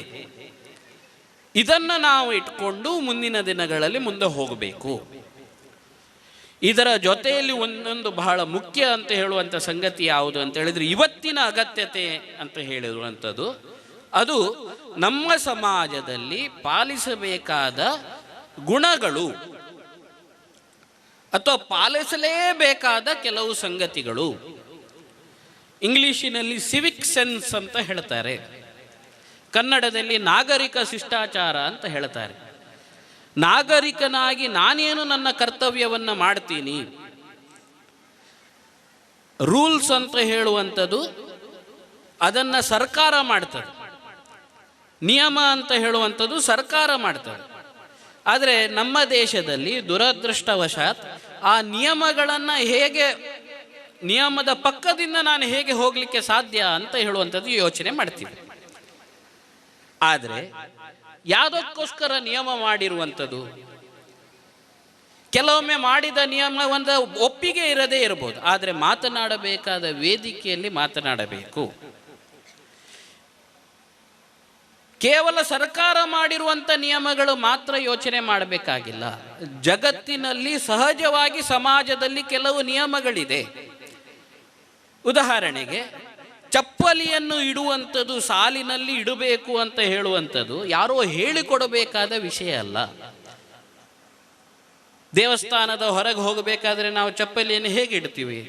ಇದನ್ನು ನಾವು ಇಟ್ಕೊಂಡು ಮುಂದಿನ ದಿನಗಳಲ್ಲಿ ಮುಂದೆ ಹೋಗಬೇಕು. ಇದರ ಜೊತೆಯಲ್ಲಿ ಒಂದೊಂದು ಬಹಳ ಮುಖ್ಯ ಅಂತ ಹೇಳುವಂಥ ಸಂಗತಿ ಯಾವುದು ಅಂತ ಹೇಳಿದರೆ, ಇವತ್ತಿನ ಅಗತ್ಯತೆ ಅಂತ ಹೇಳಿರುವಂಥದ್ದು ಅದು ನಮ್ಮ ಸಮಾಜದಲ್ಲಿ ಪಾಲಿಸಬೇಕಾದ ಗುಣಗಳು ಅಥವಾ ಪಾಲಿಸಲೇಬೇಕಾದ ಕೆಲವು ಸಂಗತಿಗಳು. ಇಂಗ್ಲಿಷಿನಲ್ಲಿ ಸಿವಿಕ್ ಸೆನ್ಸ್ ಅಂತ ಹೇಳ್ತಾರೆ, ಕನ್ನಡದಲ್ಲಿ ನಾಗರಿಕ ಶಿಷ್ಟಾಚಾರ ಅಂತ ಹೇಳ್ತಾರೆ. ನಾಗರಿಕನಾಗಿ ನಾನೇನು ನನ್ನ ಕರ್ತವ್ಯವನ್ನು ಮಾಡ್ತೀನಿ. ರೂಲ್ಸ್ ಅಂತ ಹೇಳುವಂಥದ್ದು ಅದನ್ನು ಸರ್ಕಾರ ಮಾಡ್ತದೆ, ನಿಯಮ ಅಂತ ಹೇಳುವಂಥದ್ದು ಸರ್ಕಾರ ಮಾಡ್ತದೆ. ಆದರೆ ನಮ್ಮ ದೇಶದಲ್ಲಿ ದುರದೃಷ್ಟವಶಾತ್ ಆ ನಿಯಮಗಳನ್ನು ಹೇಗೆ, ನಿಯಮದ ಪಕ್ಕದಿಂದ ನಾನು ಹೇಗೆ ಹೋಗಲಿಕ್ಕೆ ಸಾಧ್ಯ ಅಂತ ಹೇಳುವಂಥದ್ದು ಯೋಚನೆ ಮಾಡ್ತೀವಿ. ಆದರೆ ಯಾವುದಕ್ಕೋಸ್ಕರ ನಿಯಮ ಮಾಡಿರುವಂಥದ್ದು? ಕೆಲವೊಮ್ಮೆ ಮಾಡಿದ ನಿಯಮ ಒಂದು ಒಪ್ಪಿಗೆ ಇರದೇ ಇರಬಹುದು, ಆದರೆ ಮಾತನಾಡಬೇಕಾದ ವೇದಿಕೆಯಲ್ಲಿ ಮಾತನಾಡಬೇಕು. ಕೇವಲ ಸರ್ಕಾರ ಮಾಡಿರುವಂಥ ನಿಯಮಗಳು ಮಾತ್ರ ಯೋಚನೆ ಮಾಡಬೇಕಾಗಿಲ್ಲ. ಜಗತ್ತಿನಲ್ಲಿ ಸಹಜವಾಗಿ ಸಮಾಜದಲ್ಲಿ ಕೆಲವು ನಿಯಮಗಳಿದೆ. ಉದಾಹರಣೆಗೆ, ಚಪ್ಪಲಿಯನ್ನು ಇಡುವಂಥದ್ದು, ಸಾಲಿನಲ್ಲಿ ಇಡಬೇಕು ಅಂತ ಹೇಳುವಂಥದ್ದು ಯಾರೋ ಹೇಳಿಕೊಡಬೇಕಾದ ವಿಷಯ ಅಲ್ಲ. ದೇವಸ್ಥಾನದ ಹೊರಗೆ ಹೋಗಬೇಕಾದ್ರೆ ನಾವು ಚಪ್ಪಲಿಯನ್ನು ಹೇಗೆ ಇಡ್ತೀವಿ?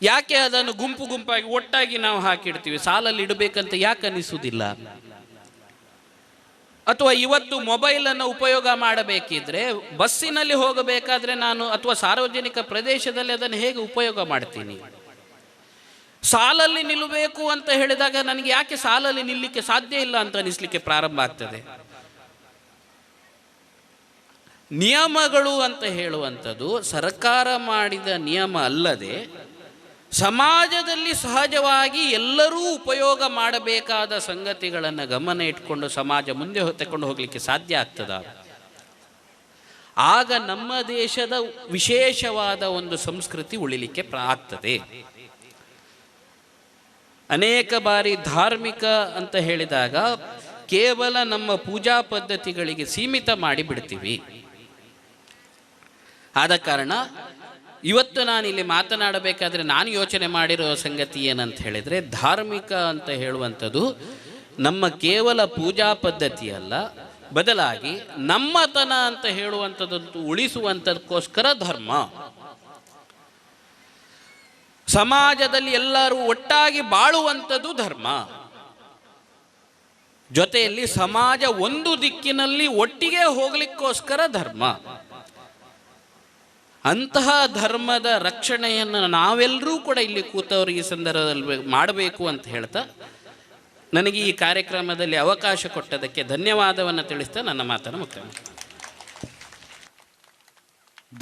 ಯಾಕೆ ಅದನ್ನು ಗುಂಪು ಗುಂಪಾಗಿ ಒಟ್ಟಾಗಿ ನಾವು ಹಾಕಿಡ್ತೀವಿ? ಸಾಲಲ್ಲಿ ಇಡಬೇಕಂತ ಯಾಕೆ ಅನಿಸುವುದಿಲ್ಲ? ಅಥವಾ ಇವತ್ತು ಮೊಬೈಲನ್ನು ಉಪಯೋಗ ಮಾಡಬೇಕಿದ್ರೆ ಬಸ್ಸಿನಲ್ಲಿ ಹೋಗಬೇಕಾದ್ರೆ ನಾನು, ಅಥವಾ ಸಾರ್ವಜನಿಕ ಪ್ರದೇಶದಲ್ಲಿ ಅದನ್ನು ಹೇಗೆ ಉಪಯೋಗ ಮಾಡ್ತೀನಿ? ಸಾಲಲ್ಲಿ ನಿಲ್ಲಬೇಕು ಅಂತ ಹೇಳಿದಾಗ ನನಗೆ ಯಾಕೆ ಸಾಲಲ್ಲಿ ನಿಲ್ಲಲಿಕ್ಕೆ ಸಾಧ್ಯ ಇಲ್ಲ ಅಂತ ಅನಿಸ್ಲಿಕ್ಕೆ ಪ್ರಾರಂಭ ಆಗ್ತದೆ. ನಿಯಮಗಳು ಅಂತ ಹೇಳುವಂಥದ್ದು ಸರ್ಕಾರ ಮಾಡಿದ ನಿಯಮ ಅಲ್ಲದೆ ಸಮಾಜದಲ್ಲಿ ಸಹಜವಾಗಿ ಎಲ್ಲರೂ ಉಪಯೋಗ ಮಾಡಬೇಕಾದ ಸಂಗತಿಗಳನ್ನು ಗಮನ ಇಟ್ಕೊಂಡು ಸಮಾಜ ಮುಂದೆ ತೆಕೊಂಡು ಹೋಗಲಿಕ್ಕೆ ಸಾಧ್ಯ ಆಗ್ತದ? ಆಗ ನಮ್ಮ ದೇಶದ ವಿಶೇಷವಾದ ಒಂದು ಸಂಸ್ಕೃತಿ ಉಳಿಲಿಕ್ಕೆ ಆಗ್ತದೆ. ಅನೇಕ ಬಾರಿ ಧಾರ್ಮಿಕ ಅಂತ ಹೇಳಿದಾಗ ಕೇವಲ ನಮ್ಮ ಪೂಜಾ ಪದ್ಧತಿಗಳಿಗೆ ಸೀಮಿತ ಮಾಡಿ ಬಿಡ್ತೀವಿ. ಆದ ಕಾರಣ ಇವತ್ತು ನಾನಿಲ್ಲಿ ಮಾತನಾಡಬೇಕಾದ್ರೆ ನಾನು ಯೋಚನೆ ಮಾಡಿರೋ ಸಂಗತಿ ಏನಂತ ಹೇಳಿದರೆ, ಧಾರ್ಮಿಕ ಅಂತ ಹೇಳುವಂಥದ್ದು ನಮ್ಮ ಕೇವಲ ಪೂಜಾ ಪದ್ಧತಿ ಅಲ್ಲ, ಬದಲಾಗಿ ನಮ್ಮತನ ಅಂತ ಹೇಳುವಂಥದ್ದು ಉಳಿಸುವಂಥದಕ್ಕೋಸ್ಕರ ಧರ್ಮ. ಸಮಾಜದಲ್ಲಿ ಎಲ್ಲರೂ ಒಟ್ಟಾಗಿ ಬಾಳುವಂಥದ್ದು ಧರ್ಮ. ಜೊತೆಯಲ್ಲಿ ಸಮಾಜ ಒಂದು ದಿಕ್ಕಿನಲ್ಲಿ ಒಟ್ಟಿಗೆ ಹೋಗಲಿಕ್ಕೋಸ್ಕರ ಧರ್ಮ. ಅಂತಹ ಧರ್ಮದ ರಕ್ಷಣೆಯನ್ನು ನಾವೆಲ್ಲರೂ ಕೂಡ ಇಲ್ಲಿ ಕೂತವರು ಈ ಸಂದರ್ಭದಲ್ಲಿ ಮಾಡಬೇಕು ಅಂತ ಹೇಳ್ತಾ, ನನಗೆ ಈ ಕಾರ್ಯಕ್ರಮದಲ್ಲಿ ಅವಕಾಶ ಕೊಟ್ಟದಕ್ಕೆ ಧನ್ಯವಾದವನ್ನು ತಿಳಿಸ್ತಾ ನನ್ನ ಮಾತನ್ನು ಮುಕ್ತಾಯ.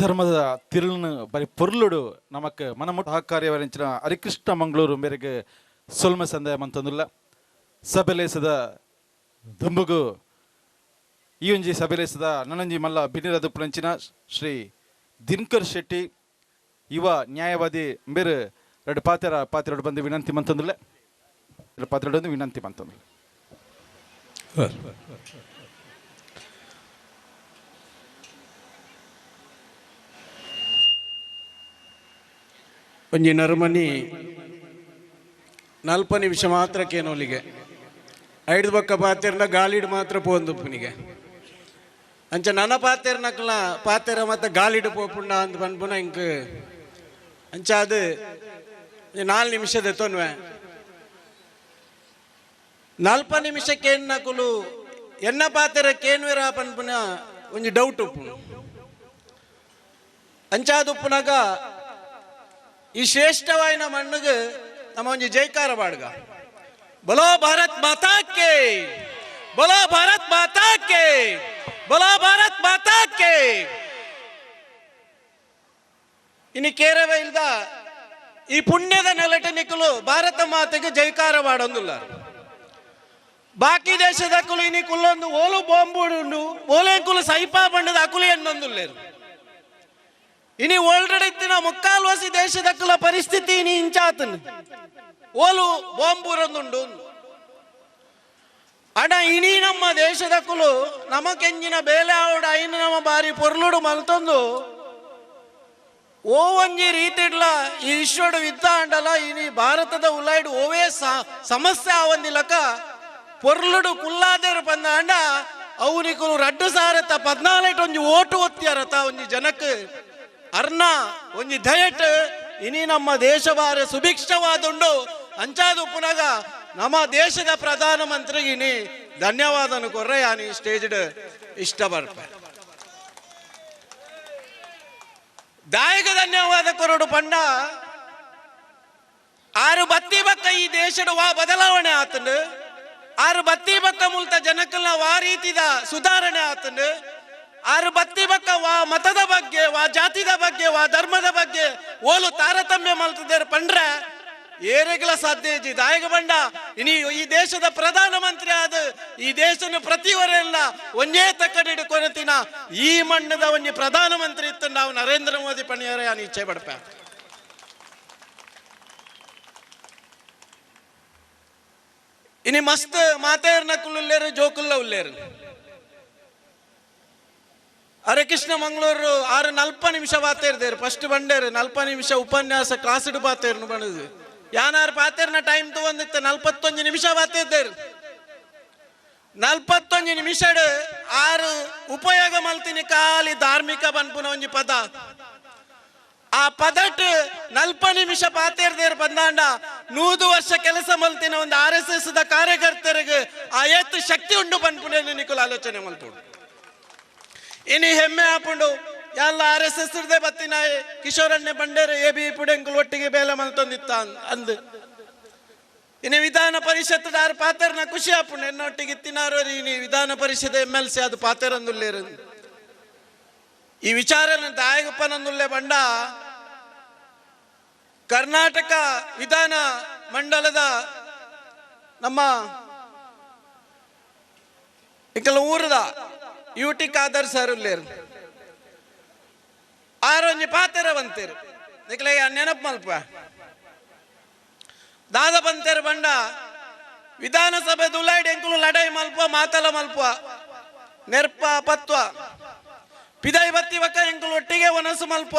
ಧರ್ಮದ ತಿರುಳನ್ನು ಬರೀ ಪೊರ್ಲುಡು ನಮಕ್ ಮನಮುಟ್ಟ ಹಾಕಾರ್ಯವರಿಂಚಿನ ಹರಿಕೃಷ್ಣ ಮಂಗಳೂರು ಮೇರೆಗೆ ಸೊಲ್ಮ ಸಂದೇಹ ಮಂತಂದುಲ್ಲ ಸಭೆಲೇಸದ ದುಂಬುಗು ಈ ಒಂಜಿ ಸಭೆಲೇಸದ ನನಂಜಿ ಮಲ್ಲ ಬಿನಿರದ ಪುರಂಚಿನ ಶ್ರೀ ದಿನಕರ್ ಶೆಟ್ಟಿ ಯುವ ನ್ಯಾಯವಾದಿ ಬೇರೆ ಎರಡು ಪಾತ್ರೆರಡು ಬಂದು ವಿನಂತಿ ಮಂತಂದುಲ್ಲ ಪಾತ್ರೆರಡು ವಿನಂತಿ ಮಂತಂದುಲ್ಲ. ಒಂಜಿ ನರ್ಮನಿ 40 ನಿಮಿಷ ಮಾತ್ರ ಕೇನೋಲಿಗೆ ಐದು ಬಕ್ಕ ಪಾತೆರ್ನ ಗಾಳಿಡ್ ಮಾತ್ರ ಪೋಂದುಪ್ಪನಿಗೆ ಅಂಚ ನನ್ನ ಪಾತೆರ್ನಕ್ಲ ಪಾತೆರ ಮತ್ತು ಗಾಳಿಡ್ ಪೋಪುಂಡ ಅಂತ ಬಂದ್ಪುನ ಇಂಕ ಅಂಚ ಅದು 4 ನಿಮಿಷದ ತೊನ್ವೆ 40 ನಿಮಿಷಕ್ಕೆ ನಕುಲು ಎನ್ನ ಪಾತೆರ ಕೇನ್ವೆರ ಪನ್ಪುನ ಒಂಜಿ ಡೌಟ್ ಉಪ್ಪುನು ಅಂಚಾದುಪ್ಪುನಾಗ ಈ ಶ್ರೇಷ್ಠವಾಯಿನ ಮಣ್ಣಿಗೆ ನಮ್ಮ ಒಂದು ಜೈಕಾರ ಬಾಡ್ಗ ಬಲೋ ಭಾರತ್ ಮಾತಾ ಕೆ, ಬಲೋ ಭಾರತ್ ಮಾತಾ ಕೆ, ಬಲೋ ಭಾರತ್ ಮಾತಾ ಕೆ. ಇನ್ನು ಕೇರವ ಇಲ್ದ ಈ ಪುಣ್ಯದ ನೆಲಟನಿಕಲು ಭಾರತ ಮಾತೆಗೆ ಜೈಕಾರ ಬಾಡೊಂದಿಲ್ಲ. ಬಾಕಿ ದೇಶದ ಕುಲು ಇನಿ ಕುಲ್ಲೊಂದು ಓಲು ಬಾಂಬುಡು ಓಲೆ ಕುಲು ಸೈಪಾ ಬಣ್ಣದ ಅಕುಲಿ ಅನ್ನೊಂದುಲ್ಲೇರು. ಇನಿ ಓಲ್ರೆಡಿ ಇತ್ತಿನ ಮುಕ್ಕಾಲ್ವಾಸಿ ದೇಶದ ಕುಲ ಪರಿಸ್ಥಿತಿ ಇನಿ ಇಂಚಾತನು ಓಲು ಬಾಂಬೂರೊಂದುಂಡು ಅಡ ಇಡೀ ನಮ್ಮ ದೇಶದ ಕುಲು ನಮಕೆಂಜಿನ ಬೇಲೆ ಆವಡ ಐನು ನಮ್ಮ ಬಾರಿ ಪೊರ್ಲುಡು ಮಲ್ತೊಂದು ಓ ಒಂಜಿ ರೀತಿಡ್ಲ ಈ ವಿಶ್ವಡು ಯುದ್ಧ ಅಂಡಲ ಇನಿ ಭಾರತದ ಉಲಾಯ್ಡು ಓವೇ ಸಮಸ್ಯೆ ಆವಂದಿಲಕ ಪೊರ್ಲುಡು ಕುಲ್ಲಾದೇರು ಬಂದ ಅಂಡ ಅವನಿಕುಲು ರಡ್ಡು ಸಾರತ 14 ಒಂಜಿ ಓಟು ಒತ್ತಿಯಾರತ ಒಂಜಿ ಜನಕ್ಕೆ ಅರ್ನ ಒಂಜಿ ದಯಟ್ ಇನಿ ನಮ್ಮ ದೇಶ ಬಾರಿ ಸುಭಿಕ್ಷವಾದುಂಡು ಅಂಚಾದು ಪುನಗ ನಮ್ಮ ದೇಶದ ಪ್ರಧಾನಮಂತ್ರಿ ಇನಿ ಧನ್ಯವಾದನು ಕೊರ್ರೆ ಯಾನಿ ಸ್ಟೇಜ್ಡ್ ಇಷ್ಟ ಬರ್ಪೆ ದಾಯಕ ಧನ್ಯವಾದ ಕೊರಡು ಪಂಡ ಆರು ಬತ್ತಿ ಬಕ್ಕ ಈ ದೇಶದ ವಾ ಬದಲಾವಣೆ ಆತಂಡು ಆರು ಬತ್ತಿ ಬಕ್ಕ ಮೂಲತ ಜನಕಲ್ನ ವಾ ರೀತಿದ ಸುಧಾರಣೆ ಆತಂಡು ಆರು ಬತ್ತಿ ಬಕ್ಕ ವಾ ಮತದ ಬಗ್ಗೆ ವಾ ಜಾತಿದ ಬಗ್ಗೆ ವಾ ಧರ್ಮದ ಬಗ್ಗೆ ಓಲು ತಾರತಮ್ಯ ಮಲ್ತದೇರು ಪಂಡ್ರೆ ಏರೆಗಳ ಸಾಧ್ಯ ಇಜ್ಜಿ ದಾಯಕ ಬಂಡ ಇನಿ ಈ ದೇಶದ ಪ್ರಧಾನಮಂತ್ರಿ ಆದ ಈ ದೇಶನ ಪ್ರತಿವರೆಲ್ಲ ಒಂದೇ ತಕ್ಕಡಿಡು ಕೊರತಿನ ಈ ಮಣ್ಣದ ಒಂಜಿ ಪ್ರಧಾನಮಂತ್ರಿ ಇತ್ತು ನಾವು ನರೇಂದ್ರ ಮೋದಿ ಪಣಿಯರ ಯಾನ್ ಇಚ್ಛೆ ಪಡ್ಪೆ ಇನಿ ಮಸ್ತ್ ಮಾತೇರ್ನ ಕುಲ್ಲೇರು ಜೋಕುಲ್ಲ ಉಲ್ಲೇರು ಅರೆ ಕೃಷ್ಣ ಮಂಗಳೂರು 6:40 ಬಾತೇರ್ದೇರು ಫಸ್ಟ್ ಬಂಡೇರು 40 ನಿಮಿಷ ಉಪನ್ಯಾಸ ಕ್ಲಾಸಿಡ್ ಬಾತೇರ್ನು ಬಣದು ಯಾನಾರು ಪಾತೇರ್ನ ಟೈಮ್ ತಗೊಂಡಿತ್ತು 41 ನಿಮಿಷ ಬಾತೇದ್ದೇರು 41 ನಿಮಿಷ 6 ಉಪಯೋಗ ಮಲ್ತಿನಿ ಖಾಲಿ ಧಾರ್ಮಿಕ ಬನ್ಪುನ ಒಂಜಿ ಪದ ಆ ಪದಟ್ 40 ನಿಮಿಷ ಪಾತೇರ್ದೇರು ಬಂದಾಂಡ 100 ವರ್ಷ ಕೆಲಸ ಮಲ್ತಿನ ಒಂದು RSS ದ ಕಾರ್ಯಕರ್ತರಿಗೆ ಆ ಎತ್ತು ಶಕ್ತಿ ಉಂಡು ಬನ್ಪುನ ನಿಕುಲು ಆಲೋಚನೆ ಮಲ್ತುಂಡು ಇನಿ ಹೆಮ್ಮೆ ಆಪುಂಡು ಎಲ್ಲ RSS ಇರ್ದೆ ಬತ್ತಿನ ಕಿಶೋರಣ್ಯ ಬಂಡೇರು AB ಪುಡೆಂಕುಲು ಒಟ್ಟಿಗೆ ಬೇಲೆ ಮಲ್ತೊಂದಿತ್ತ ಅಂದು ಇನ್ನು ವಿಧಾನ ಪರಿಷತ್ ಪಾತೇರ್ನ ಖುಷಿ ಆಪುಂಡು ಎನ್ನೊಟ್ಟಿಗೆ ಇತ್ತಿನಾರು ಇನಿ ವಿಧಾನ ಪರಿಷತ್ MLC ಅದು ಪಾತೇರಂದುಲ್ಲೇರು ಈ ವಿಚಾರನ ದಾಯಗಪ್ಪನಂದುಲ್ಲೆ ಬಂಡ ಕರ್ನಾಟಕ ವಿಧಾನ ಮಂಡಲದ ನಮ್ಮ ಇಕಲ ಊರದ UT ಖಾದರ್ ಸರ್ ಉಲ್ಲೇರು ಆರೊಂಜಿ ಪಾತೆರ ಬಂತೇರು ನಿಕ್ಲೆ ನೆನಪು ಮಲ್ಪ ದಾದ ಬಂತೇರು ಬಂಡ ವಿಧಾನಸಭೆ ದುಲಾಯ್ಡ್ ಎಂಕುಲು ಲಡೈ ಮಲ್ಪ ಮಾತಲ ಮಲ್ಪ ನೆರ್ಪ ಪತ್ವ ಪಿದೈ ಬತ್ತಿ ಬಕ್ಕ ಎಂಕುಲು ಒಟ್ಟಿಗೆ ಒನಸು ಮಲ್ಪ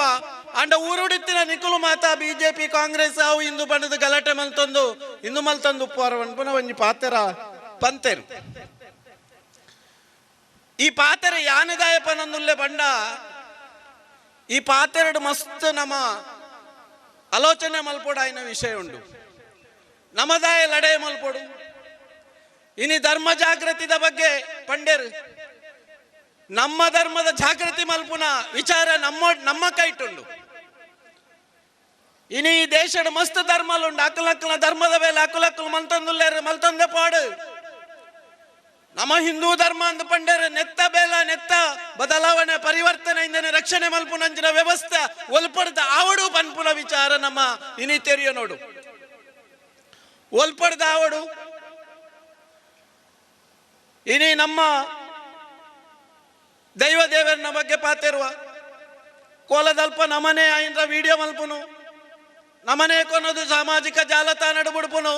ಅಂಡ ಊರುಡಿತ್ತಿನ ನಿಕುಲು ಮಾತ BJP ಕಾಂಗ್ರೆಸ್ ಅವು ಇಂದು ಬಣ್ಣದ ಗಲಾಟೆ ಮಲ್ತೊಂದು ಇಂದು ಮಲ್ತೊಂದು ಉಪ್ಪುವರ ಪುನಃ ಒಂಜಿ ಪಾತೆರ ಪಂತೇರು ಈ ಪಾತೆರ ಯಾನದಾಯಪನಂದುಲ್ಲೆ ಬಂಡ ಈ ಪಾತೆರಡು ಮಸ್ತ್ ನಮ್ಮ ಆಲೋಚನೆ ಮಲ್ಪೋಡು ಆಯ್ನ ವಿಷಯ ಉಂಡು ನಮದಾಯ ಲಡೆ ಮಲ್ಪೋಡು ಇನಿ ಧರ್ಮ ಜಾಗೃತಿದ ಬಗ್ಗೆ ಪಂಡೇರು ನಮ್ಮ ಧರ್ಮದ ಜಾಗೃತಿ ಮಲ್ಪುನ ವಿಚಾರ ನಮ್ಮ ಕೈಟುಂಡು ಇನಿ ಈ ದೇಶದ ಮಸ್ತ್ ಧರ್ಮಲುಂಡು ಅಕ್ಕಲಕ್ಕಲ ಧರ್ಮದ ಮೇಲೆ ಅಕ್ಕಲಕ್ಕಲು ಮಲ್ತೊಂದುಲ್ಲೇರು ಮಲ್ತೊಂದೆ ಪಾಡು ನಮ್ಮ ಹಿಂದೂ ಧರ್ಮ ಅಂದು ಪಂಡೇರು ನೆತ್ತ ಬೇಲ ನೆತ್ತ ಬದಲಾವಣೆ ಪರಿವರ್ತನೆಯಿಂದನೇ ರಕ್ಷಣೆ ಮಲ್ಪುನಂಚಿನ ವ್ಯವಸ್ಥೆ ಒಲ್ಪಡ್ದ ಆವಡು ಪನ್ಪುನ ವಿಚಾರ ನಮ್ಮ ಇನಿ ತೆರಿಯ ನೋಡು ಒಲ್ಪಡ್ದ ಆವಡು ಇನಿ ನಮ್ಮ ದೈವ ದೇವರನ ಬಗ್ಗೆ ಪಾತಿರುವ ಕೋಲದಲ್ಪ ನಮನೆ ಆಯಿಂದ ವಿಡಿಯೋ ಮಲ್ಪುನು ನಮನೆ ಕೊನೋದು ಸಾಮಾಜಿಕ ಜಾಲತಾಣ ಬಿಡ್ಪುನು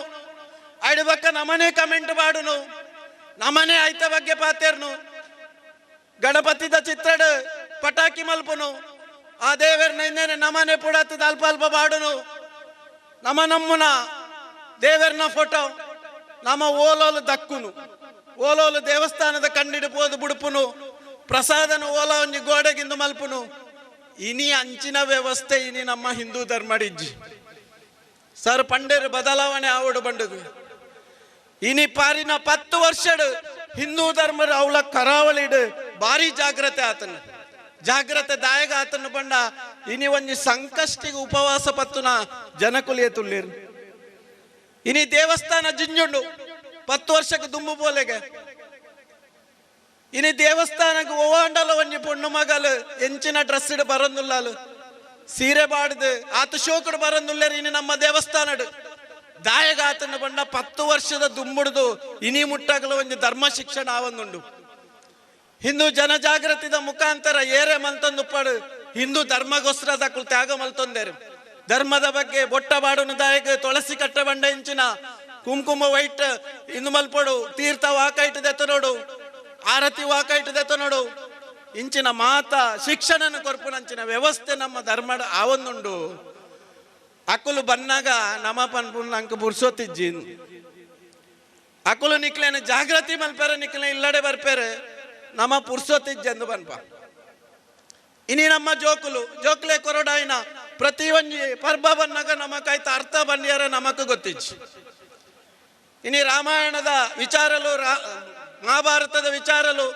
ಅಡಿಬಕ್ಕ ನಮನೆ ಕಮೆಂಟ್ ಮಾಡುನು ನಮನೆ ಆಯ್ತ ಬಗ್ಗೆ ಪಾತೇರ್ನು ಗಣಪತಿದ ಚಿತ್ರಡ್ ಪಟಾಕಿ ಮಲ್ಪುನು ಆ ದೇವರನ ಇಂದೇನೆ ನಮನೆ ಪುಡತ್ತದ ಅಲ್ಪ ಅಲ್ಪ ಬಾಡುನು ನಮ್ಮನ ದೇವರನ ಫೋಟೋ ನಮ್ಮ ಓಲೋಲು ದಕ್ಕುನು ಓಲೋಲು ದೇವಸ್ಥಾನದ ಕಂಡಿಡ್ಬೋದು ಬುಡುಪುನು ಪ್ರಸಾದನ ಓಲ ಒಂಜಿ ಗೋಡೆಗಿಂದು ಮಲ್ಪುನು ಇನಿ ಅಂಚಿನ ವ್ಯವಸ್ಥೆ ಇನಿ ನಮ್ಮ ಹಿಂದೂ ಧರ್ಮಡಿಜ್ಜಿ ಸರ್ ಪಂಡೇರು ಬದಲಾವಣೆ ಆವಡು ಬಂಡದು ಇನಿ ಪಾರಿನ 10 ವರ್ಷಡ್ ಹಿಂದೂ ಧರ್ಮದ ಅವಳ ಕರಾವಳಿಡ್ ಭಾರಿ ಜಾಗ್ರತೆ ಆತನು ಜಾಗ್ರತೆ ದಾಯಗ ಆತನು ಬಂಡ ಇನಿ ಒಂಜಿ ಸಂಕಷ್ಟಿಗೆ ಉಪವಾಸ ಪತ್ತುನ ಜನಕುಲಿಯ ತುಳ್ಳೇರು ಇನಿ ದೇವಸ್ಥಾನ ಜಿಂಜುಂಡು 10 ವರ್ಷಕ್ಕೆ ದುಂಬು ಬೋಲೆಗೆ ಇನಿ ದೇವಸ್ಥಾನಕ್ಕೆ ಓವಾಂಡಲ ಒಂಜಿ ಪೊಣ್ಣು ಮಗಲು ಎಂಚಿನ ಡ್ರೆಸ್ ಇಡ್ ಬರಂದುಲ್ಲಾಲು ಸೀರೆ ಬಾಡ್ದು ಆತ ಶೋಕಡ್ ಬರಂದುಲ್ಲೇರು ಇನಿ ನಮ್ಮ ದೇವಸ್ಥಾನಡ್ ದಾಯಗ ಆತನ ಬಂಡ 10 ವರ್ಷದ ದುಂಬುಡ್ದು ಇನಿ ಮುಟ್ಟಾಗಲು ಒಂದು ಧರ್ಮ ಶಿಕ್ಷಣ ಆವೊಂದುಂಡು ಹಿಂದೂ ಜನಜಾಗೃತಿದ ಮುಖಾಂತರ ಏರೆ ಮಲ್ತೊಂದು ಪಡು ಹಿಂದೂ ಧರ್ಮಗೋಸ್ಕರ ದಕ್ಕಲು ತ್ಯಾಗ ಮಲ್ತೊಂದೇರು ಧರ್ಮದ ಬಗ್ಗೆ ಬೊಟ್ಟ ಬಾಡುನು ದಾಯಕ ತುಳಸಿ ಕಟ್ಟ ಬಂಡ ಇಂಚಿನ ಕುಂಕುಮ ವೈಟ್ ಇಂದು ಮಲ್ಪಡು ತೀರ್ಥ ವಾಕೈಟ್ ದೆತ್ತ ನೋಡು ಆರತಿ ವಾಕೈಟ್ ದೆತ್ತ ನೋಡು ಇಂಚಿನ ಮಾತ ಶಿಕ್ಷಣನ ಕೊರ್ಪುನಂಚಿನ ವ್ಯವಸ್ಥೆ ನಮ್ಮ ಧರ್ಮದ ಆವೊಂದುಂಡು ಅಕುಲು ಬನ್ನಾಗ ನಮ ಪನ್ಪುನ್ ಅಂಕ ಬುರ್ಸೋತಿಜ್ಜಿ ಅಕುಲು ನಿಕ್ಲೇನ ಜಾಗೃತಿ ಮಲ್ಪೇರೆ ನಿಕ್ಲೆ ಇಲ್ಲಡೆ ಬರ್ಪೇರೆ ನಮ ಪುರ್ಸೋತಿಜ್ಜಿ ಎಂದು ಬನ್ಪ ಇನಿ ನಮ್ಮ ಜೋಕುಲೆ ಕೊರಡಾಯಿನ ಪ್ರತಿ ಒಂಜಿ ಪರ್ಬ ಬನ್ನಾಗ ನಮಕಾಯ್ತ ಅರ್ಥ ಬನ್ನಿಯರ ನಮಕ್ ಗೊತ್ತಿಜ್ಜಿ ಇನಿ ರಾಮಾಯಣದ ವಿಚಾರಲು ಮಹಾಭಾರತದ ವಿಚಾರಲು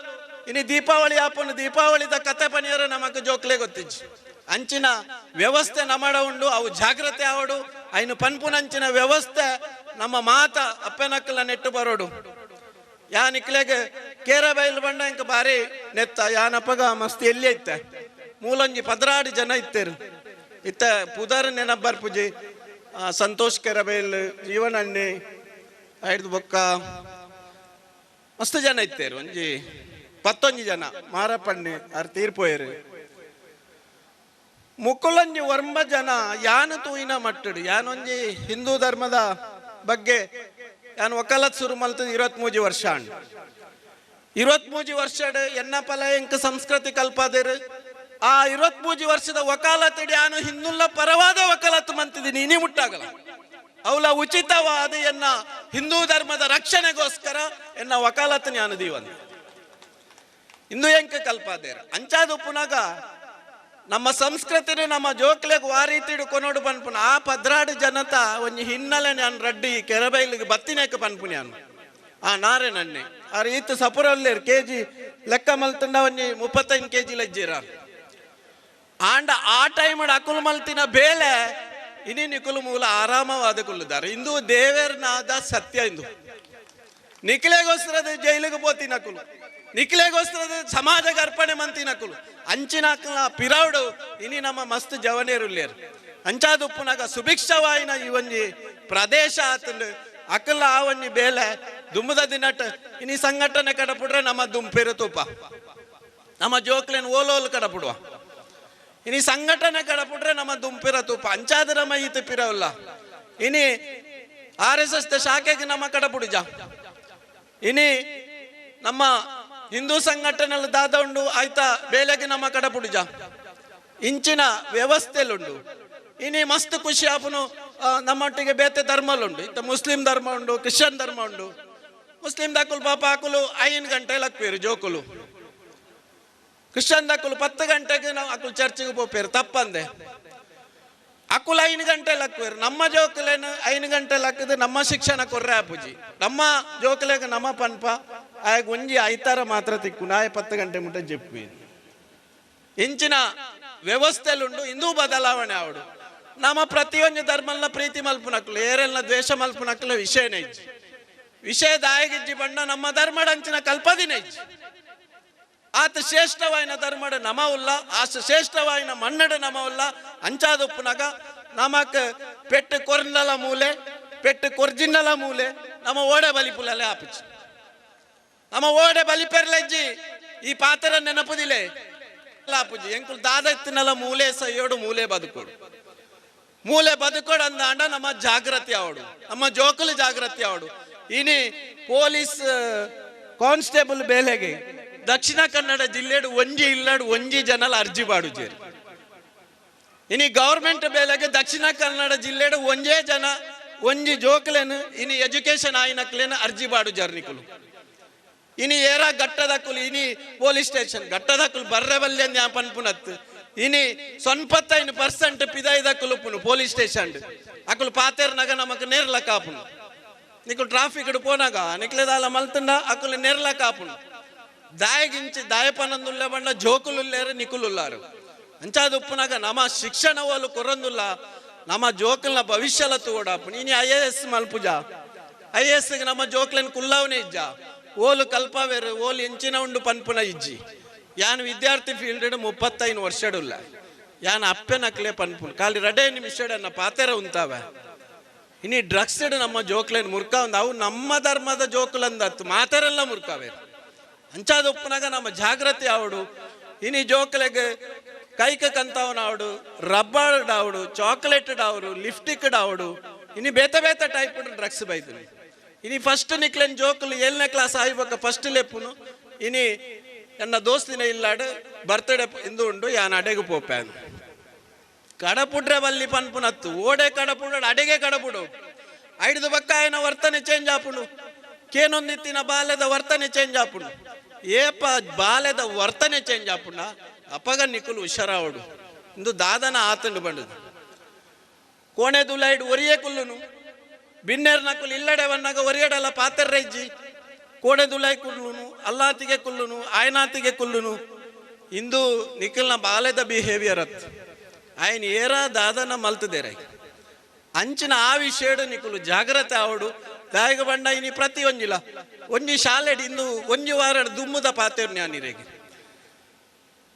ಇನಿ ದೀಪಾವಳಿ ಆಪನು ದೀಪಾವಳಿದ ಕತೆ ಪನಿಯರ ನಮಕ್ ಜೋಕ್ಲೆ ಗೊತ್ತಿಜ್ಜಿ ಅಂಚಿನ ವ್ಯವಸ್ಥೆ ನಮಡ ಉಂಡು ಅವು ಜಾಗ್ರತೆ ಆವಡು ಐನು ಪನ್ಪುನಂಚಿನ ವ್ಯವಸ್ಥೆ ನಮ್ಮ ಮಾತ ಅಪ್ಪೆನಕ್ಕಲ ನೆಟ್ಟು ಬರೋಡು ಯಾನ್ ಇಕ್ಲೆಗೆ ಕೇರ ಬೈಲ್ ಬಂಡ ಇಂಕ ಬಾರಿ ನೆತ್ತ ಯಾನಪ್ಪಗ ಮಸ್ತ್ ಎಲ್ಲಿ ಇತ್ತೆ ಮೂಲಂಜಿ 16 ಜನ ಇತ್ತೇರು ಇತ್ತ ಪುದರ್ ನೆನಬ್ಬರ್ ಪೂಜೆ ಸಂತೋಷ್ ಕೆರಬೈಲ್ ಜೀವನಣ್ಣೆ ಐದು ಬೊಕ್ಕ ಮಸ್ತ್ ಜನ ಇತ್ತೇರು ಒಂಜಿ 11 ಜನ ಮಾರಪ್ಪಣ್ಣೆ ಅವ್ರು ತೀರ್ಪೋಯರು ಮುಕ್ಕುಲಂಜಿ ವರ್ಮ ಜನ ಯಾನು ತೂಯಿನ ಮಟ್ಟಡು ಯಾನೊಂಜಿ ಹಿಂದೂ ಧರ್ಮದ ಬಗ್ಗೆ ಯಾನು ವಕಾಲತ್ ಶುರು ಮಲ್ತದ 23 ವರ್ಷ ಅಂಡ್ 23 ವರ್ಷ ಎನ್ನ ಪಲ ಎಂಕ ಸಂಸ್ಕೃತಿ ಕಲ್ಪದಿರು ಆ 23 ವರ್ಷದ ವಕಾಲತ್ ಯಾನು ಹಿಂದುಲ್ಲ ಪರವಾದ ವಕಾಲತ್ ಮಂತಿದ್ದೀನಿ ಇನಿ ಮುಟ್ಟಾಗಲ್ಲ ಅವಳ ಉಚಿತವಾದ ಎನ್ನ ಹಿಂದೂ ಧರ್ಮದ ರಕ್ಷಣೆಗೋಸ್ಕರ ಎನ್ನ ವಕಾಲತ್ ಜ್ಞಾನ ದೀವಂತ ಇಂದು ಎಂಕ ಕಲ್ಪಾದೇರ ಅಂಚಾದು ಪುನಗ ನಮ್ಮ ಸಂಸ್ಕೃತಿನ ನಮ್ಮ ಜೋಕ್ಲೆಗ್ ವಾರೀತಿ ಕೊನೋಡು ಪನ್ಪುನ ಆ 16 ಜನತ ಒಂಜಿ ಹಿನ್ನೆಲೆ ನಾನು ರಡ್ಡಿ ಕೆರಬೈಲಿಗೆ ಬತ್ತಿನೇಕ ಪನ್ಪುನಿ ನಾನು ಆ ನಾರೆ ನನ್ನೆ ಆ ರೀತಿ ಸಪುರಲ್ಲೇರು ಕೆಜಿ ಲೆಕ್ಕ ಮಲ್ತಂಡ ಒಂಜಿ 35 kg ಲಜ್ಜಿರ ಆಂಡ ಆ ಟೈಮ್ ಅಕುಲು ಮಲ್ತಿನ ಬೇಳೆ ಇನಿ ನಿಕುಲು ಮೂಲ ಆರಾಮವಾದ ಕುಲ್ಲಿದ್ದಾರೆ ಇಂದು ದೇವೇರ್ನಾದ ಸತ್ಯ ಇಂದು ನಿಖಿಲೆಗೋಸ್ಕರದ ಜೈಲಿಗೆ ಪೋತಿ ನಕುಲು ನಿಖಿಲೆಗೋಸ್ಕರದ ಸಮಾಜಕ್ಕೆ ಅರ್ಪಣೆ ಮಂತಿ ನಕುಲು ಅಂಚಿನ ಪಿರೌಡು ಇನಿ ನಮ್ಮ ಮಸ್ತ್ ಜವನೇರುಲ್ಲೇರು ಅಂಚಾದುಪ್ಪುನಾಗ ಸುಭಿಕ್ಷವಾಯಿನ ಈ ಒಂಜಿ ಪ್ರದೇಶ ಆತಂಡು ಅಕಲ ಆ ಒಂಜಿ ಬೇಲೆ ದುಂಬದ ದಿನಟ್ ಇನಿ ಸಂಘಟನೆ ಕಡಪುಡ್ರೆ ನಮ್ಮ ದುಂಪೇರು ತೂಪ ನಮ್ಮ ಜೋಕ್ಲೇನ್ ಓಲೋಲು ಕಡಪುಡುವ ಇನಿ ಸಂಘಟನೆ ಕಡಪುಡ್ರೆ ನಮ್ಮ ದುಂಪಿರ ತೂಪ ಅಂಚಾದ ನಮ್ಮ ಈತ ಪಿರವಲ್ಲ ಇನಿ RSS ಶಾಖೆಗೆ ನಮ್ಮ ಕಡಪುಡಿಜ ಇನಿ ನಮ್ಮ ಹಿಂದೂ ಸಂಘಟನೆಯಲ್ಲಿ ದಾದ ಉಂಡು ಆಯ್ತಾ ಬೇಲೆಗೆ ನಮ್ಮ ಕಡಪುಡಿಜ ಇಂಚಿನ ವ್ಯವಸ್ಥೆಲುಂಡು ಇನಿ ಮಸ್ತ್ ಖುಷಿ ಆಪುನು ನಮ್ಮೊಟ್ಟಿಗೆ ಬೇತೆ ಧರ್ಮಲುಂಡು ಇತ್ತ ಮುಸ್ಲಿಂ ಧರ್ಮ ಉಂಡು ಕ್ರಿಶ್ಚಿಯನ್ ಧರ್ಮ ಉಂಡು ಮುಸ್ಲಿಂ ದಕ್ಕುಲು ಪಾಪ ಹಾಕುಲು 5 ಗಂಟೆ ಲಕ್ವೇರು ಜೋಕುಲು ಕ್ರಿಶ್ಚಿಯನ್ ದಕ್ಕುಲು 10 ಗಂಟೆಗೆ ನಾವು ಅಕುಲು ಚರ್ಚಿಗೆ ಹೋಗ್ಪೇರು ತಪ್ಪಂದೆ ಅಕುಲು 5 ಗಂಟೆ ಲಕ್ವೇರು ನಮ್ಮ ಜೋಕಲೇನು 5 ಗಂಟೆ ಲಕ್ಕದು ನಮ್ಮ ಶಿಕ್ಷಣ ಕೊರ್ರೆ ಆಪುಜಿ ನಮ್ಮ ಜೋಕಲೆಗೆ ನಮ್ಮ ಪನ್ಪ ಆಗ ಒಂಜಿ ಐತಾರ ಮಾತ್ರ ತಿಕ್ಕು ನಾಯ 10 ಗಂಟೆ ಮುಟ್ಟ ಜಪ್ಪಿ ಇಂಚಿನ ವ್ಯವಸ್ಥೆಲುಂಡು ಇಂದೂ ಬದಲಾವಣೆ ಆವಡು ನಮ್ಮ ಪ್ರತಿಯೊಂದು ಧರ್ಮಲ್ನ ಪ್ರೀತಿ ಮಲ್ಪುನಕ್ಲು ಏರೆಲ್ಲ ದ್ವೇಷ ಮಲ್ಪುನಕ್ಲ ವಿಷಯನೇ ಇಜ್ಜಿ ವಿಷಯ ದಾಯಗಿಜ್ಜಿ ಬಣ್ಣ ನಮ್ಮ ಧರ್ಮಡಂಚಿನ ಕಲ್ಪದಿನೇ ಇಜ್ಜಿ ಆತ ಶ್ರೇಷ್ಠವಾಯಿನ ಧರ್ಮಡ ನಮ ಉಲ್ಲ ಆ ಶ್ರೇಷ್ಠವಾಯಿನ ಮಣ್ಣಡ ನಮ ಉಲ್ಲ ಅಂಚಾದುಪ್ಪುನಾಗ ನಮಕ್ ಪೆಟ್ಟು ಕೊರ್ನಲ ಮೂಲೆ ಪೆಟ್ಟು ಕೊರ್ಜಿನ್ನಲ ಮೂಲೆ ನಮ್ಮ ಓಡೆ ಬಲಿಪುಲಲೆ ಆಪಿಚ್ಚಿ ನಮ್ಮ ಓಡೆ ಬಲಿಪೆರ್ಲೆಜ್ಜಿ ಈ ಪಾತ್ರ ನೆನಪುದಿಲೆ ಆಪುಜಿ ಎಂಕುಲ್ ದಾದ ಎತ್ತಿನಲ ಮೂಲೆ ಸಯ್ಯೋಡು ಮೂಲೆ ಬದುಕೋಡು ಅಂದ ನಮ್ಮ ಜಾಗೃತಿ ಆವಡು ನಮ್ಮ ಜೋಕುಲು ಜಾಗೃತಿ ಆವಡು ಇನಿ ಪೊಲೀಸ್ ಕಾನ್ಸ್ಟೇಬಲ್ ಬೇಲೆಗೆ ದಕ್ಷಿಣ ಕನ್ನಡ ಜಿಲ್ಲೆಡು ಒಂಜಿ ಇಲ್ಲಡು ಒಂಜಿ ಜನಲ ಅರ್ಜಿ ಬಾಡುಜೇರು ಇನಿ ಗೌರ್ಮೆಂಟ್ ಬೇಲೆಗೆ ದಕ್ಷಿಣ ಕನ್ನಡ ಜಿಲ್ಲೆಡು ಒಂಜೇ ಜನ ಒಂಜಿ ಜೋಕಲೇನು ಇನಿ ಎಜುಕೇಶನ್ ಆಯ್ನಕ್ಲೇನು ಅರ್ಜಿ ಬಾಡು ಜರ್ನಿಕುಲು ಇನಿ ಏರ ಗಟ್ಟದಕ್ಕುಲು ಇನಿ ಪೊಲೀಸ್ ಸ್ಟೇಷನ್ ಗಟ್ಟದಕ್ಕುಲು ಬರ್ರೆ ಬಲ್ಲೆ ಪನ್ಪುನತ್ ಇನಿ 95% ಪಿದಾಯ್ದಕ್ಕುಲು ಪುನು ಪೊಲೀಸ್ ಸ್ಟೇಷನ್ ಅಕುಲು ಪಾತೇರ್ನಾಗ ನಮಕ್ ನೇರ್ಲ ಕಾಪುನು ನಿಕುಲು ಟ್ರಾಫಿಕ್ ಪೋನಾಗ ನಿಕ್ಲೆದಾಲ ಮಲ್ತಂಡ ಅಕುಲು ನೇರ್ಲ ಕಾಪುನು ದಾಯಗಿಂಚಿ ದಾಯಪನಂದುಲ್ಲೆ ಬಂಡ ಜೋಕುಲುಲ್ಲೇರು ನಿಕುಲುಲ್ಲಾರು ಅಂಚಾದ ಉಪ್ಪುನಾಗ ನಮ್ಮ ಶಿಕ್ಷಣ ಓಲು ಕೊರಂದುಲ್ಲ ನಮ್ಮ ಜೋಕಲ್ನ ಭವಿಷ್ಯಲ ತೂಡಾಪುನು ಇನಿ IAS ಮಲ್ಪುಜ IAS ನಮ್ಮ ಜೋಕ್ಲೆನ್ ಕುಲ್ಲವನೇ ಇಜ್ಜ ಓಲು ಕಲ್ಪವೇರು ಓಲು ಎಂಚಿನ ಉಂಡು ಪನ್ಪುನ ಇಜ್ಜಿ ಯಾನ್ ವಿದ್ಯಾರ್ಥಿ ಫೀಲ್ಡ್ 35 ವರ್ಷಡುಲ್ಲ ಯಾನ್ ಅಪ್ಪೆನಕ್ಲೆ ಪನ್ಪುನ್ ಖಾಲಿ 2 ನಿಮಿಷಡನ್ನ ಪಾತೆರ ಉಂತಾವೆ ಇನಿ ಡ್ರಗ್ಸ್ ನಮ್ಮ ಜೋಕ್ಲೇನ್ ಮುರ್ಕ ಒಂದು ಅವು ನಮ್ಮ ಧರ್ಮದ ಜೋಕುಲಂದತ್ತು ಮಾತೆರೆಲ್ಲ ಮುರ್ಕಾವೆ ಅಂಚಾದ ಉಪ್ಪನಾಗ ನಮ್ಮ ಜಾಗೃತಿ ಆವಡು ಇನಿ ಜೋಕಲೆಗೆ ಕೈಕ ಕಂತವನಾವಡು ರಬ್ಬರ್ ಡಾವಡು ಚಾಕ್ಲೇಟ್ ಡಾವಡು ಲಿಫ್ಟಿಕ್ ಡಾವಡು ಇನಿ ಬೇತೆ ಬೇತೆ ಟೈಪ್ ಡ್ರಗ್ಸ್ ಬೈದು ಇನಿ ಫಸ್ಟ್ ನಿಕ್ಲೆನ್ ಜೋಕುಲು 7ನೇ ಕ್ಲಾಸ್ ಆಯ್ಬಕ್ಕ ಫಸ್ಟ್ ಲೆಪ್ಪುನು ಇನಿ ಎನ್ನ ದೋಸ್ತಿನ ಇಲ್ಲಾಡು ಬರ್ತಡೇ ಇಂದು ಉಂಡು ಯಾನ್ ಅಡೆಗು ಪೋಪ್ಯಾನು ಕಡಪುಡ್ರೆ ಬಲ್ಲಿ ಪನ್ಪುನತ್ತು ಓಡೆ ಕಡಪುಡ ಅಡೆಗೆ ಕಡಪುಡು ಐದು ಬಕ್ಕ ಆಯ್ನ ವರ್ತನೆ ಚೇಂಜ್ ಆಪುಂಡು ಕೇನೊಂದಿತ್ತಿನ ಬಾಲ್ಯದ ವರ್ತನೆ ಚೇಂಜ್ ಆಪುಂಡು ಏಪ ಬಾಲ್ಯದ ವರ್ತನೆ ಚೇಂಜ್ ಆಪುಂಡ ಅಪಗ ನಿಕುಲು ಹುಷಾರಾವಡು ಇಂದು ದಾದನ ಆತಂಡು ಬಂಡದು ಕೋಣೆ ದುಲೈಡ್ ಒರಿಯೇ ಕುಲ್ಲುನು ಬಿನ್ನೇರ್ ನಕುಲು ಇಲ್ಲಡೆ ವನ್ನಾಗ ಒರಿಯಡಲ್ಲ ಪಾತೆರ್ರೆ ಇಜ್ಜಿ ಕೋಣೆ ದುಲೈ ಕುಲ್ಲುನು ಅಲ್ಲಾತಿಗೆ ಕುಲ್ಲುನು ಆಯ್ನಾತಿಗೆ ಕುಲ್ಲುನು ಇಂದು ನಿಖಿಲ್ನ ಬಾಲ್ಯದ ಬಿಹೇವಿಯರ್ ಅತ್ ఆయన ఏరా దాదన మల్తదేరై ಅಂಚಿನ ಆ ವಿಷಯಡು ನಿಕುಲು ಜಾಗ್ರತೆ ಆವಡು ದಾಯಿಗ ಬಂಡ ಇನಿ ಪ್ರತಿ ಒಂಜಿಲ ಒಂಜಿ ಶಾಲೆಡ್ ಇಂದು ಒಂಜಿ ವಾರ ದುಮ್ಮುದ ಪಾತೇರು ನ್ಯಾನಿರೆಗೆ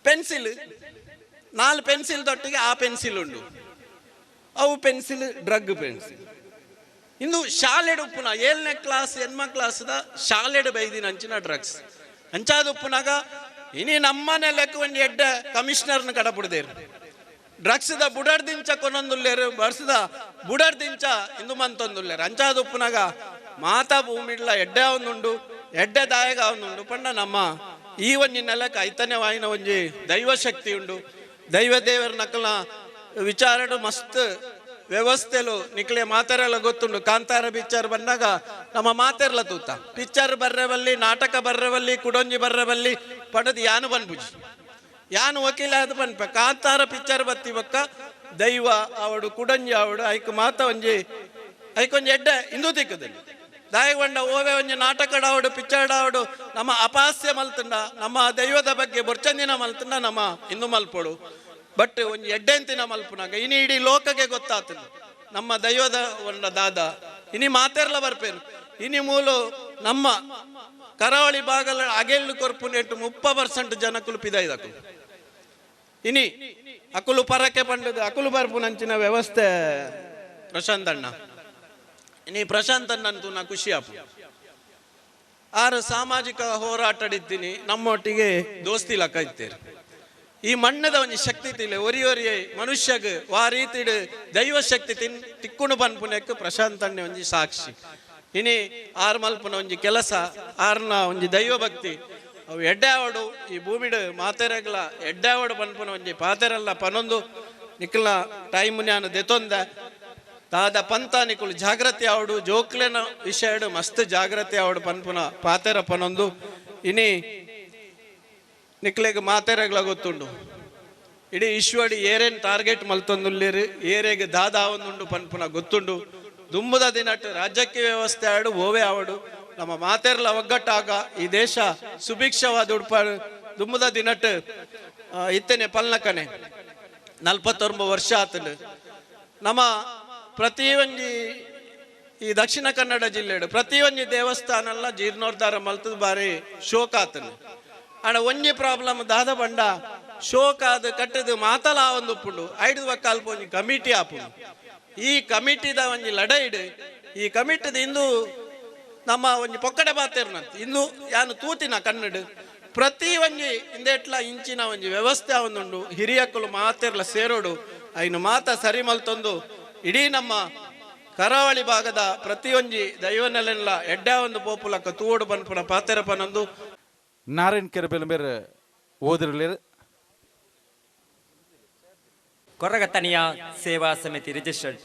ಪೆನ್ಸಿಲ್ 4 ಪೆನ್ಸಿಲ್ ದೊಟ್ಟಿಗೆ ಆ ಪೆನ್ಸಿಲ್ ಉಂಡು ಅವು ಪೆನ್ಸಿಲ್ ಡ್ರಗ್ ಪೆನ್ಸಿಲ್ ಇಂದು ಶಾಲೆಡ್ ಉಪ್ಪುನ 7ನೇ ಕ್ಲಾಸ್ 8ನೇ ಕ್ಲಾಸ್ದ ಶಾಲೆಡ್ ಬೈದಿನ ಅಂಚಿನ ಡ್ರಗ್ಸ್ ಅಂಚಾದ ಉಪ್ಪುನಾಗ ಇನಿ ನಮ್ಮನೆ ಲೆಕ್ಕ ಒಂದು ಎಡ್ಡ ಕಮಿಷನರ್ನ ಕಡಪುಡ್ದೇರು ಡ್ರಗ್ಸ್ ದ ಬುಡರ್ದಿಂಚ ಕೊನೊಂದುಲ್ಲೇರು ಬರ್ಸದ ಬುಡರ್ದಿಂಚ ಇಂದು ಮಂತೊಂದುಲ್ಲೇರು ಅಂಚಾದ ಉಪ್ಪುನಾಗ ಮಾತಾ ಭೂಮಿಡ್ಲ ಎಡ್ಡೆ ಒಂದುಂಡು ಎಡ್ಡೆ ದಾಯಗ ಒಂದುಂಡು ಪಂಡ ನಮ್ಮ ಈ ಒಂಜಿ ನೆಲಕ್ಕೆ ಐತನೇ ವಾಯಿನ ಒಂಜಿ ದೈವ ಶಕ್ತಿ ಉಂಡು ದೈವ ದೇವರ ನಕಲ್ನ ವಿಚಾರಡು ಮಸ್ತ್ ವ್ಯವಸ್ಥೆಲು ನಿಕ್ಲೆ ಮಾತಾರೆಲ್ಲ ಗೊತ್ತುಂಡು ಕಾಂತಾರ ಪಿಕ್ಚರ್ ಬಂದಾಗ ನಮ್ಮ ಮಾತೆರ್ಲ ತೂತ ಪಿಕ್ಚರ್ ಬರ್ರೆವಲ್ಲಿ ನಾಟಕ ಬರ್ರೆವಲ್ಲಿ ಕುಡೊಂಜಿ ಬರ್ರೆವಲ್ಲಿ ಪಡದು ಯಾನು ಬನ್ಬುಜಿ ಯಾನು ವಕೀಲ ಅದು ಪನ್ಪ ಕಾಂತಾರ ಪಿಕ್ಚರ್ ಬತ್ತಿವಕ್ಕ ದೈವ ಅವಡು ಕುಡಂಜಿ ಅವಡು ಐಕ್ ಮಾತ ಒಂಜಿ ಐಕೊಂಜಿ ಎಡ್ಡೆ ಇಂದು ತಿಕ್ಕದಲ್ಲಿ ದಾಯಗೊಂಡ ಓವೆ ಒಂಜಿ ನಾಟಕಡ ಅವಡು ಪಿಕ್ಚರ್ಡ ಅವಡು ನಮ್ಮ ಅಪಾಸ್ಯ ಮಲ್ತಂಡ ನಮ್ಮ ದೈವದ ಬಗ್ಗೆ ಬೊರ್ಚಂದಿನ ಮಲ್ತಂಡ ನಮ್ಮ ಇಂದು ಮಲ್ಪೋಡು ಬಟ್ ಒಂಜಿ ಎಡ್ಡೆಂತಿನ ಮಲ್ಪುನಾಗ ಇನಿ ಇಡೀ ಲೋಕಗೆ ಗೊತ್ತಾತನು ನಮ್ಮ ದೈವದ ಒಂದ ದಾದ ಇನಿ ಮಾತೆರ್ಲ ಬರ್ಪೇನು ಇನಿ ಮೂಲು ನಮ್ಮ ಕರಾವಳಿ ಭಾಗಲ ಅಗೆಲ್ಲು ಕೊರ್ಪು ನೆಟ್ಟು 30% ಜನಕ್ಕುಲು ಪಿದಾಯ್ದಕು ಇನಿ ಅಕುಲು ಪರಕ್ಕೆ ಪಂಡದು ಅಕುಲು ಬರ್ಪು ನಂಚಿನ ವ್ಯವಸ್ಥೆ ಪ್ರಶಾಂತ್ ಅಣ್ಣ ಇನಿ ಪ್ರಶಾಂತ್ ಅಣ್ಣಂತೂ ನಾ ಖುಷಿ ಆಪು ಆರು ಸಾಮಾಜಿಕ ಹೋರಾಟಡಿದ್ದೀನಿ ನಮ್ಮೊಟ್ಟಿಗೆ ದೋಸ್ತಿ ಲಕ್ಕ ಇತ್ತೇರು ಈ ಮಣ್ಣದ ಒಂಜಿ ಶಕ್ತಿ ತಿಲೆ ಒರಿಯೊರಿಯೇ ಮನುಷ್ಯಗ್ ವಾ ರೀತಿಡ್ ದೈವ ಶಕ್ತಿ ತಿಕ್ಕುಣು ಪನ್ಪುನೆಕ್ ಪ್ರಶಾಂತ್ ಅಣ್ಣೆ ಒಂಜಿ ಸಾಕ್ಷಿ ಇನಿ ಆರ್ ಮಲ್ಪನ ಒಂಜಿ ಕೆಲಸ ಆರ್ನ ಒಂಜಿ ದೈವ ಭಕ್ತಿ ಅವು ಎಡ್ಡೆ ಆವಡು ಈ ಭೂಮಿಡ್ ಮಾತೆರೆಗ್ಲ ಎಡ್ಡೆ ಆವಡು ಪನ್ಪುನ ಒಂಜಿ ಪಾತೆರಲ್ಲ ಪನೊಂದು ನಿಕ್ಲ ಟೈಮ್ ನ್ಯಾನು ದೆತೊಂದ ದಾದ ಪಂತ ನಿಕುಲು ಜಾಗ್ರತೆ ಆವಡು ಜೋಕ್ಲೆನ ವಿಷಯಡು ಮಸ್ತ್ ಜಾಗ್ರತೆ ಆವಡು ಪನ್ಪುನ ಪಾತೆರ ಪನೊಂದು ಇನಿ ನಿಕ್ಲೆಗ್ ಮಾತೆರೆಗ್ಲ ಗೊತ್ತುಂಡು ಇಡೀ ಇಶ್ವಡಿ ಏರೇನ್ ಟಾರ್ಗೆಟ್ ಮಲ್ತೊಂದುಲ್ಲೇರು ಏರೆಗೆ ದಾದ ಆವೊಂದುಂಡು ಪನ್ಪುನ ಗೊತ್ತುಂಡು ದುಂಬುದ ದಿನಟ್ಟು ರಾಜ್ಯಕ್ಕೆ ವ್ಯವಸ್ಥೆ ಆಡು ಓವೆ ಆವಡು ನಮ್ಮ ಮಾತೆರ್ಲ ಒಗ್ಗಟ್ಟಾಗ ಈ ದೇಶ ಸುಭಿಕ್ಷವಾದ ಉಡ್ಪಾಡು ದುಂಬುದ ದಿನಟ್ಟು ಇತ್ತನೆ ಪಲ್ನಕನೆ 49 ವರ್ಷ ಆತನು ನಮ್ಮ ಪ್ರತಿ ಒಂಜಿ ಈ ದಕ್ಷಿಣ ಕನ್ನಡ ಜಿಲ್ಲೆಡು ಪ್ರತಿ ಒಂಜಿ ದೇವಸ್ಥಾನ ಜೀರ್ಣೋದ್ಧಾರ ಮಲ್ತದ ಬಾರಿ ಶೋಕ ಆತನು ಆಡ ಒಂಜಿ ಪ್ರಾಬ್ಲಮ್ ದಾದ ಬಂಡ ಶೋಕ ಅದು ಕಟ್ಟದು ಮಾತಲ ಒಂದು ಉಪ್ಪುಂಡು 5 ವಕ್ಕಾಲ್ಪ ಒಂಜಿ ಕಮಿಟಿ ಆಪುಂಡು ಈ ಕಮಿಟಿದ ಒಂಜಿ ಲಡೈಡ್ ಈ ಕಮಿಟಿದ ಇಂದು ನಮ್ಮ ಒಂಜಿ ಪೊಕ್ಕಡೆ ಬಾತೇರ್ನಂತ ಇಂದು ಯಾನು ತೂತಿನ ಕನ್ನಡ ಪ್ರತಿ ಒಂಜಿ ಇಂದೆಟ್ಲ ಇಂಚಿನ ಒಂಜಿ ವ್ಯವಸ್ಥೆ ಒಂದುಂಡು ಹಿರಿಯಕ್ಕಲು ಮಾತೆರ್ಲ ಸೇರೋಡು ಐನು ಮಾತ ಸರಿ ಮಲ್ತೊಂದು ಇಡೀ ನಮ್ಮ ಕರಾವಳಿ ಭಾಗದ ಪ್ರತಿಯೊಂಜಿ ದೈವನೆಲ್ಲ ಎಡ್ಡೆ ಒಂದು ಪೋಪುಲಕ್ಕ ತೂಡು ಪನ್ಪುನ ಪಾತೆರ ಪನೊಂದು ನಾರಾಯಣ್ ಕೆರೆಬೆಲಂಬೇರ್ ಓದಿರಲಿರು ಕೊರಗತನಿಯ ಸೇವಾ ಸಮಿತಿ ರಿಜಿಸ್ಟರ್ಡ್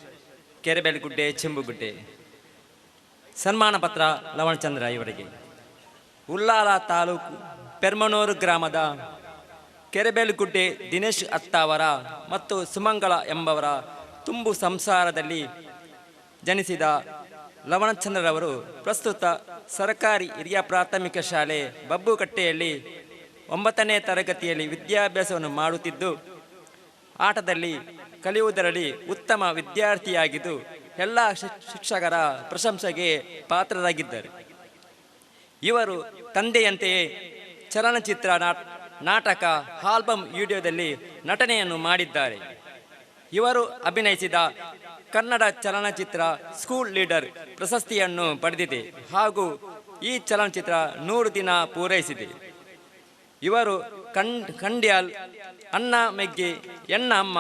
ಕೆರೆಬೆಲಗುಡ್ಡೆ ಚೆಂಬುಗುಡ್ಡೆ ಸನ್ಮಾನ ಪತ್ರ ಲವಣಚಂದ್ರ ಇವರಿಗೆ ಉಲ್ಲಾಲ ತಾಲೂಕು ಪೆರ್ಮನೂರು ಗ್ರಾಮದ ಕೆರೆಬೆಲಗುಡ್ಡೆ ದಿನೇಶ್ ಅತ್ತಾವರ ಮತ್ತು ಸುಮಂಗಳ ಎಂಬವರ ತುಂಬು ಸಂಸಾರದಲ್ಲಿ ಜನಿಸಿದ ಲವಣಚಂದ್ರರವರು ಪ್ರಸ್ತುತ ಸರ್ಕಾರಿ ಹಿರಿಯ ಪ್ರಾಥಮಿಕ ಶಾಲೆ ಬಬ್ಬುಕಟ್ಟೆಯಲ್ಲಿ 9ನೇ ತರಗತಿಯಲ್ಲಿ ವಿದ್ಯಾಭ್ಯಾಸವನ್ನು ಮಾಡುತ್ತಿದ್ದು ಆಟದಲ್ಲಿ ಕಲಿಯುವುದರಲ್ಲಿ ಉತ್ತಮ ವಿದ್ಯಾರ್ಥಿಯಾಗಿದ್ದು ಎಲ್ಲ ಶಿಕ್ಷಕರ ಪ್ರಶಂಸೆಗೆ ಪಾತ್ರರಾಗಿದ್ದಾರೆ. ಇವರು ತಂದೆಯಂತೆಯೇ ಚಲನಚಿತ್ರ, ನಾಟಕ, ಆಲ್ಬಮ್, ವಿಡಿಯೋದಲ್ಲಿ ನಟನೆಯನ್ನು ಮಾಡಿದ್ದಾರೆ. ಇವರು ಅಭಿನಯಿಸಿದ ಕನ್ನಡ ಚಲನಚಿತ್ರ ಸ್ಕೂಲ್ ಲೀಡರ್ ಪ್ರಶಸ್ತಿಯನ್ನು ಪಡೆದಿದೆ ಹಾಗೂ ಈ ಚಲನಚಿತ್ರ 100 ದಿನ ಪೂರೈಸಿದೆ. ಇವರು ಖಂಡ್ಯಾಲ್, ಅಣ್ಣ ಮೆಗ್ಗೆ, ಎಣ್ಣ ಅಮ್ಮ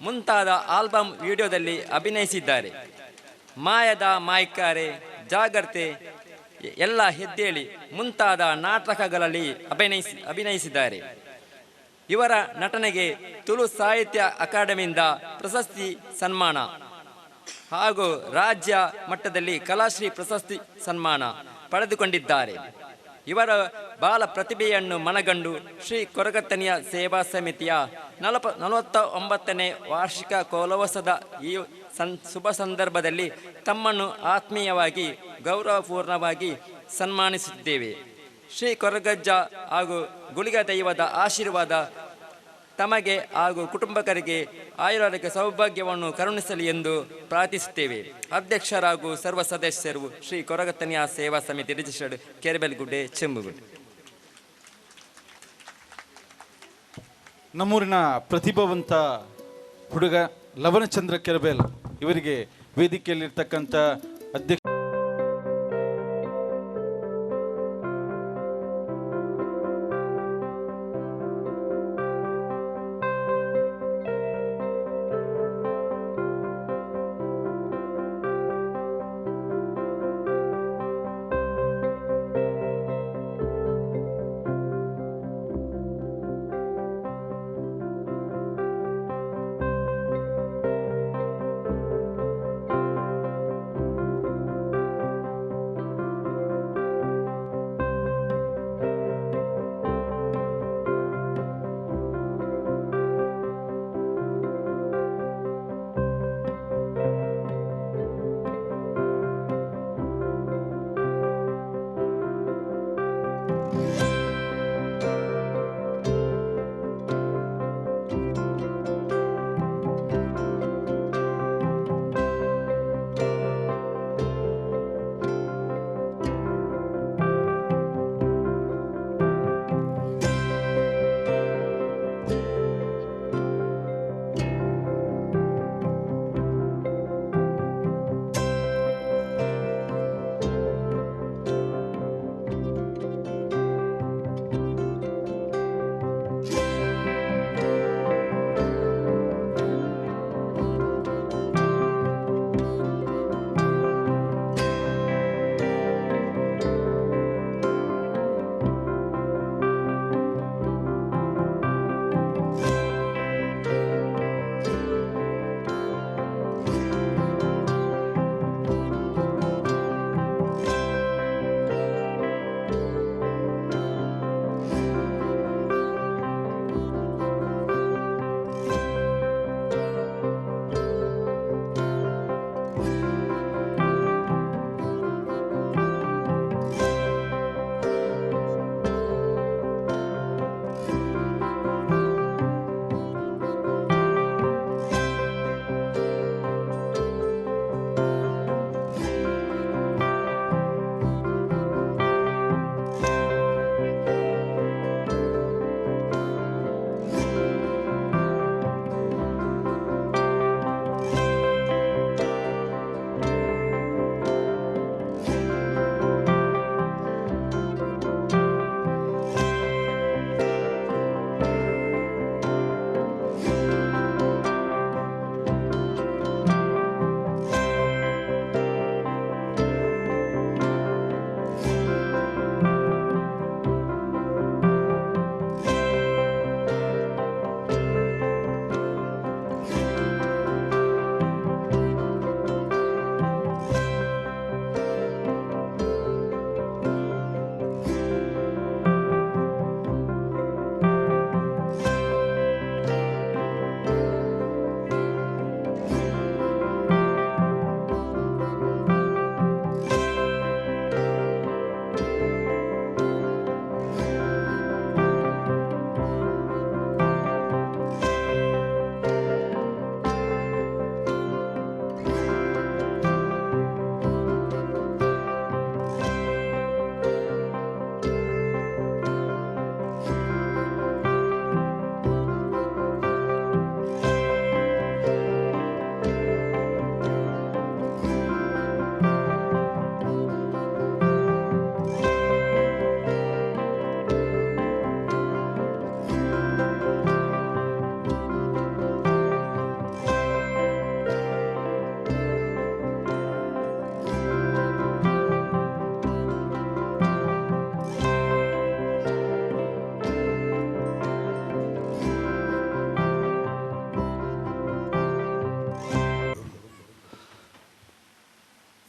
ಮುಂತಾದ ಆಲ್ಬಮ್ ವಿಡಿಯೋದಲ್ಲಿ ಅಭಿನಯಿಸಿದ್ದಾರೆ. ಮಾಯದ ಮಾಯ್ಕಾರೆ, ಜಾಗ್ರತೆ, ಎಲ್ಲ ಹೆದ್ದೇಳಿ ಮುಂತಾದ ನಾಟಕಗಳಲ್ಲಿ ಅಭಿನಯಿಸಿದ್ದಾರೆ. ಇವರ ನಟನೆಗೆ ತುಳು ಸಾಹಿತ್ಯ ಅಕಾಡೆಮಿಯಿಂದ ಪ್ರಶಸ್ತಿ ಸನ್ಮಾನ ಹಾಗೂ ರಾಜ್ಯ ಮಟ್ಟದಲ್ಲಿ ಕಲಾಶ್ರೀ ಪ್ರಶಸ್ತಿ ಸನ್ಮಾನ ಪಡೆದುಕೊಂಡಿದ್ದಾರೆ. ಇವರ ಬಾಲ ಪ್ರತಿಭೆಯನ್ನು ಮನಗಂಡು ಶ್ರೀ ಕೊರಗತ್ತನಿಯ ಸೇವಾ ಸಮಿತಿಯ 49ನೇ ವಾರ್ಷಿಕ ಕೋಲೋತ್ಸವದ ಈ ಶುಭ ಸಂದರ್ಭದಲ್ಲಿ ತಮ್ಮನ್ನು ಆತ್ಮೀಯವಾಗಿ ಗೌರವಪೂರ್ಣವಾಗಿ ಸನ್ಮಾನಿಸುತ್ತೇವೆ. ಶ್ರೀ ಕೊರಗಜ್ಜ ಹಾಗೂ ಗುಳಿಗ ದೈವದ ಆಶೀರ್ವಾದ ತಮಗೆ ಹಾಗೂ ಕುಟುಂಬಕರಿಗೆ ಆಯುರಾರೋಗ್ಯ ಸೌಭಾಗ್ಯವನ್ನು ಕರುಣಿಸಲಿ ಎಂದು ಪ್ರಾರ್ಥಿಸುತ್ತೇವೆ. ಅಧ್ಯಕ್ಷರಾಗೂ ಸರ್ವ ಸದಸ್ಯರು ಶ್ರೀ ಕೊರಗತ್ತನಿಯ ಸೇವಾ ಸಮಿತಿ ರಿಜಿಸ್ಟರ್ಡ್ ಕೆರೆಬೆಲ್ಗುಡ್ಡೆ, ಚೆಂಬುಗುಡ್ಡೆ. ನಮ್ಮೂರಿನ ಪ್ರತಿಭಾವಂತ ಹುಡುಗ ಲವಣಚಂದ್ರ ಕೆರಬೇಲ್ ಇವರಿಗೆ ವೇದಿಕೆಯಲ್ಲಿರ್ತಕ್ಕಂಥ ಅಧ್ಯಕ್ಷ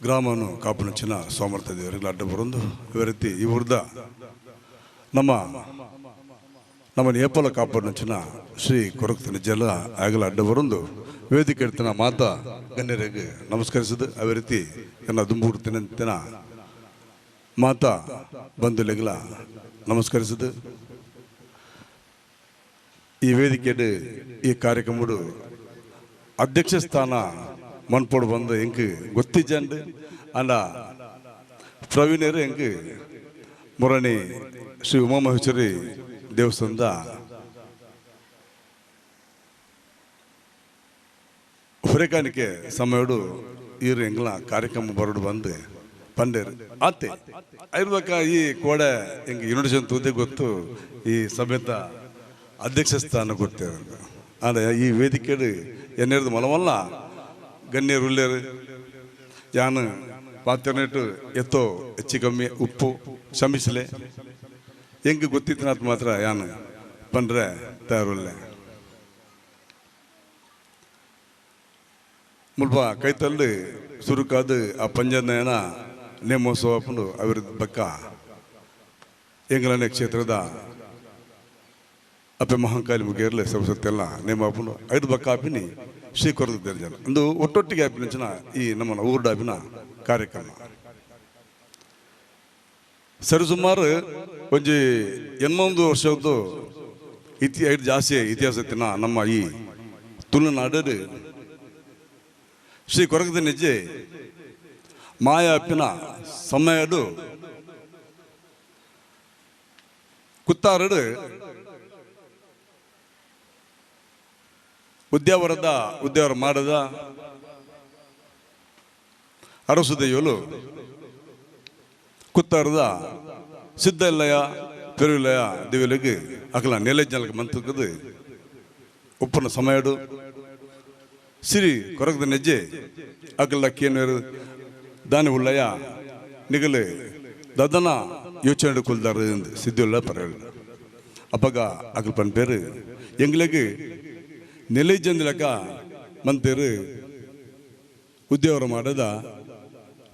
ಗ್ರಾಮವನ್ನು ಕಾಪಾಡಿನ ಸೋಮರ್ಥ ದೇವರಿಗೆ ಅಡ್ಡ ಬರೋದು ಇವ ರೀತಿ ಇವ್ರದ ನಮ್ಮ ನೇಪಾಳ ಕಾಪಾಡಿನ ಶ್ರೀ ಕೊರಕ್ತನ ಜಲ ಆಗಲ ಅಡ್ಡ ಬರೋದು ವೇದಿಕೆ ಇಡ್ತಾನ ಮಾತಾ ಗಣ್ಯರಿಗೆ ನಮಸ್ಕರಿಸಿದ್ದು ಅವೇ ರೀತಿ ಎನ್ನ ದುಂಬೂಡ್ತಿನ ಮಾತಾ ಬಂಧುಲೆಗಳ ನಮಸ್ಕರಿಸಿದ್ದು ಈ ವೇದಿಕೆ ಈ ಕಾರ್ಯಕ್ರಮ ಅಧ್ಯಕ್ಷ ಸ್ಥಾನ ಮನ್ಪೋಡು ಬಂದು ಹೆಂಗೆ ಗೊತ್ತಿಜ್ಜಂಡು ಅಂಡ ಪ್ರವೀಣರು ಹೆಂಗೆ ಮುರಣಿ ಶ್ರೀ ಉಮಾಮಹೇಶ್ವರಿ ದೇವಸ್ಥಾನದ ಹೊರೆಕಾಣಿಕೆ ಸಮಯಡು ಇವ್ರು ಹೆಂಗ್ಲ ಕಾರ್ಯಕ್ರಮ ಬರೋಡು ಬಂದು ಪಂಡೇರು ಆತೆ ಇರ್ಬೇಕ ಈ ಕೋಡೆ ಹೆಂಗೆ ಯುನಿಟೇಷನ್ ತೂದೆ ಗೊತ್ತು ಈ ಸಮೇತ ಅಧ್ಯಕ್ಷ ಸ್ಥಾನ ಗೊತ್ತೇವೆ ಆದರೆ ಈ ವೇದಿಕೆ ಎನ್ನೇರ್ದು ಮಲವಲ್ಲ ಗಣ್ಯರು ಉಳ್ಳೇರು ಯಾನು ಪಾತ್ರೆನೆಟ್ಟು ಎತ್ತೋ ಹೆಚ್ಚು ಕಮ್ಮಿ ಉಪ್ಪು ಶ್ರಮಿಸಲೆ ಹೆಂಗೆ ಗೊತ್ತಿತ್ತು ಮಾತ್ರ ಯಾನು ಪಂಡ್ರೆ ತಯಾರುಳ್ಳೆ ಮುಲ್ಪ ಕೈತಲ್ಲಿ ಸುರುಕಾದು ಆ ಪಂಜನಯನ ನೇಮೋತ್ಸವ ಹಾಕೊಂಡು ಅವ್ರ ಬಕ್ಕ ಎಂಗ್ಲನೆ ಕ್ಷೇತ್ರದ ಅಪ್ಪೆ ಮಹಾಕಾಲಿ ಮುಗಿಯರ್ಲೆ ಸರಸ್ವತಿ ನೇಮ ಹಾಕೊಂಡು 5 ಬಕ್ಕ ಹಾಪಿನಿ ಶ್ರೀ ಕೊರದ ಜನ ಒಂದು ಒಟ್ಟೊಟ್ಟಿಗೆ ಹಾಪಿನ ಈ ನಮ್ಮ ಊರ್ಡಾಪಿನ ಕಾರ್ಯಕ್ರಮ ಸರಿಸುಮಾರು ಒಂಜಿ 81 ವರ್ಷದ್ದು ಜಾಸ್ತಿ ಇತಿಹಾಸತ್ತಿನ ನಮ್ಮ ಈ ತುಳುನಾಡು ಶ್ರೀ ಕೊರಗದ ನಿಜ್ಜೆ ಮಾಯಾಪಿನ ಸಮಯಡು ಕುತ್ತಾರಡು ಉದ್ಯಾವರ ಮಾಡದ ಅರಸುದೆಯೋಲು ಕುತ್ತಾರದ ಸಿದ್ಧಲ್ಲಯ ಪೆರುಲಯ ದಿವಿಲಿಗೆ ಅಕಲ ನೆಲೆಜ್ಜನಕ್ಕೆ ಮಂತಕ್ಕದು ಉಪ್ಪನ ಸಮಯಡು ಸಿರಿ ಕೊರಗದ ನೆಜ್ಜೆ ಅಕಲ ಕೇನರು ದಾನಿ ಉಳ್ಳಯ ನಿಗಲು ದದನ ಯೋಚನೆ ಕುಲ್ದಾರ ಸಿದ್ಧುಲ್ಲ ಪರಲ್ಲ ಅಪ್ಪಗ ಅಕಲ್ ಪನ್ ಪೇರು ಎಂಗ್ಲೆಗೆ ನೆಲೆಜ್ಜಂದಿಲಕ ಮಂತೇರು ಉದ್ಯೋಗ ಮಾಡದ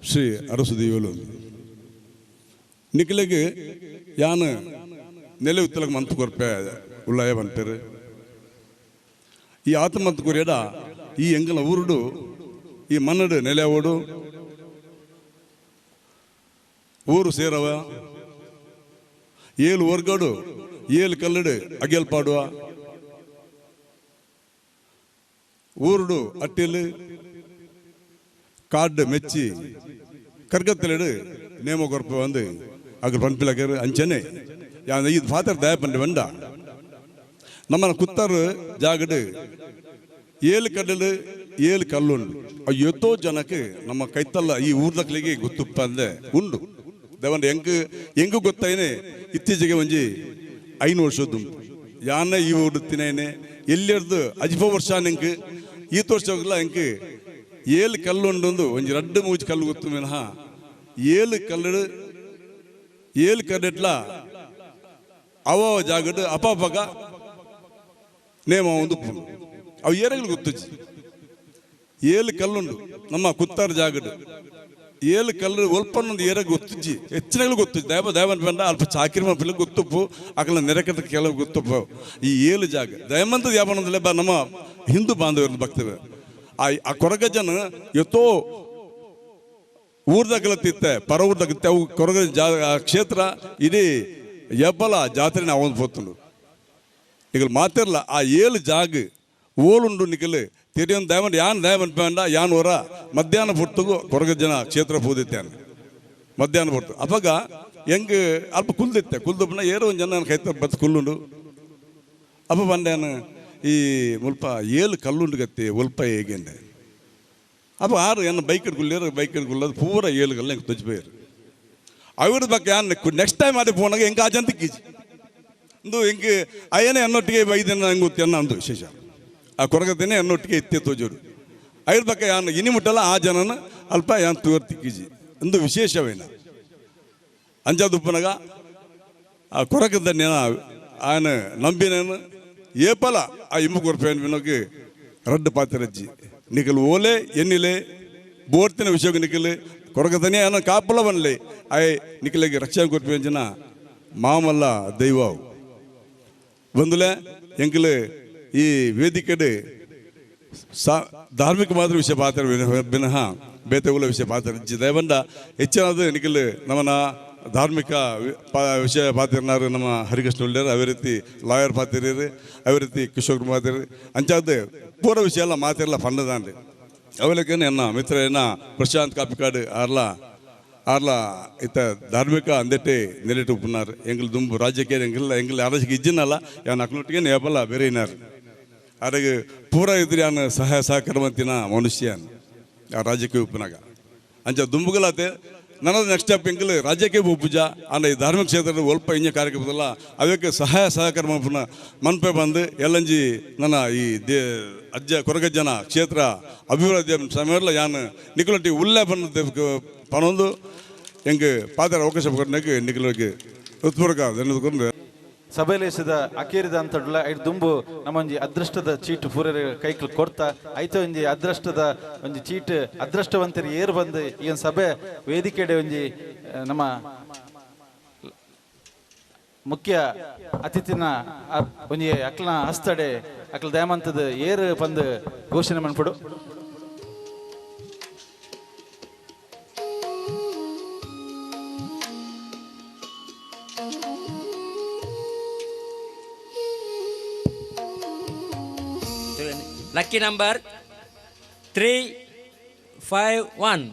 ಶ್ರೀ ಅರಸುದೇವಲು ನಿಖಿಲೆಗೆ ಯಾನು ನೆಲೆ ಉತ್ತಲಕ್ಕೆ ಮಂತು ಕೊರ್ಪೆ ಉಳ್ಳಾಯ ಬಂತೇರು ಈ ಆತ್ಮಂತ ಕೊರಿಯಡ ಈ ಎಂಗಲ ಊರುಡು ಈ ಮನ್ನಡು ನೆಲೆ ಓಡು ಊರು ಸೇರವ ಏಳು ವರ್ಗಡು ಏಳು ಕಲ್ಲಡು ಅಗೆಲ್ಪಾಡುವ ಊರುಡು ಅಟ್ಟಿಲು ಕಾಡು ಮೆಚ್ಚಿ ಕರ್ಗತ್ತಲೆಡು ನೇಮ ಕೊರಪ வந்து ಅಗ್ರ ಪಂಪಿಲಕರು ಅಂಚನೆ ಇದು ಫಾದರ್ ದಯ ಪಂಡಿ ಬಂಡ ನಮ್ಮನ ಕುತ್ತಾರು ಜಾಗಡು 7 ಕಡಲು 7 ಕಲ್ಲುಂಡು ಎತ್ತೋ ಜನಕ್ಕೆ ನಮ್ಮ ಕೈತಲ್ಲ ಈ ಊರ್ದಕ್ಲಿಗೆ ಗೊತ್ತುಪ್ಪ ಅಂದೆ ಉಂಡು ದೇವಂಡ ಹೆಂಗು ಗೊತ್ತಾಯ್ನೆ ಇತ್ತೀಚೆಗೆ ಒಂಜಿ 5 ವರ್ಷದ್ದು ಯಾನ ಈ ಊಡುತ್ತಿನೇನೆ ಎಲ್ಲಿರ್ದು 15 ವರ್ಷ ನಿಂಗೆ ಈ ತೋರ್ಸೋಗಿಲ್ಲ ಹೆಂಗೆ 7 ಕಲ್ಲುಂಡು ಒಂಜಿ 2-3 ಕಲ್ಲು ಗೊತ್ತು ಮಿನಹ 7 ಕಲ್ಲು 7 ಕಡ್ಡೆಟ್ಲ ಅವ ಜಾಗಡು ಅಪಾಪಗ ನೇಮ ಒಂದು ಅವು ಏರಗಳು ಗೊತ್ತು 7 ಕಲ್ಲುಂಡು ನಮ್ಮ ಕುತ್ತಾರ ಜಾಗಡು 7 ಕಲ್ಲು ಒಲ್ಪನ್ನೊಂದು ಏರ ಗೊತ್ತಿಜ್ಜಿ ಹೆಚ್ಚಿನಗಳು ಗೊತ್ತು ದಯಮಂತ ಬಂದ ಅಲ್ಪ ಚಾಕಿರಿ ಪಿಲ್ಲ ಗೊತ್ತುಪ್ಪು ಅಕಲ ನೆರೆಕಟ್ಟ ಕೆಲವು ಗೊತ್ತುಪ್ಪು ಈ 7 ಜಾಗ ದಯಮಂತದ ಯಾವನಂದಲೇ ಬಾ ನಮ್ಮ ಹಿಂದೂ ಬಾಂಧವ್ಯರನ್ನು ಭಕ್ತವೆ ಆ ಕೊರಗ ಜನ ಎತ್ತೋ ಊರ್ದಾಗಲತ್ತಿತ್ತೆ ಪರ ಊರ್ದಾಗತ್ತೆ ಅವು ಕೊರಗ ಕ್ಷೇತ್ರ ಇಡೀ ಎಬ್ಬಲ ಜಾತ್ರೆ ನಾವು ಒಂದು ಪೋತುಂಡು ನಿಗಲ್ ಮಾತಿರಲ್ಲ ಆ 7 ಜಾಗ ಓಲುಂಡು ನಿಗಲ್ ತಿರಿಯೊಂದು ದಯಮಂಡ ಯಾನ್ ದಯಮಂತ ಬೇಡ ಯಾನ್ ಹೊರ ಮಧ್ಯಾಹ್ನ ಪುಟ್ಟಗೂ ಕೊರಗ ಜನ ಕ್ಷೇತ್ರ ಪೂದಿತ್ತೇನೆ ಮಧ್ಯಾಹ್ನ ಪುಟ್ಟು ಅವಾಗ ಹೆಂಗೆ ಅಲ್ಪ ಕುಲ್ದಿತ್ತೆ ಕುಲ್ದಪ್ಪನ ಏರೋ ಒಂದು ಜನ ಕೈತ ಬತ್ ಕುಲ್ಲುಂಡು ಅಪ್ಪ ಬಂದೇನು ಈ ಮುಲ್ಪ 7 ಕಲ್ಲುಂಡು ಗತ್ತಿ ಒಲ್ಪ ಹೇಗೆಂದೆ ಅಪ್ಪ ಆರು ಏನು ಬೈಕ್ ಕುಲ್ಲಿಯರು ಬೈಕ್ ಕುಲ್ಲೋದು ಪೂರ 7 ಕಲ್ಲು ಹೆಂಗೆ ತುಜ್ಬೇರು ಅವ್ರ ಬಗ್ಗೆ ಯಾನ್ ನೆಕ್ಸ್ಟ್ ಟೈಮ್ ಅದೇ ಫೋನಾಗ ಹೆಂಗೆ ಆಜಂತ ಕೀಜಿ ಒಂದು ಹೆಂಗೆ ಅಯ್ಯನೇ ಅನ್ನೊಟ್ಟಿಗೆ 5 ದಿನ ಹೆಂಗೆ ಗೊತ್ತಿ ಅನ್ನೋ ಒಂದು ವಿಶೇಷ ಆ ಕೊರಗದೇನೆ ಅನ್ನೊಟ್ಟಿಗೆ ಎತ್ತಿ ತೋಜೋರು ಅವ್ರ ಬಗ್ಗೆ ಯಾನು ಇನಿ ಮುಟ್ಟಲ್ಲ ಆ ಜನನ ಅಲ್ಪ ಯಾನ್ ತೂರ್ತಿ ಕೀಜಿ ಒಂದು ವಿಶೇಷವೇನ ಅಂಜಾದುಪ್ಪನಾಗ ಆ ಕೊರಗದನ್ನೇನ ಆಯನ ನಂಬಿನೇನು ಏಪಲ ಆ ಇಮ್ಮು ಕೊರಪೇನು ವಿನೋಗಿ ರಡ್ಡು ಪಾತ್ರಜ್ಜಿ ನಿಖಲು ಓಲೆ ಎನ್ನಿಲೆ ಬೋರ್ತಿನ ವಿಷಯಕ್ಕೆ ನಿಖಲು ಕೊರಗತನೇ ಅನ್ನೋ ಕಾಪಲ ಬನ್ಲಿ ಆಯ್ ನಿಖಿಲಿಗೆ ರಕ್ಷಣೆ ಕೊಟ್ಪಂಚಿನ ಮಾಮಲ್ಲ ದೈವ ಬಂದುಲೆ ಎಂಕಲು ಈ ವೇದಿಕೆ ಧಾರ್ಮಿಕ ಮಾತ್ರ ವಿಷಯ ಪಾತ್ರ ವಿನಃ ಬೇತೆಗಳ ವಿಷಯ ಪಾತ್ರ ದಯಬಂಡ ಹೆಚ್ಚಿನದು ನಿಖಿಲ್ ನಮ್ಮನ ಧಾರ್ಮಿಕ ವಿಷಯ ಪಾತಿರ್ನಾರು ನಮ್ಮ ಹರಿಕೃಷ್ಣ ಉಳ್ಳರು ಅವೇ ರೀತಿ ಲಾಯರ್ ಪಾತಿರೀರಿ ಅವೇ ರೀತಿ ಕಿಶೋರ್ ಪಾತಿರಿ ಅಂಚಾದ ಪೂರ ವಿಷಯ ಎಲ್ಲ ಮಾತಿರಲ್ಲ ಪಂಡದಾನ್ರಿ ಅವಲಕ್ಕೇನೆ ಎನ್ನ ಮಿತ್ರ ಏನ ಪ್ರಶಾಂತ್ ಕಾಪಿಕಾಡು ಆರ್ಲ ಇತ್ತ ಧಾರ್ಮಿಕ ಅಂದೆಟ್ಟೆ ನೆಲೆಟ್ಟು ಉಪ್ಪುನಾರು ಎಂಗ್ಲು ದುಂಬು ರಾಜ್ಯಕ್ಕೆ ಎಂಗ್ಲ ಅರಸಿಗೆ ಇಜ್ಜಿನಲ್ಲ ಯಾನ್ ಅಕ್ಲೊಟ್ಟಿಗೆ ನೇಪಲ್ಲ ಬೇರೆನಾರು ಅರಗೆ ಪೂರ ಇದ್ರಿ ಯಾನು ಸಹಾಯ ಸಹಕಾರವಂತಿನ ಮನುಷ್ಯನ್ ಆ ರಾಜ್ಯಕ್ಕೆ ಉಪ್ಪನಾಗ ಅಂಚ ದುಂಬುಗಳತೆ ನನ್ನದು ನೆಕ್ಸ್ಟ್ ಸ್ಟೆಪ್ ಎಂಕಲ್ ರಾಜ್ಯಕ್ಕೆ ಪೂಜ ಅಂಡ ಈ ಧಾರ್ಮಿಕ ಕ್ಷೇತ್ರದ ಒಲ್ಪ ಇಂಜ ಕಾರ್ಯಕ್ರಮದಲ್ಲ ಅವಕ್ಕೆ ಸಹಾಯ ಸಹಕಾರ ಮನ್ಪೆ ಬಂದು ಎಲ್ಲಂಜಿ ನನ್ನ ಈ ಅಜ್ಜ ಕೊರಗಜ್ಜನ ಕ್ಷೇತ್ರ ಅಭಿವೃದ್ಧಿ ಸಮಯಲ್ಲ ಯಾನು ನಿಖಲೊಟ್ಟಿ ಉಲ್ಲೆ ಪನೊಂದು ಎಂಗೆ ಪಾತ್ರ ಅವಕಾಶ ಕೊಟ್ಟನಕ್ಕೆ ನಿಖಲಕ್ಕೆ ಹೃತ್ಪೂರ್ವಕ ಧನ್ಯವಾದ ಸಭೆಲೇಸಿದ ಅಕೇರಿದ ಅಂತಡ್ಲ ಐದು ದುಂಬು ನಮ್ಮೊಂಜಿ ಅದೃಷ್ಟದ ಚೀಟ್ ಪೂರರೆ ಕೈಕ್ಲು ಕೊಡ್ತಾ ಐತ ಒಂಜಿ ಅದೃಷ್ಟದ ಒಂಜಿ ಚೀಟ್ ಅದೃಷ್ಟವಂತರು ಏರು ಬಂದು ಈ ಒಂದು ಸಭೆ ವೇದಿಕೆಡೆ ಒಂಜಿ ನಮ್ಮ ಮುಖ್ಯ ಅತಿಥಿನ ಒಂಜಿ ಅಕ್ಲನ ಹಸ್ತಡೆ ಅಕ್ಲ ದಯಮಂತದ ಏರು ಬಂದು ಘೋಷಣೆ ಮಾಡ್ಬಿಡು. ಲಕ್ಕಿ ನಂಬರ್ 351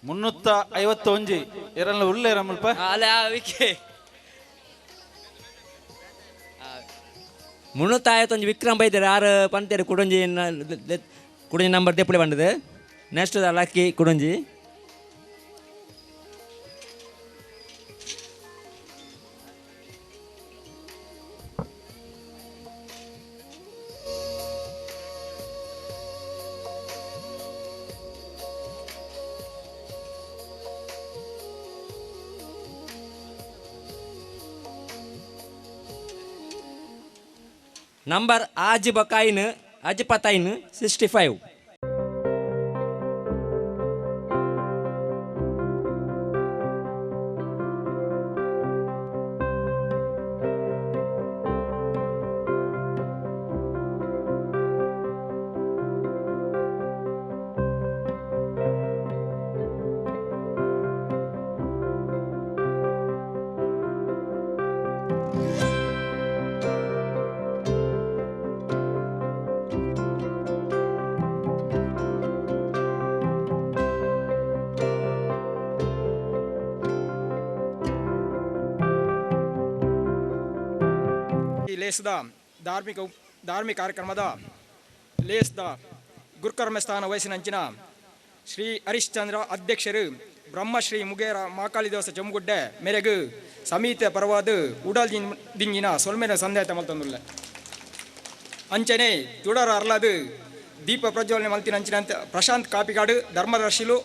351 ಎರಲ್ಲ ಉಳ್ಳೆ ರಮಲ್ಪ ಅಲ್ಲ ವಿಕೆ 351 ವಿಕ್ರಮ್ ಬೈದರೆ ಆರು ಪಂತೇರು ಕುಡಂಜಿ ನಂಬರ್ ದೆಪ್ಪಳೆ ಬಂದದು ನೆಕ್ಸ್ಟ್ ಲಕ್ಕಿ ಕುಡಂಜಿ ನಂಬರ್ ಆಜ್ ಪತಾಯಿನ್ 65. ಲೇಸದ ಧಾರ್ಮಿಕ ಕಾರ್ಯಕ್ರಮದ ಲೇಸದ ಗುರುಕರ್ಮ ಸ್ಥಾನ ವಯಸ್ಸಿನಂಚಿನ ಶ್ರೀ ಹರಿಶ್ಚಂದ್ರ ಅಧ್ಯಕ್ಷರು ಬ್ರಹ್ಮಶ್ರೀ ಮುಗೇರ ಮಾಕಾಳಿ ದಿವಸ ಜಮ್ಮಗುಡ್ಡೆ ಮೇರೆಗೂ ಸಮಿತಿಯ ಪರವಾದ ಉಡಲ್ ದಿಂಗಿನ ಸೊಲ್ಮೆನ ಸಂದೇಹ ಮಲ್ತಂದುಲ್ಲ ಅಂಚನೆ ತುಡರ ಅರ್ಲದು ದೀಪ ಪ್ರಜ್ವಲನೆ ಮಲ್ತಿನ ಅಂಚಿನಂತ ಪ್ರಶಾಂತ್ ಕಾಪಿಗಾಡು ಧರ್ಮದರ್ಶಿಲು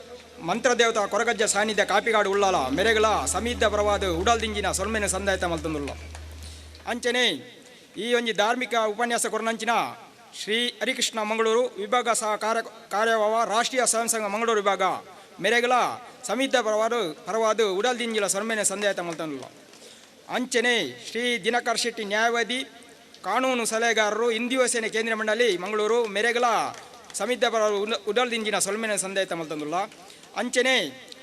ಮಂತ್ರದೇವತಾ ಕೊರಗಜ್ಜ ಸಾನ್ನಿಧ್ಯ ಕಾಪಿಗಾಡು ಉಳ್ಳಾಲ ಮೆರೆಗಳ ಸಮಿತಿಯ ಪರವಾದ ಉಡಲ್ ದಿಂಗಿನ ಸೊಲ್ಮೆನ ಸಂದೇಹ ಮಲ್ತಂದುಲ್ಲ ಅಂಚನೆ ಈ ಒಂದು ಧಾರ್ಮಿಕ ಉಪನ್ಯಾಸ ಕೊರನಂಚಿನ ಶ್ರೀ ಹರಿಕೃಷ್ಣ ಮಂಗಳೂರು ವಿಭಾಗ ಸಹ ಕಾರ್ಯವ ರಾಷ್ಟ್ರೀಯ ಸ್ವಯಂ ಸಂಘ ಮಂಗಳೂರು ವಿಭಾಗ ಮೆರೆಗಳ ಸಮಿತಿಯ ಪರವಾದ ಉಡಲ್ ದಿಂಜಿಲ ಸೊಲ್ಮೆನೆ ಸಂದೇಹ ಮಲ್ತಂದುಲ್ಲ ಅಂಚನೆ ಶ್ರೀ ದಿನಕರ್ ಶೆಟ್ಟಿ ನ್ಯಾಯವಾದಿ ಕಾನೂನು ಸಲಹೆಗಾರರು ಹಿಂದೂ ಸೇನೆ ಕೇಂದ್ರ ಮಂಡಳಿ ಮಂಗಳೂರು ಮೆರೆಗಳ ಸಮಿತಿಯ ಪರವಾದ ಉಡಲ್ ದಿಂಜಿನ ಸೊಲ್ಮೆನೆ ಸಂದೇಹ ಮಲ್ತಂದುಲ್ಲ ಅಂಚನೆ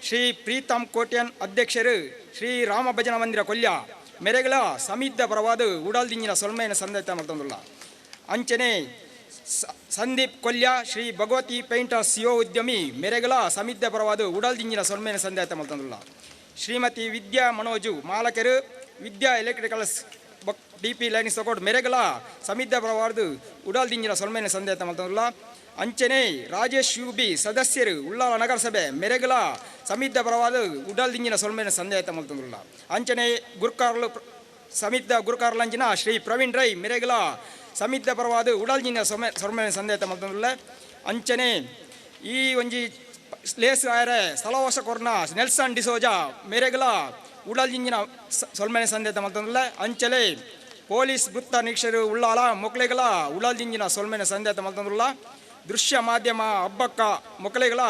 ಶ್ರೀ ಪ್ರೀತಮ್ ಕೋಟ್ಯನ್ ಅಧ್ಯಕ್ಷರು ಶ್ರೀ ರಾಮ ಭಜನ ಮಂದಿರ ಕೊಲ್ಯ ಮೆರೆಗಳ ಸಮಿತಿಯ ಪರವಾದ ಉಡಲ್ ದಿಂಜಿನ ಸೊಲ್ಮೆನ ಸಂದೇಹ ಮಲ್ತಂದುಲ್ಲ ಅಂಚನೆ ಸಂದೀಪ್ ಕೊಲ್ಯ ಶ್ರೀ ಭಗವತಿ ಪೇಂಟರ್ಸ್ ಯುವ ಉದ್ಯಮಿ ಮೆರೆಗಳ ಸಮಿತಿಯ ಪರವಾದ ಉಡಲ್ ದಿಂಜಿನ ಸೊಲ್ಮೆನ ಸಂದೇಹ ಮಲ್ತಂದುಲ್ಲ ಶ್ರೀಮತಿ ವಿದ್ಯಾ ಮನೋಜು ಮಾಲಕರು ವಿದ್ಯಾ ಎಲೆಕ್ಟ್ರಿಕಲ್ಸ್ DP ಲೈನಿಂಗ್ ಸಪೋರ್ಟ್ ಮೆರೆಗಳ ಸಮಿತಿಯ ಪರವಾದ ಉಡಲ್ ದಿಂಜಿನ ಸೊಲ್ಮೆನ ಸಂದೇಹ ಮಲ್ತಂದುಲ್ಲ ಅಂಚನೆ ರಾಜೇಶ್ ಯುಬಿ ಸದಸ್ಯರು ಉಳ್ಳಾಲ ನಗರಸಭೆ ಮೆರೆಗಳ ಸಮಿತಿಯ ಪರವಾದ ಉಡಲ್ ದಿಂಜಿನ ಸೊಲ್ಮೆನ ಸಂದೇಹ ಮಲ್ತಂದುಲ್ಲ ಅಂಚನೆ ಗುರುಕಾರ್ಲು ಸಮಿತಿಯ ಗುರುಕಾರ್ಲಂಚಿನ ಶ್ರೀ ಪ್ರವೀಣ್ ರೈ ಮೆರೆಗಳ ಸಮಿತಿಯ ಪರವಾದ ಉಡಲ್ ದಿಂಜಿನ ಸೊಲ್ಮೆನ ಸಂದೇಹ ಮಲ್ತಂದುಲ್ಲ ಅಂಚನೆ ಈ ಒಂಜಿ ಲೇಸ್ ಆಯರೆ ಸ್ಥಳವಾಸ ಕೊರ್ನ ನೆಲ್ಸನ್ ಡಿಸೋಜಾ ಮೆರೆಗಳ ಉಡಲ್ ದಿಂಜಿನ ಸೊಲ್ಮೆನ ಸಂದೇಹ ಮಲ್ತಂದುಲ್ಲ ಅಂಚಲೆ ಪೊಲೀಸ್ ವೃತ್ತ ನಿರೀಕ್ಷರು ಉಳ್ಳಾಲ ಮೊಕ್ಲೆಗಳ ಉಡಲ್ ದಿಂಜಿನ ಸೊಲ್ಮೆನ ಸಂದೇಹ ಮಲ್ತಂದುಲ್ಲ ದೃಶ್ಯ ಮಾಧ್ಯಮ ಹಬ್ಬಕ್ಕ ಮೊಕಲೆಗಳ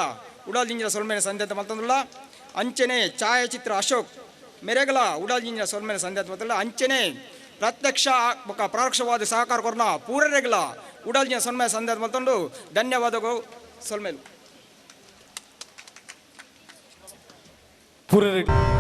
ಉಡಾಲ್ಜಿಂಜಿನ ಸೊಲ್ಮೇನೆ ಸಂದೇತ ಮತ್ತೊಂದುಲ್ಲ ಅಂಚನೆ ಛಾಯಾಚಿತ್ರ ಅಶೋಕ್ ಮೆರೆಗಳ ಉಡಾಲ್ಜಿಂಜಿನ ಸೊಲ್ಮೇನೆ ಸಂದೇತ ಮತ್ತಲ್ಲ ಅಂಚನೆ ಪ್ರತ್ಯಕ್ಷ ಪರೋಕ್ಷವಾದ ಸಹಕಾರ ಕೊರ್ನ ಪೂರರೆಗಳ ಉಡಾಲ್ಜಿನ ಸೊಲ್ಮೇನೆ ಸಂದೇತ ಮತ್ತೊಂದು ಧನ್ಯವಾದಗಳು ಸೊಲ್ಮೇಲು ಪೂರರೆಡ್ಡಿ